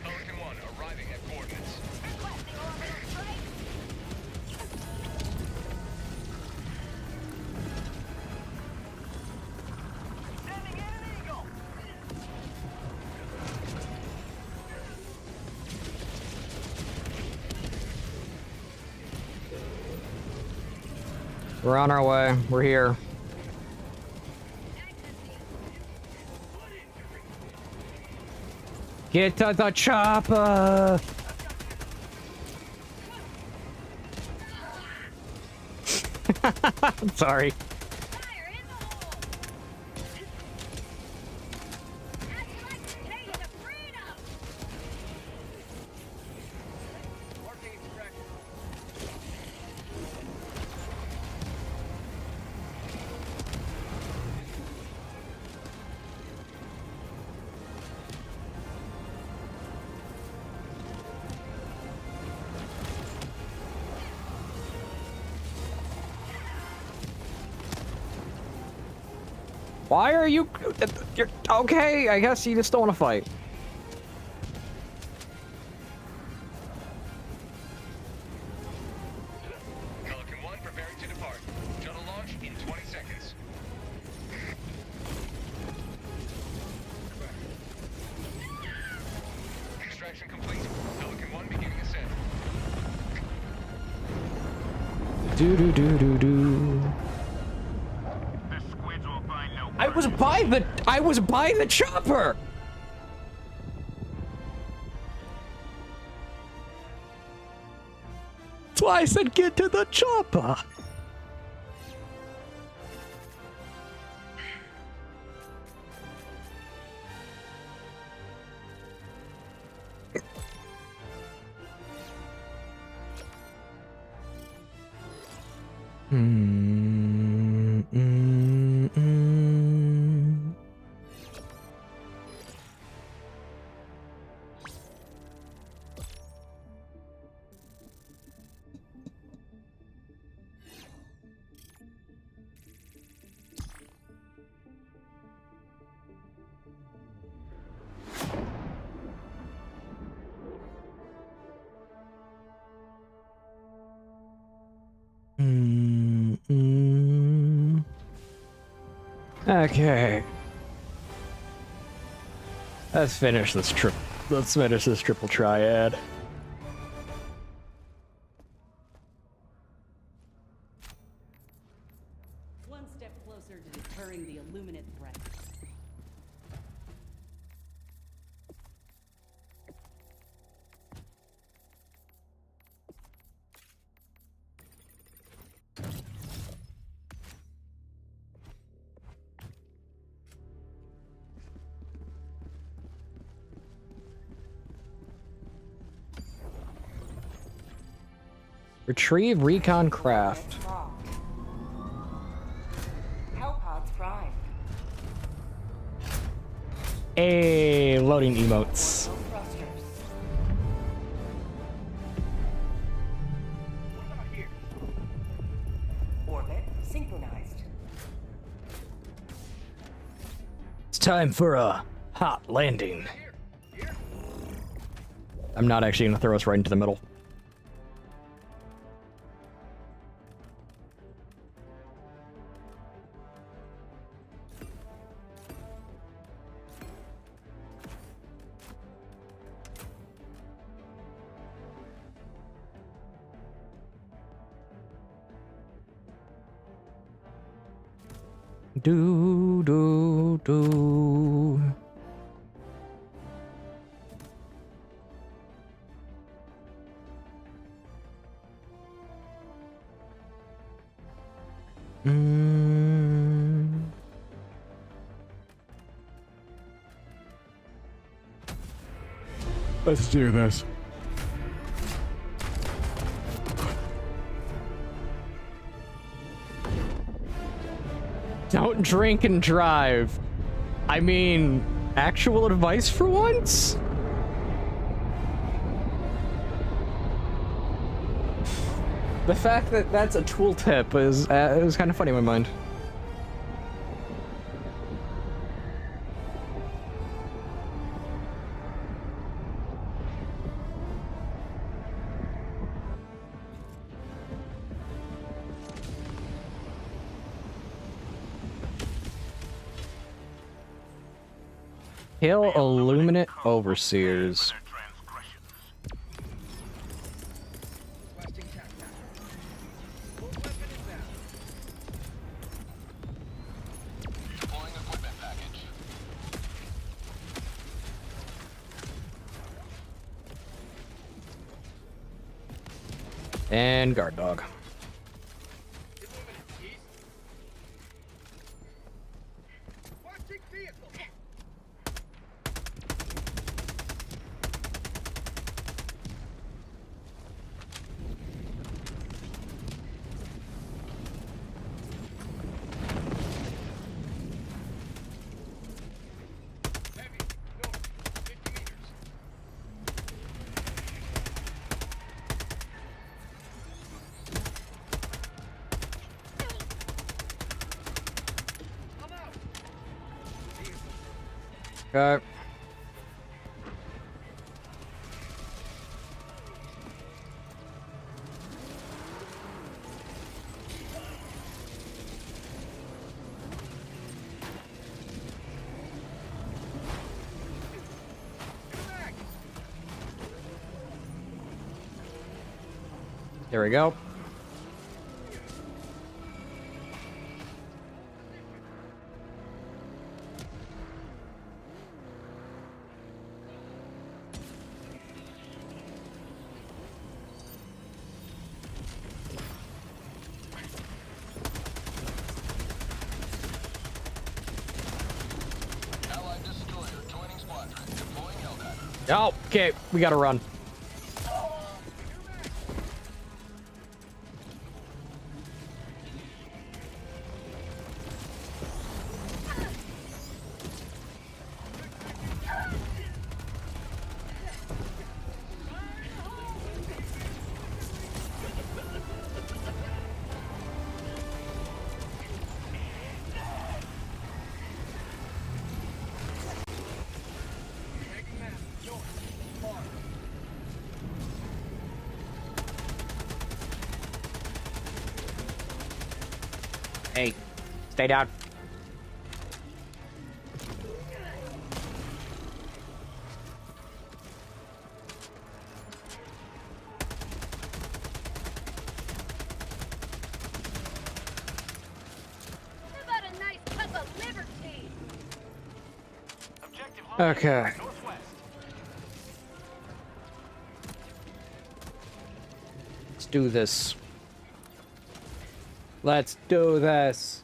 Pelican 1 arriving at coordinates. Requesting orbital strike. Sending in an eagle. We're on our way. We're here. Get to the chopper! I'm sorry. Fire in the hole. That's like the taste of freedom. Marking extraction. Why are you... You're, okay, I guess you just don't want to fight. Pelican 1 preparing to depart. Shuttle launch in 20 seconds. Extraction complete. Pelican 1 beginning ascent. Do-do-do-do-do. The squids will find no I was by the chopper! That's why I said get to the chopper! Okay. Let's finish this triple triad. One step closer to deterring the Illuminate threat. Retrieve recon craft. Hellpods prime. A loading emotes. Orbital thrusters. What about here? Orbit synchronized. It's time for a hot landing. I'm not actually gonna throw us right into the middle. Do do do. Let's do this. Don't drink and drive. I mean, actual advice for once? The fact that that's a tooltip is kind of funny in my mind. Kill Illuminate Overseers. Requesting tac pack. Full weapon inbound. Deploying equipment package. And guard dog. Illuminate, east. Watching vehicle. Heavy, north, 50 meters. I'm out. Okay. There we go. Allied destroyer joining squadron. Deploying Helldiver. Oh, okay, we gotta run. Tagging map, north, far. Hey, stay down. How about a nice cup of liberty? Objective Okay. located northwest. Let's do this. Let's do this.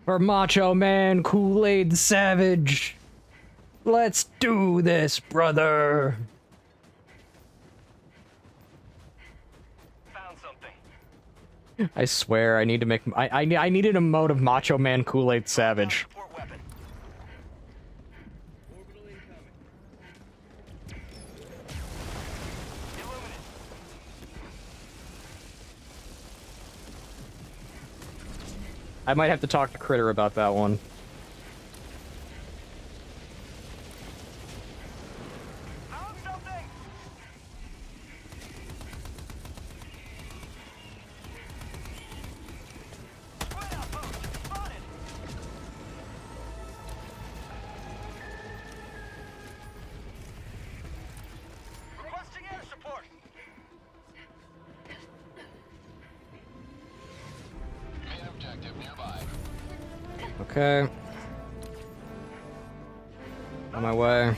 For Macho Man Kool-Aid Savage. Let's do this, brother. Found something. I swear, I need to make. I needed a mode of Macho Man Kool-Aid Savage. Support weapon. Orbital incoming. Illuminate. I might have to talk to Critter about that one. Found something. Spread out, folks. Spotted. Requesting air support. Main objective nearby. Okay. On my way.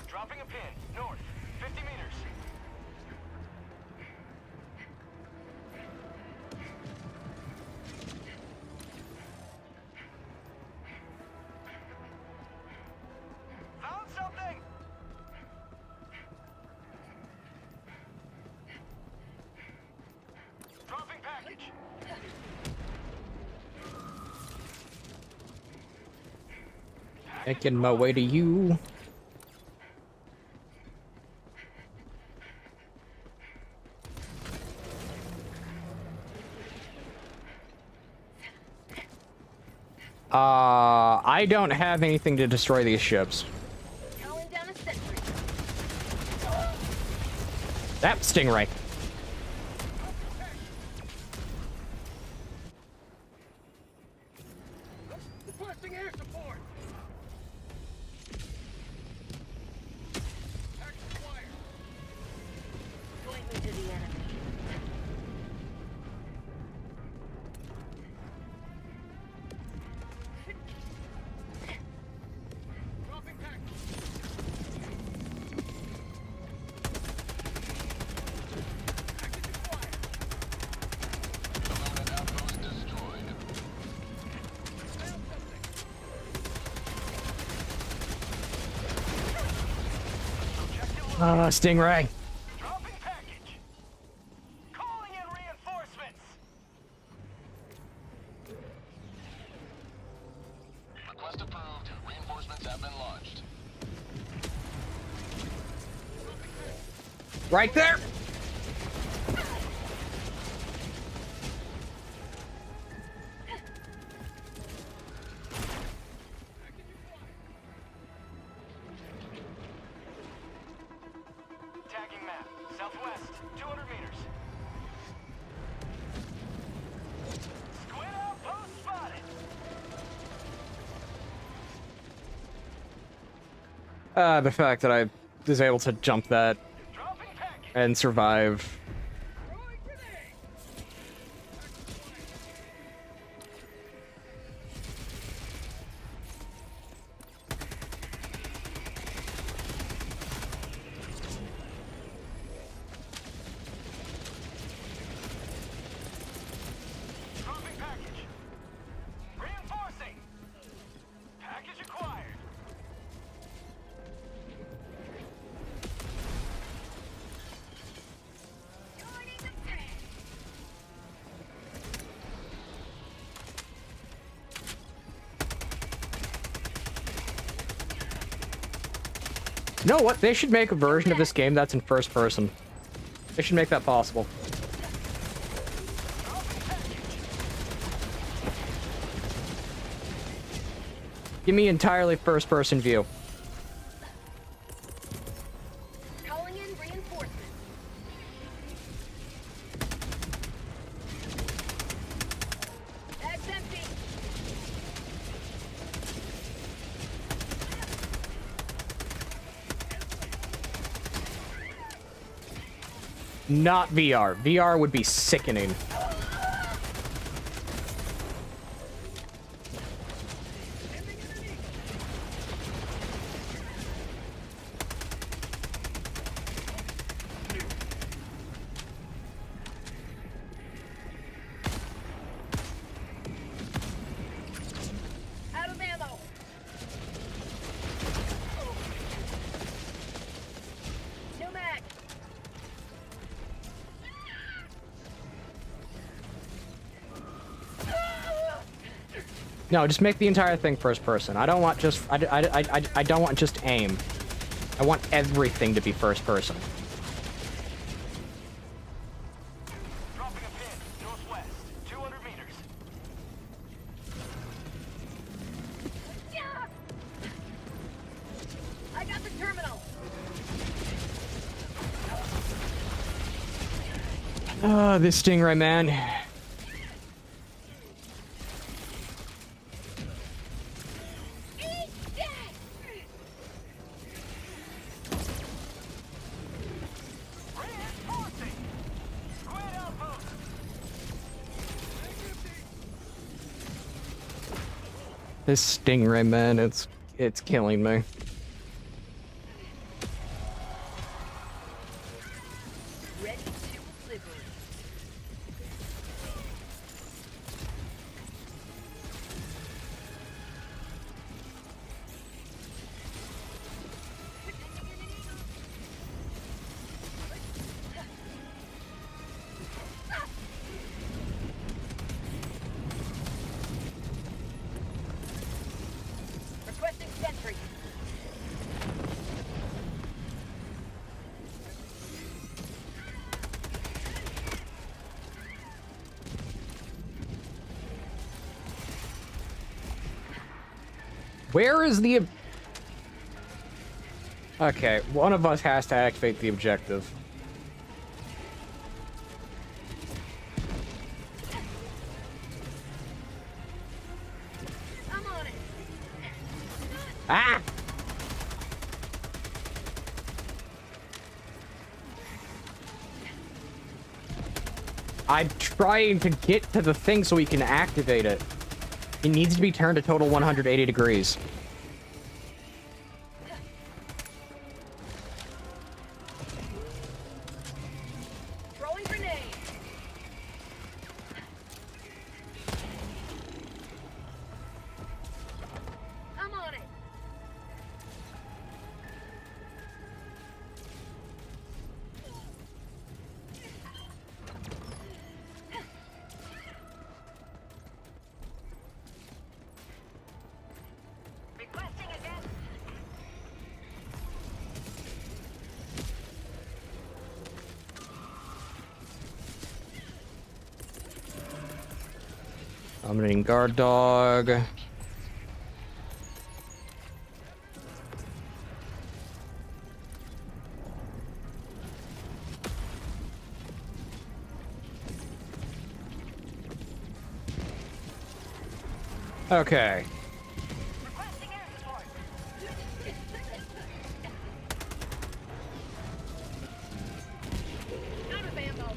Dropping a pin. North. 50 meters. Found something. Dropping package. Making my way to you. I don't have anything to destroy these ships. Calling down a sentry. That Stingray. Requesting air support. Action wire. Point me to the enemy. Dropping package. Package acquired. Balloon outpost destroyed. Found something. Stingray. Dropping package. Calling in reinforcements. Request approved. Reinforcements have been launched. Right there. Tagging map. Southwest. 200 meters. Squid outpost spotted. The fact that I was able to jump that Dropping package. and survive. Throwing grenade. Dropping package. Reinforcing. Package acquired. Joining the fray. You know what? They should make a version of this game that's in first person. They should make that possible. Give me entirely first person view. Calling in reinforcements. Bag's empty. Not VR. VR would be sickening. Out of ammo. No mag. No, just make the entire thing first person. I don't want just I don't want just aim. I want everything to be first person. Dropping a pin. Northwest. 200 meters. Yeah. I got the terminal. This Stingray, man. Eat that. Reinforcing. Squid outpost. This Stingray, man, it's killing me. Ready to liberate. Requesting sentry. Where is the... Okay, one of us has to activate the objective. Ah! I'm trying to get to the thing so we can activate it. It needs to be turned a total 180 degrees. Throwing grenade. I'm on it. Requesting again. Dominating guard dog. Okay. Requesting air support. Out of ammo.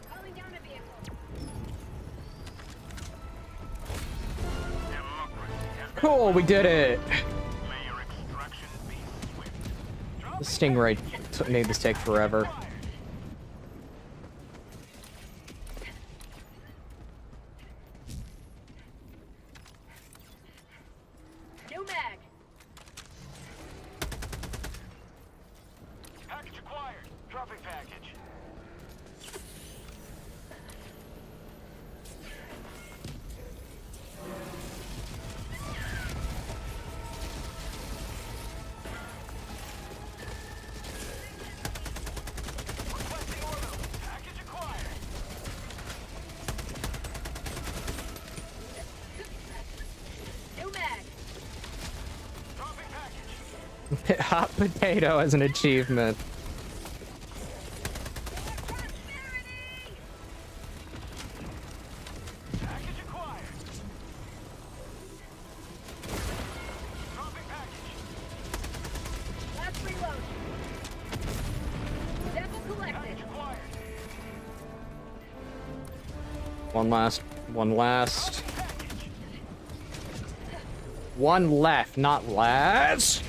Calling down a vehicle. Cool, we did it. May your extraction be swift. The stingray made this take forever. New mag. Package acquired. Dropping package. Requesting orbital. Package acquired. New mag. Dropping package. Hot potato as an achievement. Package acquired. Dropping package. Last reload. Sample collected. Package acquired. One last. Package. One left, not last.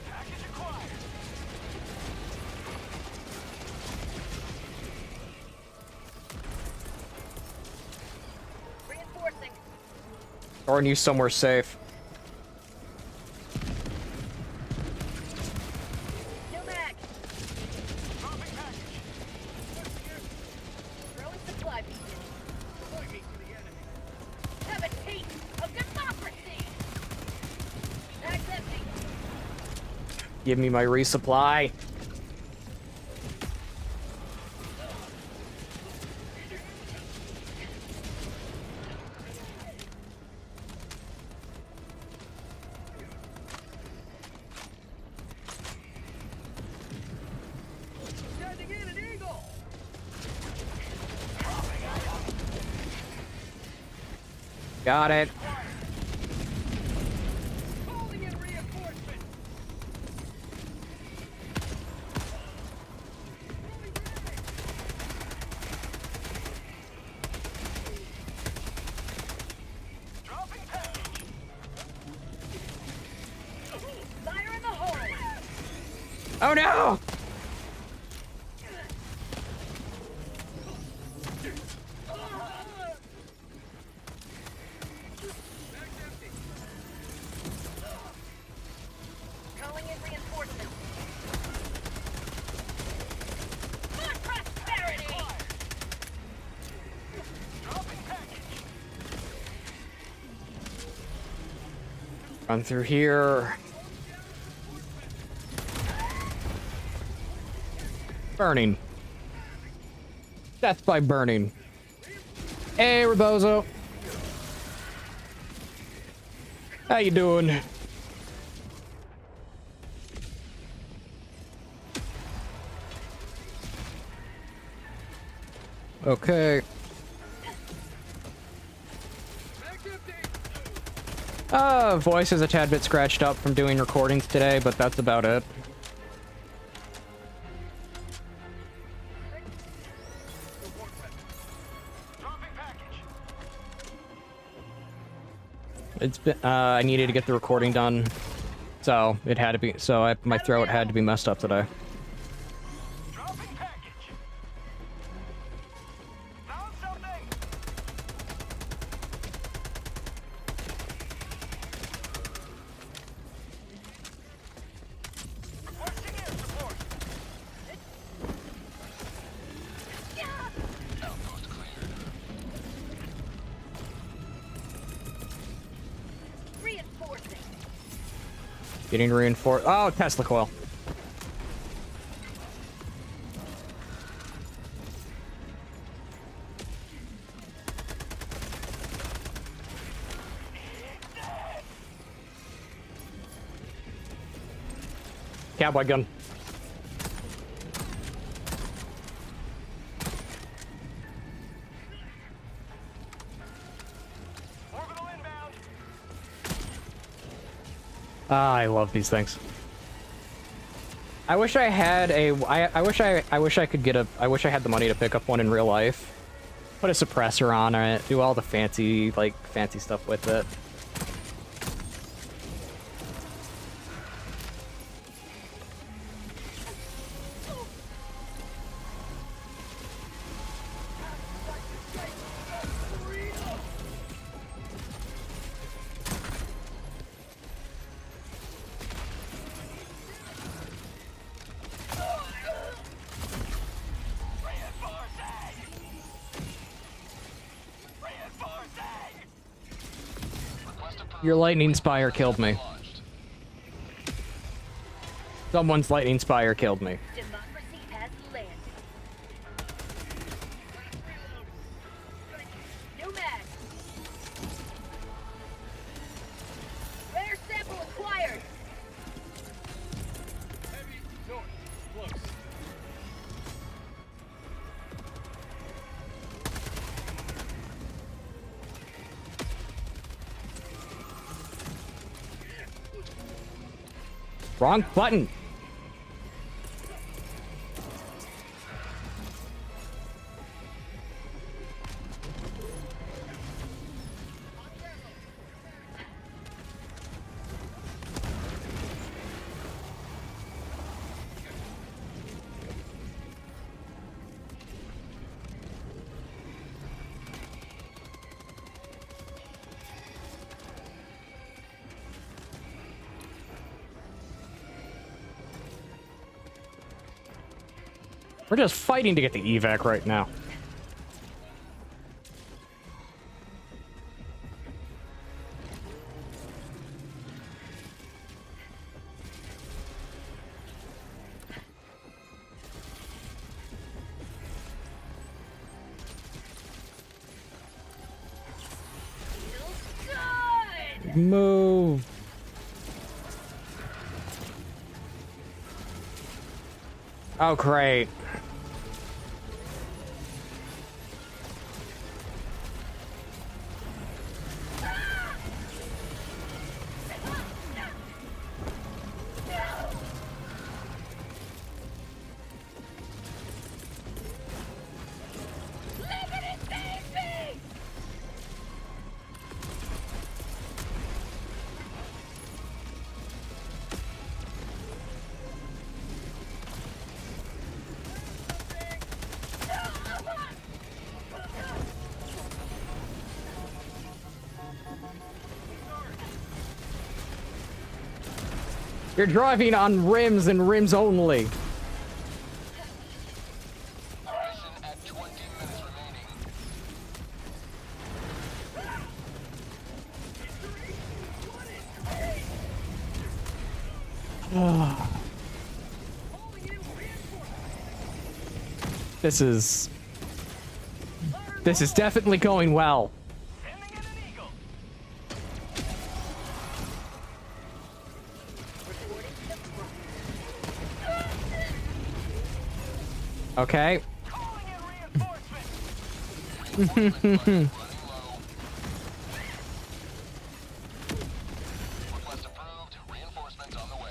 Package acquired. Reinforcing. Throwing you somewhere safe. New mag. Dropping package. Throwing supply beacon. Point me to the enemy. Have a taste of democracy. Mag's empty. Give me my resupply. Sending in an eagle. Got it. Calling in reinforcements. Dropping package. Fire in the hole. Oh no! Calling in reinforcements. For prosperity. Dropping package. Run through here. Burning. Death by burning. Hey, Rebozo. How you doing? Okay. Voice is a tad bit scratched up from doing recordings today, but that's about it. It's been, I needed to get the recording done, so it had to be, my throat had to be messed up today. Getting reinforced. Oh, Tesla coil. Cowboy gun. Ah, I love these things. I wish I had a. I wish I could get a. I wish I had the money to pick up one in real life. Put a suppressor on it. Do all the fancy stuff with it. Your lightning spire killed me. Someone's lightning spire killed me. Democracy has landed. New mag. Rare sample acquired. Heavy north. Close. Wrong button. We're just fighting to get the evac right now. Move. Oh, great. You're driving on rims and rims only. Mission at 20 minutes remaining. This This is definitely going well. Sending in an eagle. Okay. Calling in reinforcements. Request approved. Reinforcements on the way.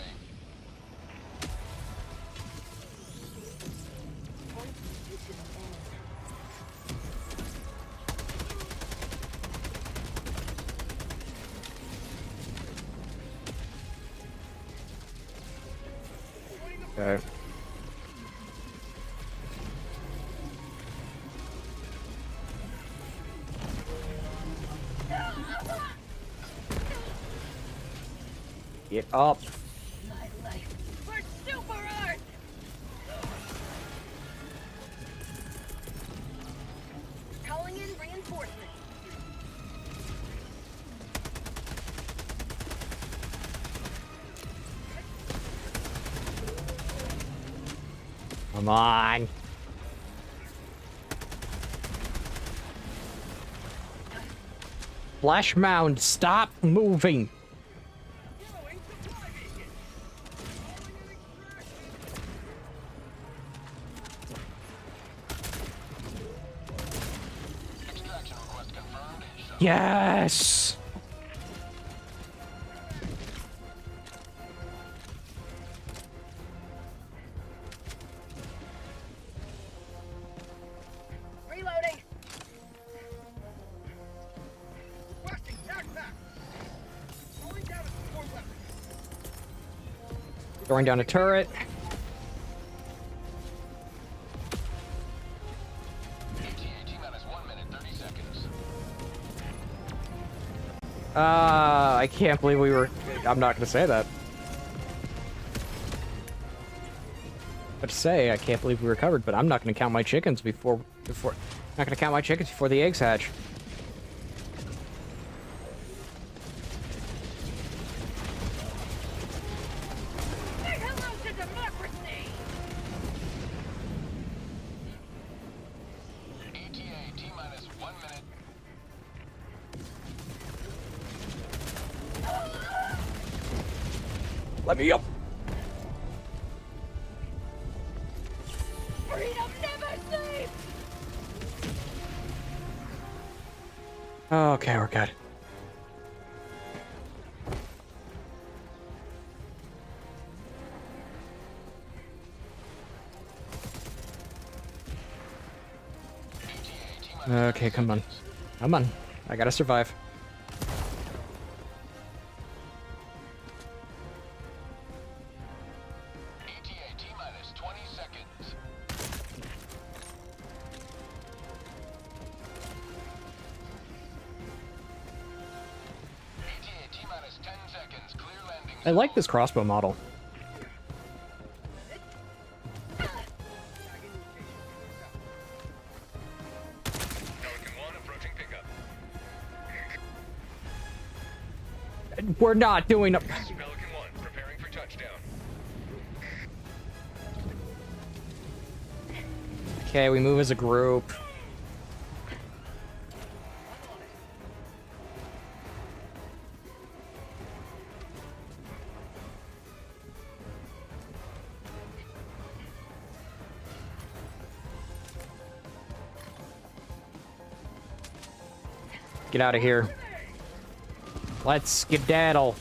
Okay. Get up. My life for Super Earth! Calling in reinforcements. Come on. Flash mound, stop moving. Extraction request confirmed. Yes. Reloading. Requesting backpack. Throwing down a support weapon. Throwing down a turret. AT-AT minus 1 minute, 30 seconds. I can't believe we were... I'm not gonna say that. But to say, I can't believe we recovered, but I'm not gonna count my chickens before... Not gonna count my chickens before the eggs hatch. Say hello to democracy! AT-AT minus 1 minute. Let me up. Freedom never sleeps! Okay, we're good. Okay, come on. Come on. I gotta survive. AT-AT minus 20 seconds. AT-AT minus 10 seconds. Clear landing. I like this crossbow model. Pelican 1 approaching pickup. We're not doing a... Pelican 1 preparing for touchdown. Okay, we move as a group. Get out of here. Let's skedaddle.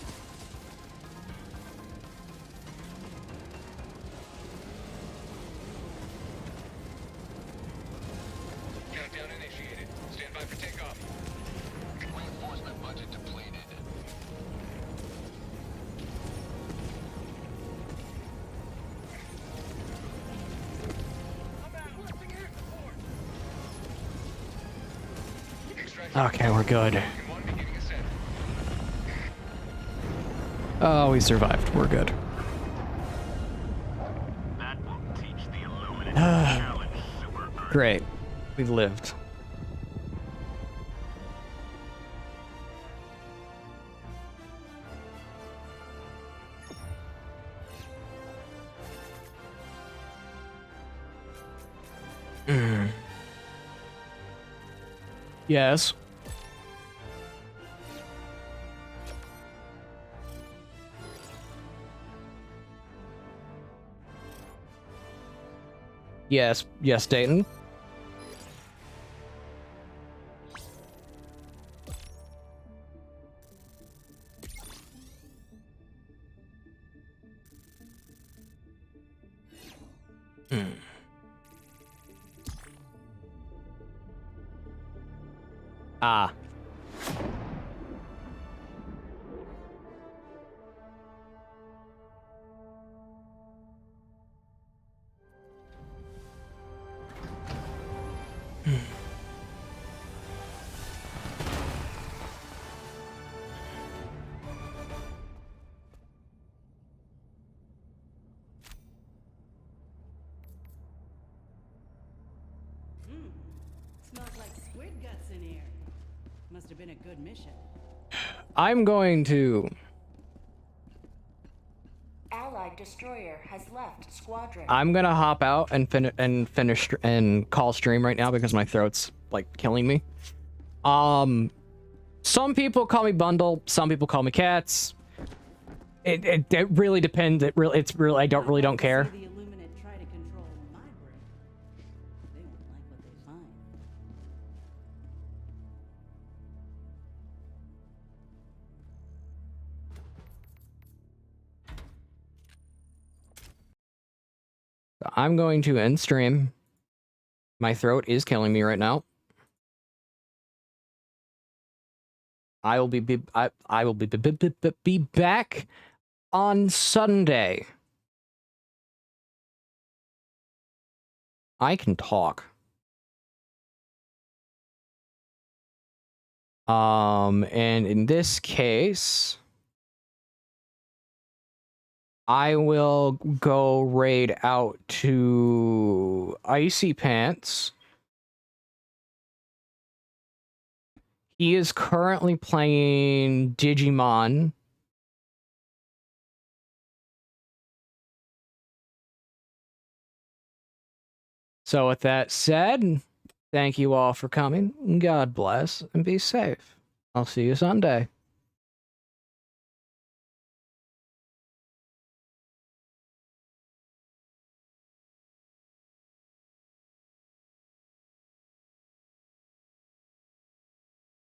Countdown initiated. Stand by for takeoff. Reinforcement budget depleted. Okay, we're good. Pelican 1 beginning ascent. Oh, we survived. We're good. That will teach the Illuminati to challenge Super Earth. Great. We lived. Yes. Yes. Yes, Dayton. Ah. Smells like squid guts in here. Must have been a good mission. I'm going to... Allied destroyer has left squadron. I'm gonna hop out and finish and call stream right now because my throat's like killing me. Some people call me Bundle, some people call me Cats. It really depends. I don't care. The Illuminate try to control my brain. They won't like what they find. I'm going to end stream. My throat is killing me right now. I will be back on Sunday. I can talk. And in this case, I will go raid out to Icy Pants. He is currently playing Digimon. So with that said, thank you all for coming. God bless and be safe. I'll see you Sunday.